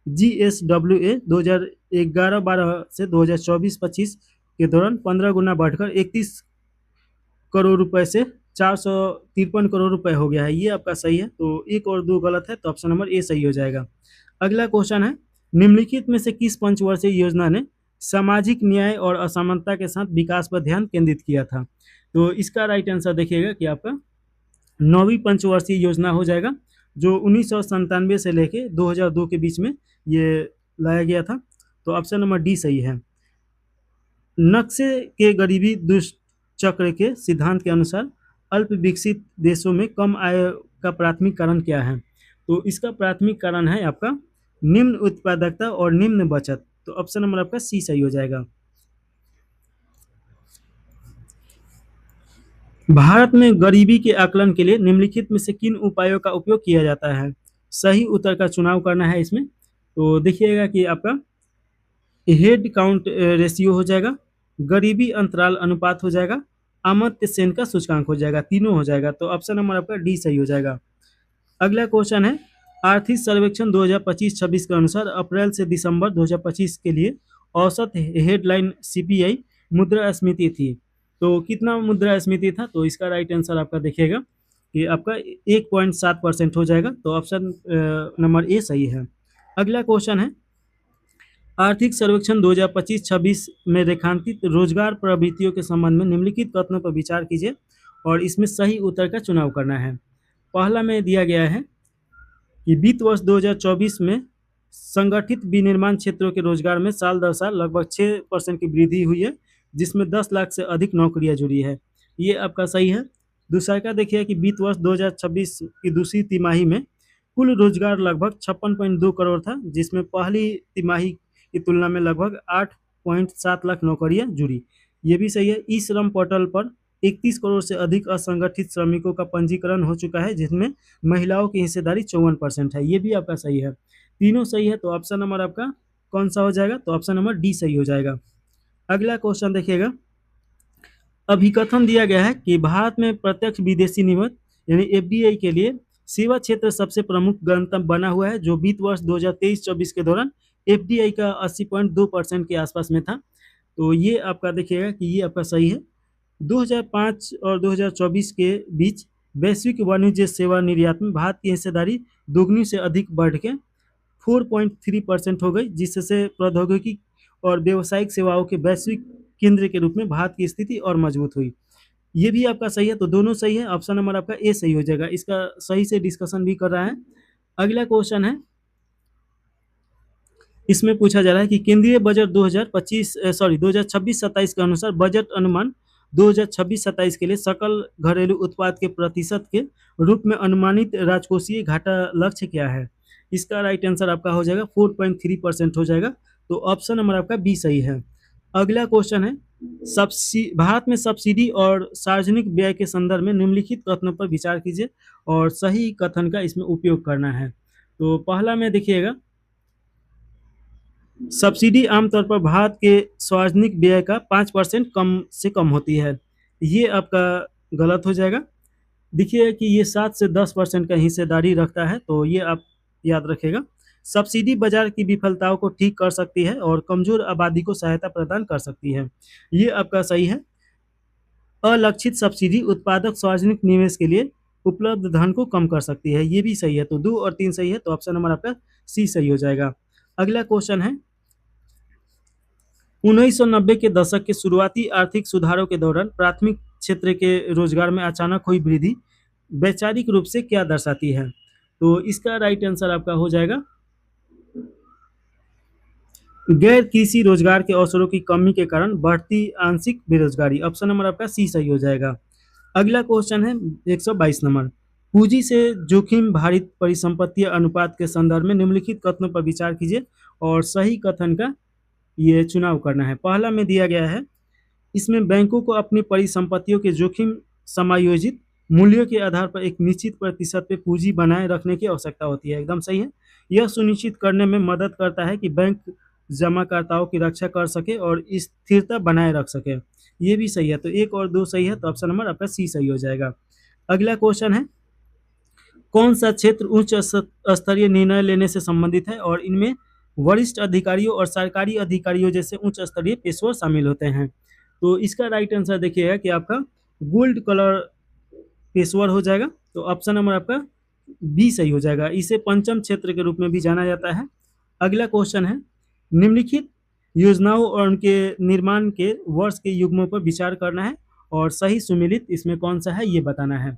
GSWA 2011-12 से 2024-25 के दौरान 15 गुना बढ़कर 31 करोड़ रुपए से 453 करोड़ रुपए हो गया है। ये आपका सही है। तो 1 और 2 गलत है, तो ऑप्शन नंबर ए सही हो जाएगा। अगला क्वेश्चन है, निम्नलिखित में से किस पंचवर्षीय योजना ने सामाजिक न्याय और असमानता के साथ विकास पर ध्यान केंद्रित किया था? तो इसका राइट आंसर देखिएगा कि आपका 9वीं पंचवर्षीय योजना हो जाएगा, जो 1997 से लेके 2002 के बीच में ये लाया गया था। तो ऑप्शन नंबर डी सही है। नक्शे के गरीबी दुष्चक्र के सिद्धांत के अनुसार अल्प विकसित देशों में कम आय का प्राथमिक कारण क्या है? तो इसका प्राथमिक कारण है आपका निम्न उत्पादकता और निम्न बचत। तो ऑप्शन नंबर आपका सी सही हो जाएगा। भारत में गरीबी के आकलन के लिए निम्नलिखित में से किन उपायों का उपयोग किया जाता है? सही उत्तर का चुनाव करना है इसमें। तो देखिएगा कि आपका हेड काउंट रेशियो हो जाएगा, गरीबी अंतराल अनुपात हो जाएगा, अमर्त्य सेन का सूचकांक हो जाएगा, तीनों हो जाएगा। तो ऑप्शन नंबर आपका डी सही हो जाएगा। अगला क्वेश्चन है, आर्थिक सर्वेक्षण 2025-26 के अनुसार अप्रैल से दिसंबर 2025 के लिए औसत हेडलाइन CPI मुद्रास्फीति थी। तो कितना मुद्रास्फीति था? तो इसका राइट आंसर आपका देखिएगा कि आपका 1.7% हो जाएगा। तो ऑप्शन नंबर ए सही है। अगला क्वेश्चन है, आर्थिक सर्वेक्षण 2025-26 में रेखांकित रोजगार प्रवृत्तियों के संबंध में निम्नलिखित कथनों पर विचार कीजिए और इसमें सही उत्तर का चुनाव करना है। पहला में दिया गया है कि वित्त वर्ष 2024 में संगठित विनिर्माण क्षेत्रों के रोजगार में साल दर साल लगभग 6% की वृद्धि हुई है, जिसमें 10 लाख से अधिक नौकरियां जुड़ी है। ये आपका सही है। दूसरा का देखिए कि वित्त वर्ष 2026 की दूसरी तिमाही में कुल रोजगार लगभग 56.2 करोड़ था, जिसमें पहली तिमाही की तुलना में लगभग 8.7 लाख नौकरियां जुड़ी। ये भी सही है। ई श्रम पोर्टल पर 31 करोड़ से अधिक असंगठित श्रमिकों का पंजीकरण हो चुका है, जिसमें महिलाओं की हिस्सेदारी 54% है। ये भी आपका सही है। तीनों सही है, तो ऑप्शन नंबर आपका कौन सा हो जाएगा? तो ऑप्शन नंबर डी सही हो जाएगा। अगला क्वेश्चन देखिएगा। अभिकथन दिया गया है कि भारत में प्रत्यक्ष विदेशी निवेश यानी एफडीआई के लिए सेवा क्षेत्र सबसे प्रमुख गंतव्य बना हुआ है, जो वित्त वर्ष 2023-24 के दौरान एफडीआई का 80.2% के आसपास में था। तो ये आपका देखिएगा कि ये आपका सही है। 2005 और 2024 के बीच वैश्विक वाणिज्य सेवा निर्यात में भारत की हिस्सेदारी दोगुनी से अधिक बढ़ के 4.3% हो गई, जिससे प्रौद्योगिकी और व्यावसायिक सेवाओं के वैश्विक केंद्र के रूप में भारत की स्थिति और मजबूत हुई। ये भी आपका सही है, तो दोनों सही है। ऑप्शन नंबर आपका ए सही हो जाएगा। इसका सही से डिस्कशन भी कर रहा है। अगला क्वेश्चन है, इसमें पूछा जा रहा है कि केंद्रीय बजट 2026-27 के अनुसार बजट अनुमान 2026-27 के लिए सकल घरेलू उत्पाद के प्रतिशत के रूप में अनुमानित राजकोषीय घाटा लक्ष्य क्या है? इसका राइट आंसर आपका हो जाएगा 4.3% हो जाएगा। तो ऑप्शन नंबर आपका बी सही है। अगला क्वेश्चन है, भारत में सब्सिडी और सार्वजनिक व्यय के संदर्भ में निम्नलिखित कथनों पर विचार कीजिए और सही कथन का इसमें उपयोग करना है। तो पहला में देखिएगा, सब्सिडी आमतौर पर भारत के सार्वजनिक व्यय का 5% कम से कम होती है। ये आपका गलत हो जाएगा। देखिए कि ये 7 से 10% का हिस्सेदारी रखता है, तो ये आप याद रखेगा। सब्सिडी बाजार की विफलताओं को ठीक कर सकती है और कमजोर आबादी को सहायता प्रदान कर सकती है। ये आपका सही है। अलक्षित सब्सिडी उत्पादक सार्वजनिक निवेश के लिए उपलब्ध धन को कम कर सकती है। ये भी सही है। तो 2 और 3 सही है, तो ऑप्शन नंबर आपका सी सही हो जाएगा। अगला क्वेश्चन है, 1990 के दशक के शुरुआती आर्थिक सुधारों के दौरान प्राथमिक क्षेत्र के रोजगार में अचानक हुई वृद्धि वैचारिक रूप से क्या दर्शाती है? तो इसका राइट आंसर आपका हो जाएगा गैर कृषि रोजगार के अवसरों की कमी के कारण बढ़ती आंशिक बेरोजगारी। ऑप्शन नंबर आपका सी सही हो जाएगा। अगला क्वेश्चन है 122 नंबर, पूंजी से जोखिम भारित परिसंपत्ति अनुपात के संदर्भ में निम्नलिखित कथनों पर विचार कीजिए और सही कथन का ये चुनाव करना है। पहला में दिया गया है, इसमें बैंकों को अपनी परिसंपत्तियों के जोखिम समायोजित मूल्यों के आधार पर एक निश्चित प्रतिशत पे पूंजी बनाए रखने की आवश्यकता होती है। एकदम सही है। यह सुनिश्चित करने में मदद करता है कि बैंक जमाकर्ताओं की रक्षा कर सके और स्थिरता बनाए रख सके। ये भी सही है। तो 1 और 2 सही है, तो ऑप्शन नंबर आपका सी सही हो जाएगा। अगला क्वेश्चन है, कौन सा क्षेत्र उच्च स्तरीय निर्णय लेने से संबंधित है और इनमें वरिष्ठ अधिकारियों और सरकारी अधिकारियों जैसे उच्च स्तरीय पेशेवर शामिल होते हैं? तो इसका राइट आंसर देखिएगा कि आपका गोल्ड कलर पेशेवर हो जाएगा। तो ऑप्शन नंबर आपका बी सही हो जाएगा। इसे पंचम क्षेत्र के रूप में भी जाना जाता है। अगला क्वेश्चन है, निम्नलिखित योजनाओं और उनके निर्माण के वर्ष के युग्मों पर विचार करना है और सही सुमेलित इसमें कौन सा है ये बताना है।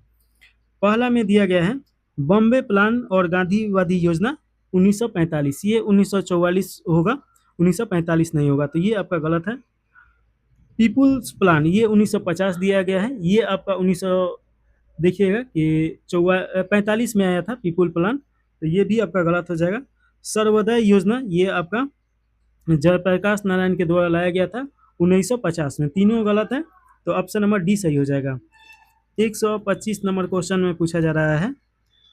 पहला में दिया गया है, बॉम्बे प्लान और गांधीवादी योजना 1945, ये 1944 होगा, 1945 नहीं होगा, तो ये आपका गलत है। पीपुल्स प्लान ये 1950 दिया गया है, ये आपका 1900 देखिएगा कि 45 में आया था पीपुल प्लान, तो ये भी आपका गलत हो जाएगा। सर्वोदय योजना ये आपका जयप्रकाश नारायण के द्वारा लाया गया था 1950 में। तीनों गलत है, तो ऑप्शन नंबर डी सही हो जाएगा। 125 नंबर क्वेश्चन में पूछा जा रहा है,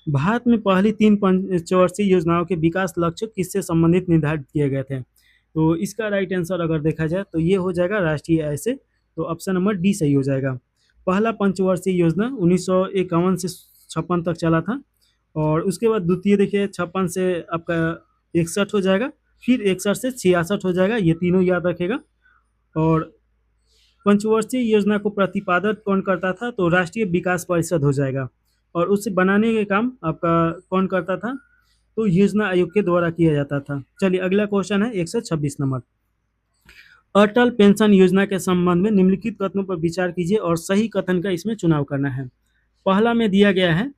भारत में पहली 3 पंचवर्षीय योजनाओं के विकास लक्ष्य किससे संबंधित निर्धारित किए गए थे? तो इसका राइट आंसर अगर देखा जाए तो ये हो जाएगा राष्ट्रीय आय से, तो ऑप्शन नंबर डी सही हो जाएगा। पहला पंचवर्षीय योजना 1951 से 56 तक चला था और उसके बाद द्वितीय देखिए 56 से आपका 61 हो जाएगा, फिर 61 से 66 हो जाएगा, ये तीनों याद रखेगा। और पंचवर्षीय योजना को प्रतिपादित कौन करता था? तो राष्ट्रीय विकास परिषद हो जाएगा और उसे बनाने के काम आपका कौन करता था? तो योजना आयोग के द्वारा किया जाता था। चलिए अगला क्वेश्चन है 126 नंबर, अटल पेंशन योजना के संबंध में निम्नलिखित कथनों पर विचार कीजिए और सही कथन का इसमें चुनाव करना है। पहला में दिया गया है,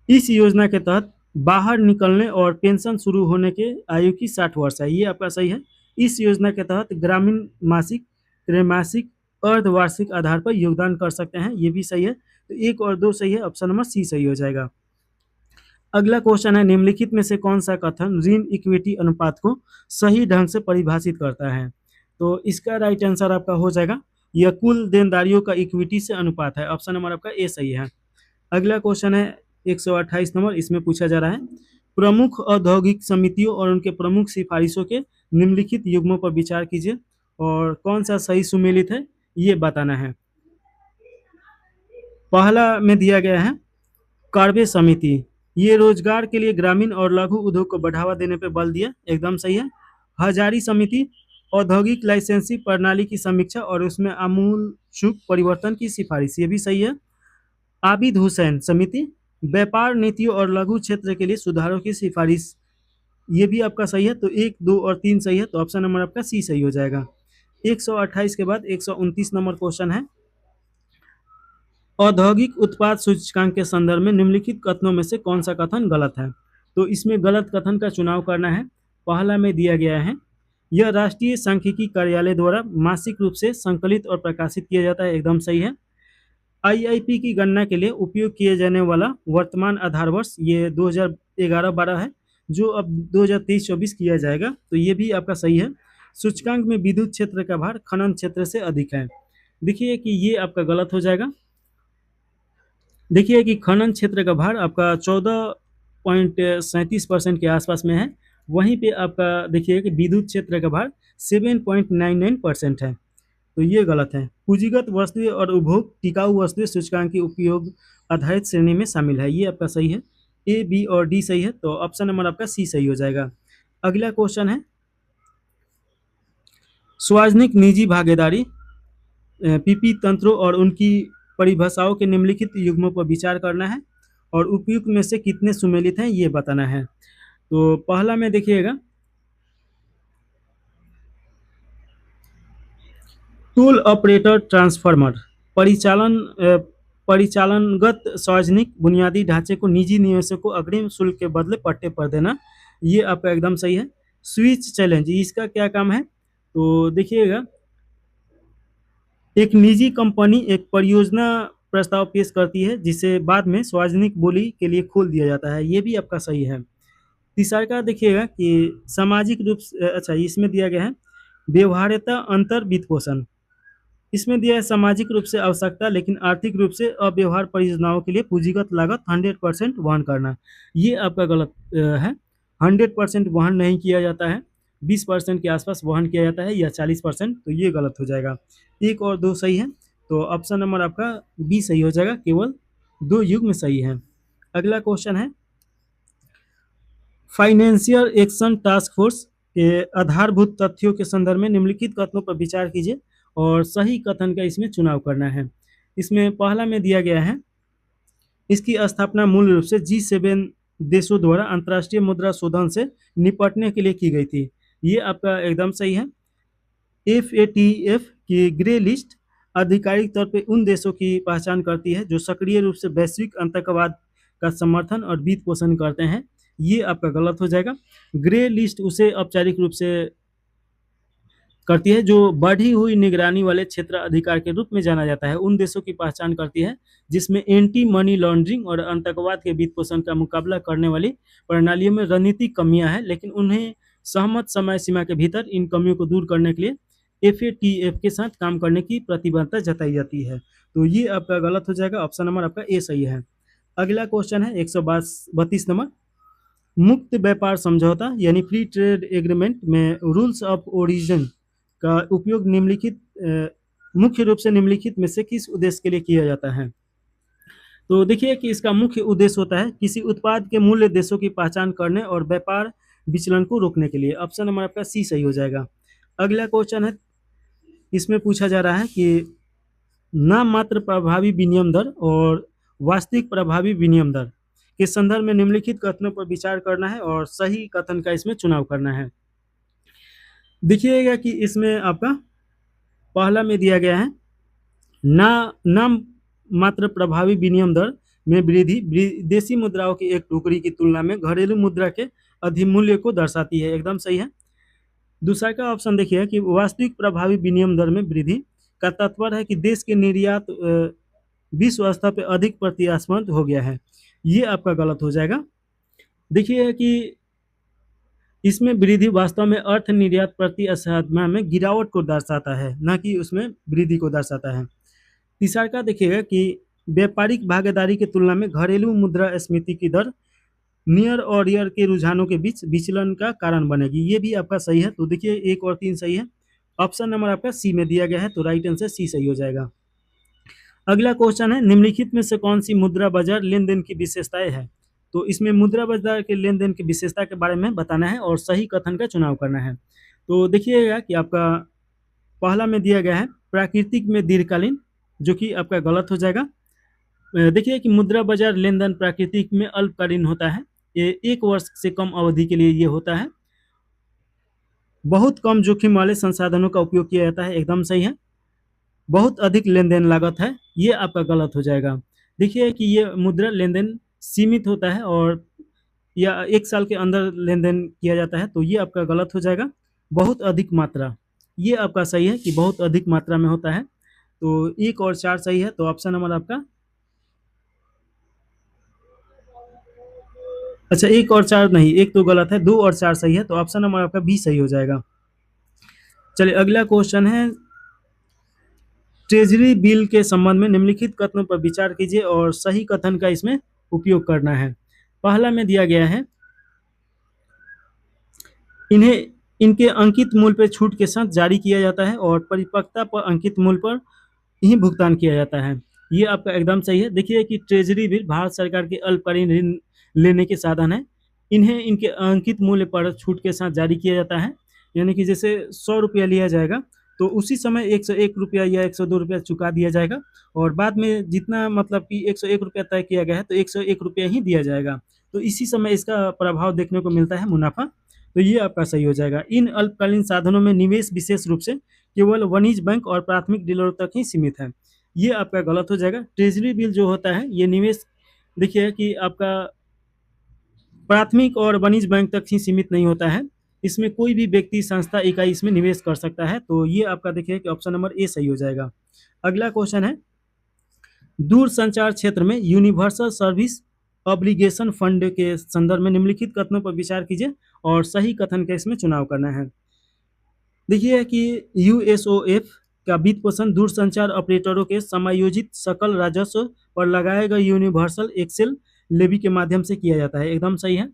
इस योजना के तहत बाहर निकलने और पेंशन शुरू होने के आयु की 60 वर्ष है, ये आपका सही है। इस योजना के तहत ग्रामीण मासिक, त्रैमासिक, अर्धवार्षिक आधार पर योगदान कर सकते हैं। ये भी सही है। तो 1 और 2 सही है, ऑप्शन नंबर सी सही हो जाएगा। अगला क्वेश्चन है, निम्नलिखित में से कौन सा कथन ऋण इक्विटी अनुपात को सही ढंग से परिभाषित करता है? तो इसका राइट आंसर आपका हो जाएगा, यह कुल देनदारियों का इक्विटी से अनुपात है। ऑप्शन नंबर आपका ए सही है। अगला क्वेश्चन है 128 नंबर, इसमें पूछा जा रहा है, प्रमुख औद्योगिक समितियों और उनके प्रमुख सिफारिशों के निम्नलिखित युग्मों पर विचार कीजिए और कौन सा सही सुमेलित है ये बताना है। पहला में दिया गया है कार्बे समिति, ये रोजगार के लिए ग्रामीण और लघु उद्योग को बढ़ावा देने पर बल दिया, एकदम सही है। हजारी समिति, औद्योगिक लाइसेंसी प्रणाली की समीक्षा और उसमें आमूल चूक परिवर्तन की सिफारिश, ये भी सही है। आबिद हुसैन समिति, व्यापार नीतियों और लघु क्षेत्र के लिए सुधारों की सिफारिश, ये भी आपका सही है। तो 1, 2 और 3 सही है, तो ऑप्शन नंबर आपका सी सही हो जाएगा। 128 के बाद 129 नंबर क्वेश्चन है, औद्योगिक उत्पाद सूचकांक के संदर्भ में निम्नलिखित कथनों में से कौन सा कथन गलत है? तो इसमें गलत कथन का चुनाव करना है। पहला में दिया गया है, यह राष्ट्रीय सांख्यिकी कार्यालय द्वारा मासिक रूप से संकलित और प्रकाशित किया जाता है, एकदम सही है। आईआईपी की गणना के लिए उपयोग किए जाने वाला वर्तमान आधार वर्ष ये 2011-12 है, जो अब 2023-24 किया जाएगा, तो ये भी आपका सही है। सूचकांक में विद्युत क्षेत्र का भार खनन क्षेत्र से अधिक है, देखिए कि ये आपका गलत हो जाएगा। देखिए कि खनन क्षेत्र का भार आपका 14.37% के आसपास में है, वहीं पे आपका देखिए कि विद्युत क्षेत्र का भार 7.99% है, तो ये गलत है। पूंजीगत वस्तुएं और उपभोग टिकाऊ वस्तुएं सूचकांक की उपयोग आधारित श्रेणी में शामिल है, ये आपका सही है। ए, बी और डी सही है, तो ऑप्शन नंबर आपका सी सही हो जाएगा। अगला क्वेश्चन है, सार्वजनिक निजी भागीदारी पीपी तंत्रों और उनकी परिभाषाओं के निम्नलिखित युग्मों पर विचार करना है और उपयुक्त में से कितने सुमेलित हैं ये बताना है। तो पहला में देखिएगा, टूल ऑपरेटर ट्रांसफार्मर, परिचालनगत सार्वजनिक बुनियादी ढांचे को निजी निवेशकों को अग्रिम शुल्क के बदले पट्टे पर देना, ये आपका एकदम सही है। स्विच चैलेंज, इसका क्या काम है? तो देखिएगा, एक निजी कंपनी एक परियोजना प्रस्ताव पेश करती है जिसे बाद में सार्वजनिक बोली के लिए खोल दिया जाता है, ये भी आपका सही है। तीसरा का देखिएगा कि सामाजिक रूप से, अच्छा इसमें दिया गया है व्यवहार्यता अंतर वित्त पोषण, इसमें दिया है सामाजिक रूप से आवश्यकता लेकिन आर्थिक रूप से अव्यवहार परियोजनाओं के लिए पूंजीगत लागत 100% वहन करना, ये आपका गलत है। 100% वहन नहीं किया जाता है, 20% के आसपास वहन किया जाता है या 40%, तो ये गलत हो जाएगा। 1 और 2 सही है, तो ऑप्शन नंबर आपका बी सही हो जाएगा, केवल 2 युग्म सही है। अगला क्वेश्चन है, फाइनेंशियल एक्शन टास्क फोर्स के आधारभूत तथ्यों के संदर्भ में निम्नलिखित कथनों पर विचार कीजिए और सही कथन का इसमें चुनाव करना है। इसमें पहला में दिया गया है, इसकी स्थापना मूल रूप से G7 देशों द्वारा अंतर्राष्ट्रीय मुद्रा शोधन से निपटने के लिए की गई थी, ये आपका एकदम सही है। FATF की ग्रे लिस्ट आधिकारिक तौर पे उन देशों की पहचान करती है जो सक्रिय रूप से वैश्विक आतंकवाद का समर्थन और वित्त पोषण करते हैं, ये आपका गलत हो जाएगा। ग्रे लिस्ट उसे औपचारिक रूप से करती है जो बढ़ी हुई निगरानी वाले क्षेत्र अधिकार के रूप में जाना जाता है, उन देशों की पहचान करती है जिसमें एंटी मनी लॉन्ड्रिंग और आतंकवाद के वित्त पोषण का मुकाबला करने वाली प्रणालियों में रणनीतिक कमियां हैं, लेकिन उन्हें सहमत समय सीमा के भीतर इन कमियों को दूर करने के लिए FATF के साथ काम करने की प्रतिबद्धता जताई जाती है, तो ये आपका गलत हो जाएगा, ऑप्शन नंबर आपका ए सही है। अगला क्वेश्चन है 132 नंबर, मुक्त व्यापार समझौता यानी फ्री ट्रेड एग्रीमेंट में रूल्स ऑफ ओरिजिन का उपयोग निम्नलिखित मुख्य रूप से निम्नलिखित में से किस उद्देश्य के लिए किया जाता है? तो देखिए कि इसका मुख्य उद्देश्य होता है किसी उत्पाद के मूल्य देशों की पहचान करने और व्यापार विचलन को रोकने के लिए, ऑप्शन नंबर आपका सी सही हो जाएगा। अगला क्वेश्चन है, इसमें पूछा जा रहा है कि नाम मात्र प्रभावी विनिमय दर और वास्तविक प्रभावी विनिमय दर के संदर्भ में निम्नलिखित कथनों पर विचार करना है और सही कथन का इसमें चुनाव करना है। देखिएगा कि इसमें आपका पहला में दिया गया है, नाम मात्र प्रभावी विनिमय दर में वृद्धि विदेशी मुद्राओं की एक टुकड़ी की तुलना में घरेलू मुद्रा के अधिमूल्य को दर्शाती है, एकदम सही है। दूसरा का ऑप्शन देखिए कि वास्तविक प्रभावी विनिमय दर में वृद्धि का तात्पर्य है कि देश के निर्यात विश्व स्तर पे अधिक प्रतिस्पर्धी हो गया है। ये आपका गलत हो जाएगा। देखिए कि इसमें वृद्धि वास्तव में अर्थ निर्यात प्रतिस्पर्धा में गिरावट को दर्शाता है, ना कि उसमें वृद्धि को दर्शाता है। तीसरा का देखिएगा कि व्यापारिक भागीदारी की तुलना में घरेलू मुद्रास्फीति की दर नियर और ईयर के रुझानों के बीच विचलन का कारण बनेगी। ये भी आपका सही है। तो देखिए 1 और 3 सही है। ऑप्शन नंबर आपका सी में दिया गया है, तो राइट आंसर सी सही हो जाएगा। अगला क्वेश्चन है, निम्नलिखित में से कौन सी मुद्रा बाजार लेन-देन की विशेषताएं है? तो इसमें मुद्रा बाजार के लेन-देन की विशेषता के बारे में बताना है और सही कथन का चुनाव करना है। तो देखिएगा कि आपका पहला में दिया गया है प्राकृतिक में दीर्घकालीन, जो कि आपका गलत हो जाएगा। देखिए कि मुद्रा बाजार लेन-देन प्राकृतिक में अल्पकालीन होता है। ये 1 वर्ष से कम अवधि के लिए ये होता है। बहुत कम जोखिम वाले संसाधनों का उपयोग किया जाता है, एकदम सही है। बहुत अधिक लेन-देन लागत है, ये आपका गलत हो जाएगा। देखिए कि ये मुद्रा लेन-देन सीमित होता है और या 1 साल के अंदर लेन-देन किया जाता है, तो ये आपका गलत हो जाएगा। बहुत अधिक मात्रा, ये आपका सही है कि बहुत अधिक मात्रा में होता है। तो 1 और 4 सही है, तो ऑप्शन नंबर आपका अच्छा 1 और 4 नहीं, 1 तो गलत है, 2 और 4 सही है, तो ऑप्शन नंबर आपका बी सही हो जाएगा। चलिए अगला क्वेश्चन है, ट्रेजरी बिल के संबंध में निम्नलिखित कथनों पर विचार कीजिए और सही कथन का इसमें उपयोग करना है। पहला में दिया गया है, इन्हें इनके अंकित मूल्य पर छूट के साथ जारी किया जाता है और परिपक्वता पर अंकित मूल्य पर ही भुगतान किया जाता है। ये आपका एकदम सही है। देखिए कि ट्रेजरी बिल भारत सरकार के अल्पकालीन ऋण लेने के साधन है। इन्हें इनके अंकित मूल्य पर छूट के साथ जारी किया जाता है। यानी कि जैसे 100 रुपया लिया जाएगा तो उसी समय 101 रुपया या 102 रुपया चुका दिया जाएगा और बाद में जितना मतलब कि 101 रुपया तय किया गया है तो 101 रुपया ही दिया जाएगा। तो इसी समय इसका प्रभाव देखने को मिलता है, मुनाफा। तो ये आपका सही हो जाएगा। इन अल्पकालीन साधनों में निवेश विशेष रूप से केवल वाणिज्य बैंक और प्राथमिक डीलरों तक ही सीमित है। ये आपका गलत हो जाएगा। ट्रेजरी बिल जो होता है ये निवेश देखिए कि आपका प्राथमिक और वाणिज्य बैंक तक ही सीमित नहीं होता है। इसमें कोई भी व्यक्ति, संस्था, इकाई इसमें निवेश कर सकता है। तो ये आपका देखिए कि ऑप्शन नंबर ए सही हो जाएगा। अगला क्वेश्चन है, दूरसंचार क्षेत्र में यूनिवर्सल सर्विस ऑब्लिगेशन फंड के संदर्भ में निम्नलिखित कथनों पर विचार कीजिए और सही कथन का इसमें चुनाव करना है। देखिए कि यूएसओएफ का वित्त पोषण दूरसंचार ऑपरेटरों के समायोजित सकल राजस्व पर लगाए गए यूनिवर्सल एक्सेल लेवी के माध्यम से किया जाता है, एकदम सही है।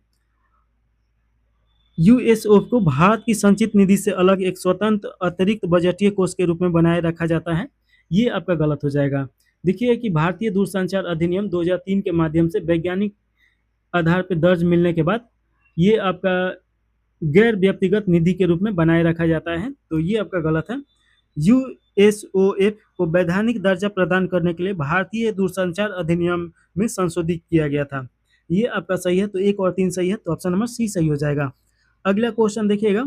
यूएसओएफ को भारत की संचित निधि से अलग एक स्वतंत्र अतिरिक्त बजटीय कोष के रूप में बनाए रखा जाता है। ये आपका गलत हो जाएगा। देखिए कि भारतीय दूरसंचार अधिनियम 2003 के माध्यम से वैज्ञानिक आधार पर दर्ज मिलने के बाद ये आपका गैर व्यक्तिगत निधि के रूप में बनाए रखा जाता है। तो ये आपका गलत है। यूएसओएफ को वैधानिक दर्जा प्रदान करने के लिए भारतीय दूरसंचार अधिनियम में संशोधित किया गया था। ये आपका सही है। तो 1 और 3 सही है, तो ऑप्शन नंबर सी सही हो जाएगा। अगला क्वेश्चन देखिएगा,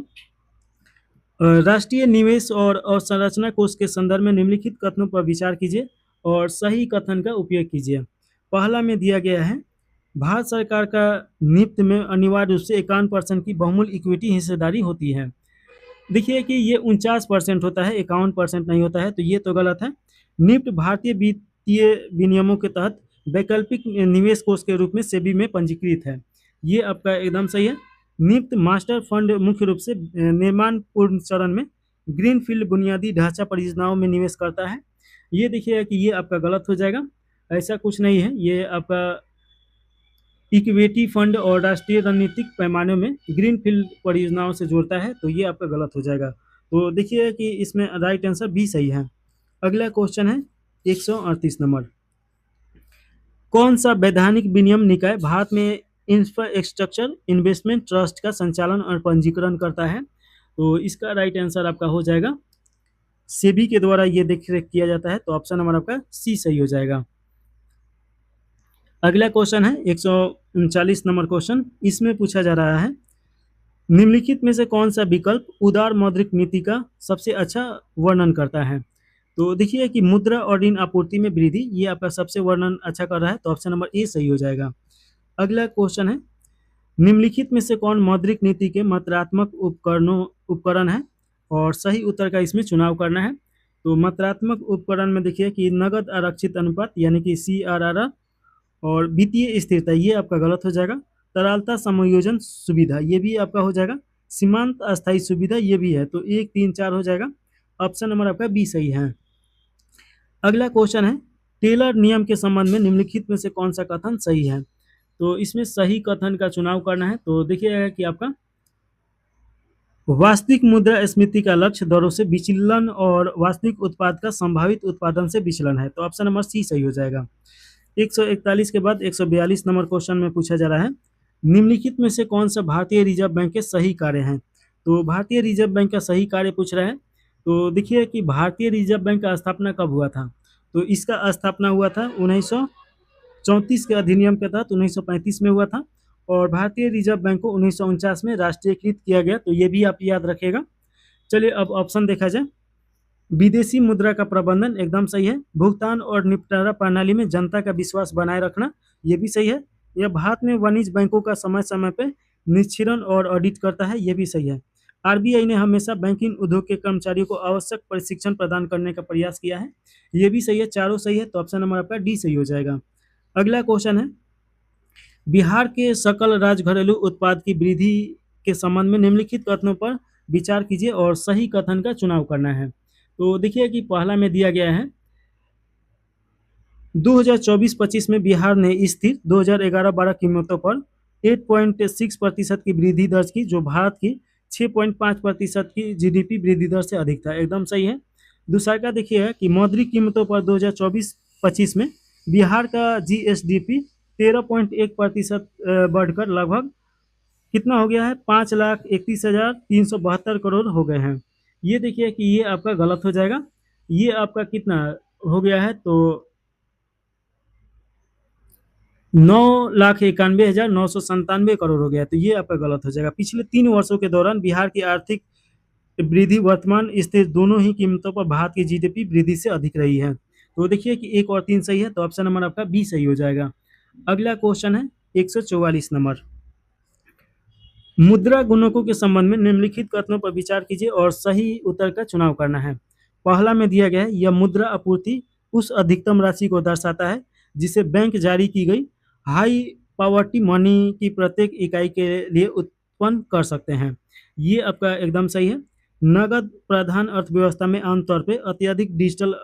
राष्ट्रीय निवेश और अवसंरचना कोष के संदर्भ में निम्नलिखित कथनों पर विचार कीजिए और सही कथन का उपयोग कीजिए। पहला में दिया गया है, भारत सरकार का निफ्ट में अनिवार्य रूप से 51% की बहुमूल्य इक्विटी हिस्सेदारी होती है। देखिए कि ये 49% होता है, 51% नहीं होता है, तो ये तो गलत है। निफ्ट भारतीय वित्तीय विनियमों के तहत वैकल्पिक निवेश कोष के रूप में सेबी में पंजीकृत है। ये आपका एकदम सही है। निफ्ट मास्टर फंड मुख्य रूप से निर्माण पूर्ण चरण में ग्रीनफील्ड बुनियादी ढांचा परियोजनाओं में निवेश करता है। ये देखिए कि ये आपका गलत हो जाएगा, ऐसा कुछ नहीं है। ये आपका इक्विटी फंड और राष्ट्रीय रणनीतिक पैमाने में ग्रीनफील्ड परियोजनाओं से जोड़ता है, तो ये आपका गलत हो जाएगा। तो देखिए कि इसमें राइट आंसर बी सही है। अगला क्वेश्चन है 138 नंबर, कौन सा वैधानिक विनियम निकाय भारत में इंफ्रास्ट्रक्चर इन्वेस्टमेंट ट्रस्ट का संचालन और पंजीकरण करता है? तो इसका राइट आंसर आपका हो जाएगा सेबी के द्वारा ये देख रेख किया जाता है। तो ऑप्शन नंबर आपका सी सही हो जाएगा। अगला क्वेश्चन है 139 नंबर क्वेश्चन। इसमें पूछा जा रहा है, निम्नलिखित में से कौन सा विकल्प उदार मौद्रिक नीति का सबसे अच्छा वर्णन करता है? तो देखिए कि मुद्रा और ऋण आपूर्ति में वृद्धि, ये आपका सबसे वर्णन अच्छा कर रहा है। तो ऑप्शन नंबर ए सही हो जाएगा। अगला क्वेश्चन है, निम्नलिखित में से कौन मौद्रिक नीति के मात्रात्मक उपकरण है और सही उत्तर का इसमें चुनाव करना है। तो मात्रात्मक उपकरण में देखिए कि नगद आरक्षित अनुपात यानी कि CRR और वित्तीय स्थिरता ये आपका गलत हो जाएगा। तरलता समायोजन सुविधा ये भी आपका हो जाएगा। सीमांत अस्थायी सुविधा ये भी है। तो 1, 3, 4 हो जाएगा। ऑप्शन नंबर आपका बी सही है। अगला क्वेश्चन है टेलर नियम के संबंध में निम्नलिखित में से कौन सा कथन सही है। तो इसमें सही कथन का चुनाव करना है। तो देखिएगा कि आपका वास्तविक मुद्रास्फीति का लक्ष्य दरों से विचलन और वास्तविक उत्पाद का संभावित उत्पादन से विचलन है। तो ऑप्शन नंबर सी सही हो जाएगा। 141 के बाद 142 नंबर क्वेश्चन में पूछा जा रहा है निम्नलिखित में से कौन सा भारतीय रिजर्व बैंक के सही कार्य हैं। तो भारतीय रिजर्व बैंक का सही कार्य पूछ रहा है। तो देखिए कि भारतीय रिजर्व बैंक का स्थापना कब हुआ था। तो इसका स्थापना हुआ था 1934 के अधिनियम के तहत 1935 में हुआ था और भारतीय रिजर्व बैंक को 1949 में राष्ट्रीयकृत किया गया। तो ये भी आप याद रखेगा। चलिए अब ऑप्शन देखा जाए। विदेशी मुद्रा का प्रबंधन एकदम सही है। भुगतान और निपटारा प्रणाली में जनता का विश्वास बनाए रखना ये भी सही है। यह भारत में वाणिज्य बैंकों का समय समय पर निश्चिरण और ऑडिट करता है ये भी सही है। RBI ने हमेशा बैंकिंग उद्योग के कर्मचारियों को आवश्यक प्रशिक्षण प्रदान करने का प्रयास किया है ये भी सही है। चारों सही है। तो ऑप्शन नंबर आपका डी सही हो जाएगा। अगला क्वेश्चन है बिहार के सकल राज्य घरेलू उत्पाद की वृद्धि के संबंध में निम्नलिखित कथनों पर विचार कीजिए और सही कथन का चुनाव करना है। तो देखिए कि पहला में दिया गया है 2024-25 में बिहार ने स्थिर 2011-12 कीमतों पर 8.6% की वृद्धि दर्ज की जो भारत की 6.5% की GDP वृद्धि दर से अधिक था एकदम सही है। दूसरा का देखिए कि मौद्रिक कीमतों पर 2024-25 में बिहार का GSDP 13.1% बढ़कर लगभग कितना हो गया है 5,31,372 करोड़ हो गए हैं। ये देखिए कि ये आपका गलत हो जाएगा। ये आपका कितना हो गया है तो 9,91,997 करोड़ हो गया। तो ये आपका गलत हो जाएगा। पिछले 3 वर्षों के दौरान बिहार की आर्थिक वृद्धि वर्तमान स्थिति दोनों ही कीमतों पर भारत की GDP वृद्धि से अधिक रही है। तो देखिए कि 1 और 3 सही है। तो ऑप्शन नंबर आपका बी सही हो जाएगा। अगला क्वेश्चन है 144 नंबर मुद्रा गुणकों के संबंध में निम्नलिखित कथनों पर विचार कीजिए और सही उत्तर का चुनाव करना है। पहला में दिया गया है यह मुद्रा आपूर्ति उस अधिकतम राशि को दर्शाता है जिसे बैंक जारी की गई हाई पावर्टी मनी की प्रत्येक इकाई के लिए उत्पन्न कर सकते हैं। ये आपका एकदम सही है। नगद प्रधान अर्थव्यवस्था में आमतौर पर अत्यधिक डिजिटल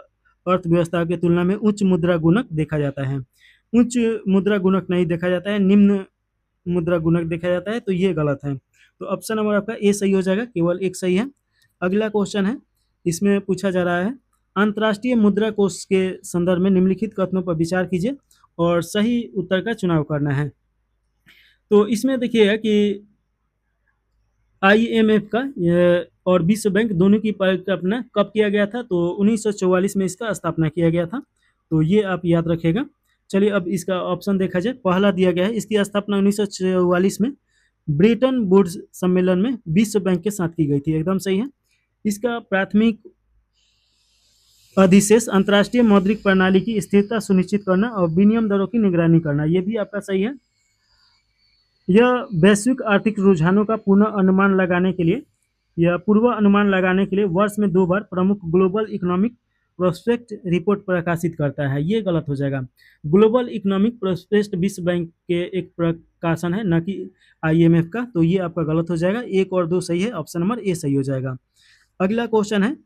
अर्थव्यवस्था की तुलना में उच्च मुद्रा गुणक देखा जाता है। उच्च मुद्रा गुणक नहीं देखा जाता है, निम्न मुद्रा गुणक देखा जाता है। तो ये गलत है। तो ऑप्शन नंबर आपका ए सही हो जाएगा। केवल एक सही है। अगला क्वेश्चन है इसमें पूछा जा रहा है अंतर्राष्ट्रीय मुद्रा कोष के संदर्भ में निम्नलिखित कथनों पर विचार कीजिए और सही उत्तर का चुनाव करना है। तो इसमें देखिएगा कि IMF का और विश्व बैंक दोनों की परिकल्पना कब किया गया था। तो 1944 में इसका स्थापना किया गया था। तो ये आप याद रखिएगा। चलिए अब इसका ऑप्शन देखा जाए। पहला दिया गया है इसकी स्थापना 1944 में ब्रेटन वुड्स सम्मेलन में विश्व बैंक के साथ की गई थी एकदम सही है। इसका प्राथमिक अधिशेष अंतर्राष्ट्रीय मौद्रिक प्रणाली की स्थिरता सुनिश्चित करना और विनिमय दरों की निगरानी करना ये भी आपका सही है। यह वैश्विक आर्थिक रुझानों का पूर्व अनुमान लगाने के लिए वर्ष में 2 बार प्रमुख ग्लोबल इकोनॉमिक प्रोस्पेक्ट रिपोर्ट प्रकाशित करता है। ये गलत हो जाएगा। ग्लोबल इकोनॉमिक प्रोस्पेक्ट विश्व बैंक के एक प्रकाशन है न कि IMF का। तो ये आपका गलत हो जाएगा। 1 और 2 सही है। ऑप्शन नंबर ए सही हो जाएगा। अगला क्वेश्चन है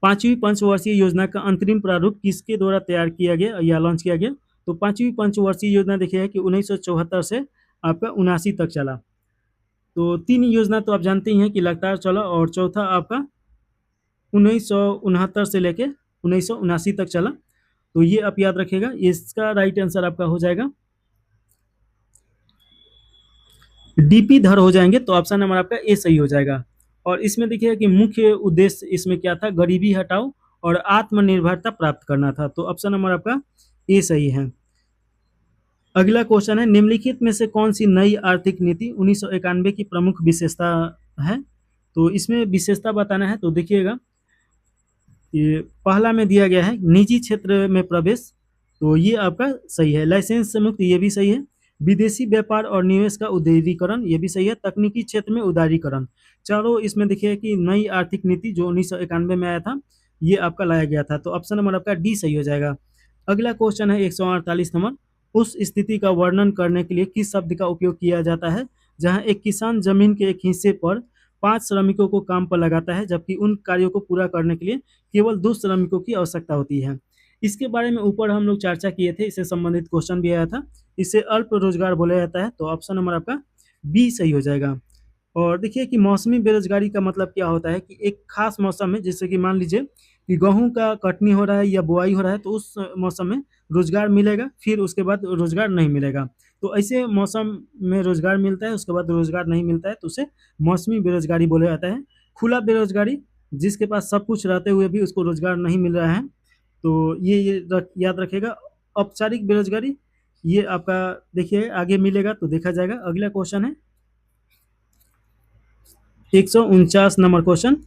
5वीं पंचवर्षीय योजना का अंतरिम प्रारूप किसके द्वारा तैयार किया गया या लॉन्च किया गया। तो 5वीं पंचवर्षीय योजना देखिए कि 1974 से आपका 79 तक चला। तो 3 योजना तो आप जानते ही हैं कि लगातार चला और चौथा आपका 1969 से लेके 1979 तक चला। तो ये आप याद रखिएगा। इसका राइट आंसर आपका हो जाएगा DP धर हो जाएंगे। तो ऑप्शन नंबर आपका ए सही हो जाएगा। और इसमें देखिए कि मुख्य उद्देश्य इसमें क्या था गरीबी हटाओ और आत्मनिर्भरता प्राप्त करना था। तो ऑप्शन नंबर आपका ए सही है। अगला क्वेश्चन है निम्नलिखित में से कौन सी नई आर्थिक नीति 1991 की प्रमुख विशेषता है। तो इसमें विशेषता बताना है। तो देखिएगा ये पहला में दिया गया है निजी क्षेत्र में प्रवेश। तो ये आपका सही है। लाइसेंस से मुक्त ये भी सही है। विदेशी व्यापार और निवेश का उदारीकरण, ये भी सही है। तकनीकी क्षेत्र में उदारीकरण। चारों इसमें देखिए कि नई आर्थिक नीति जो 1991 में आया था, ये आपका लाया गया था। तो ऑप्शन नंबर आपका डी सही हो जाएगा। अगला क्वेश्चन है 148 नंबर। उस स्थिति का वर्णन करने के लिए किस शब्द का उपयोग किया जाता है जहां एक किसान जमीन के एक हिस्से पर 5 श्रमिकों को काम पर लगाता है, जबकि उन कार्यों को पूरा करने के लिए केवल 2 श्रमिकों की आवश्यकता होती है। इसके बारे में ऊपर हम लोग चर्चा किए थे, इससे संबंधित क्वेश्चन भी आया था। इसे अल्प रोजगार बोला जाता है। तो ऑप्शन नंबर आपका बी सही हो जाएगा। और देखिए कि मौसमी बेरोजगारी का मतलब क्या होता है कि एक खास मौसम में, जैसे कि मान लीजिए कि गेहूं का कटनी हो रहा है या बुआई हो रहा है, तो उस मौसम में रोजगार मिलेगा, फिर उसके बाद रोजगार नहीं मिलेगा। तो ऐसे मौसम में रोजगार मिलता है, उसके बाद रोजगार नहीं मिलता है, तो उसे मौसमी बेरोजगारी बोला जाता है। खुला बेरोजगारी, जिसके पास सब कुछ रहते हुए भी उसको रोजगार नहीं मिल रहा है, तो ये याद रखेगा। औपचारिक बेरोजगारी, ये आपका देखिए आगे मिलेगा तो देखा जाएगा। अगला क्वेश्चन है 149 नंबर क्वेश्चन।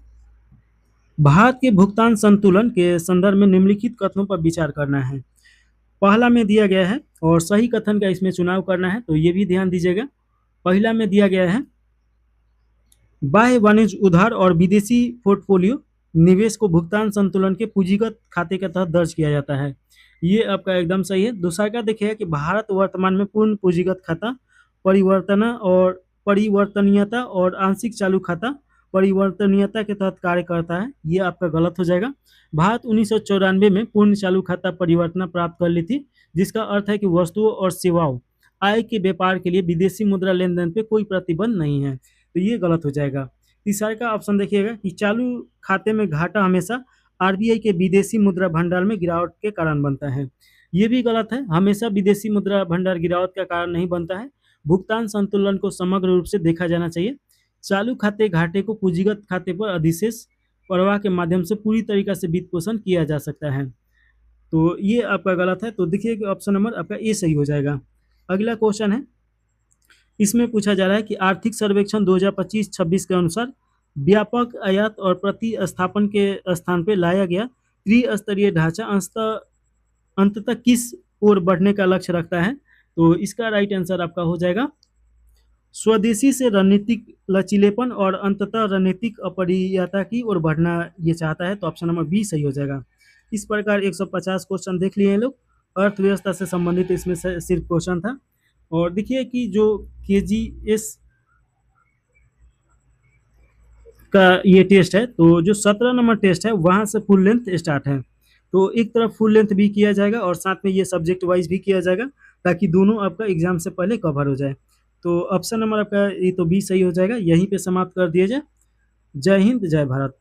भारत के भुगतान संतुलन के संदर्भ में निम्नलिखित कथनों पर विचार करना है। पहला में दिया गया है और सही कथन का इसमें चुनाव करना है, तो ये भी ध्यान दीजिएगा। पहला में दिया गया है बाह्य वाणिज्य उधार और विदेशी पोर्टफोलियो निवेश को भुगतान संतुलन के पूंजीगत खाते के तहत दर्ज किया जाता है। ये आपका एकदम सही है। दूसरा का देखिए कि भारत वर्तमान में पूर्ण पूंजीगत खाता परिवर्तनीयता और आंशिक चालू खाता परिवर्तनीयता के तहत कार्य करता है। ये आपका गलत हो जाएगा। भारत 1994 में पूर्ण चालू खाता परिवर्तना प्राप्त कर ली थी, जिसका अर्थ है कि वस्तुओं और सेवाओं आय के व्यापार के लिए विदेशी मुद्रा लेन देन पे कोई प्रतिबंध नहीं है, तो ये गलत हो जाएगा। तीसरा का ऑप्शन देखिएगा कि चालू खाते में घाटा हमेशा आरबीआई के विदेशी मुद्रा भंडार में गिरावट के कारण बनता है। ये भी गलत है, हमेशा विदेशी मुद्रा भंडार गिरावट का कारण नहीं बनता है। भुगतान संतुलन को समग्र रूप से देखा जाना चाहिए। चालू खाते घाटे को पूंजीगत खाते पर अधिशेष प्रवाह के माध्यम से पूरी तरीके से वित्त पोषण किया जा सकता है, तो ये आपका गलत है। तो देखिए कि ऑप्शन नंबर आपका ए सही हो जाएगा। अगला क्वेश्चन है, इसमें पूछा जा रहा है कि आर्थिक सर्वेक्षण 2025-26 के अनुसार व्यापक आयात और प्रतिस्थापन के स्थान पर लाया गया त्रिस्तरीय ढांचा अंततः किस ओर बढ़ने का लक्ष्य रखता है। तो इसका राइट आंसर आपका हो जाएगा स्वदेशी से रणनीतिक लचीलेपन और अंततः रणनीतिक अपरिहार्यता की ओर बढ़ना ये चाहता है। तो ऑप्शन नंबर बी सही हो जाएगा। इस प्रकार 150 क्वेश्चन देख लिए हैं लोग। अर्थव्यवस्था से संबंधित इसमें सिर्फ क्वेश्चन था। और देखिए कि जो KGS का ये टेस्ट है, तो जो 17 नंबर टेस्ट है वहां से फुल लेंथ स्टार्ट है, तो एक तरफ फुल लेंथ भी किया जाएगा और साथ में ये सब्जेक्ट वाइज भी किया जाएगा, ताकि दोनों आपका एग्जाम से पहले कवर हो जाए। तो ऑप्शन नंबर आपका ये तो बी सही हो जाएगा। यहीं पे समाप्त कर दिया जाए। जय हिंद, जय भारत।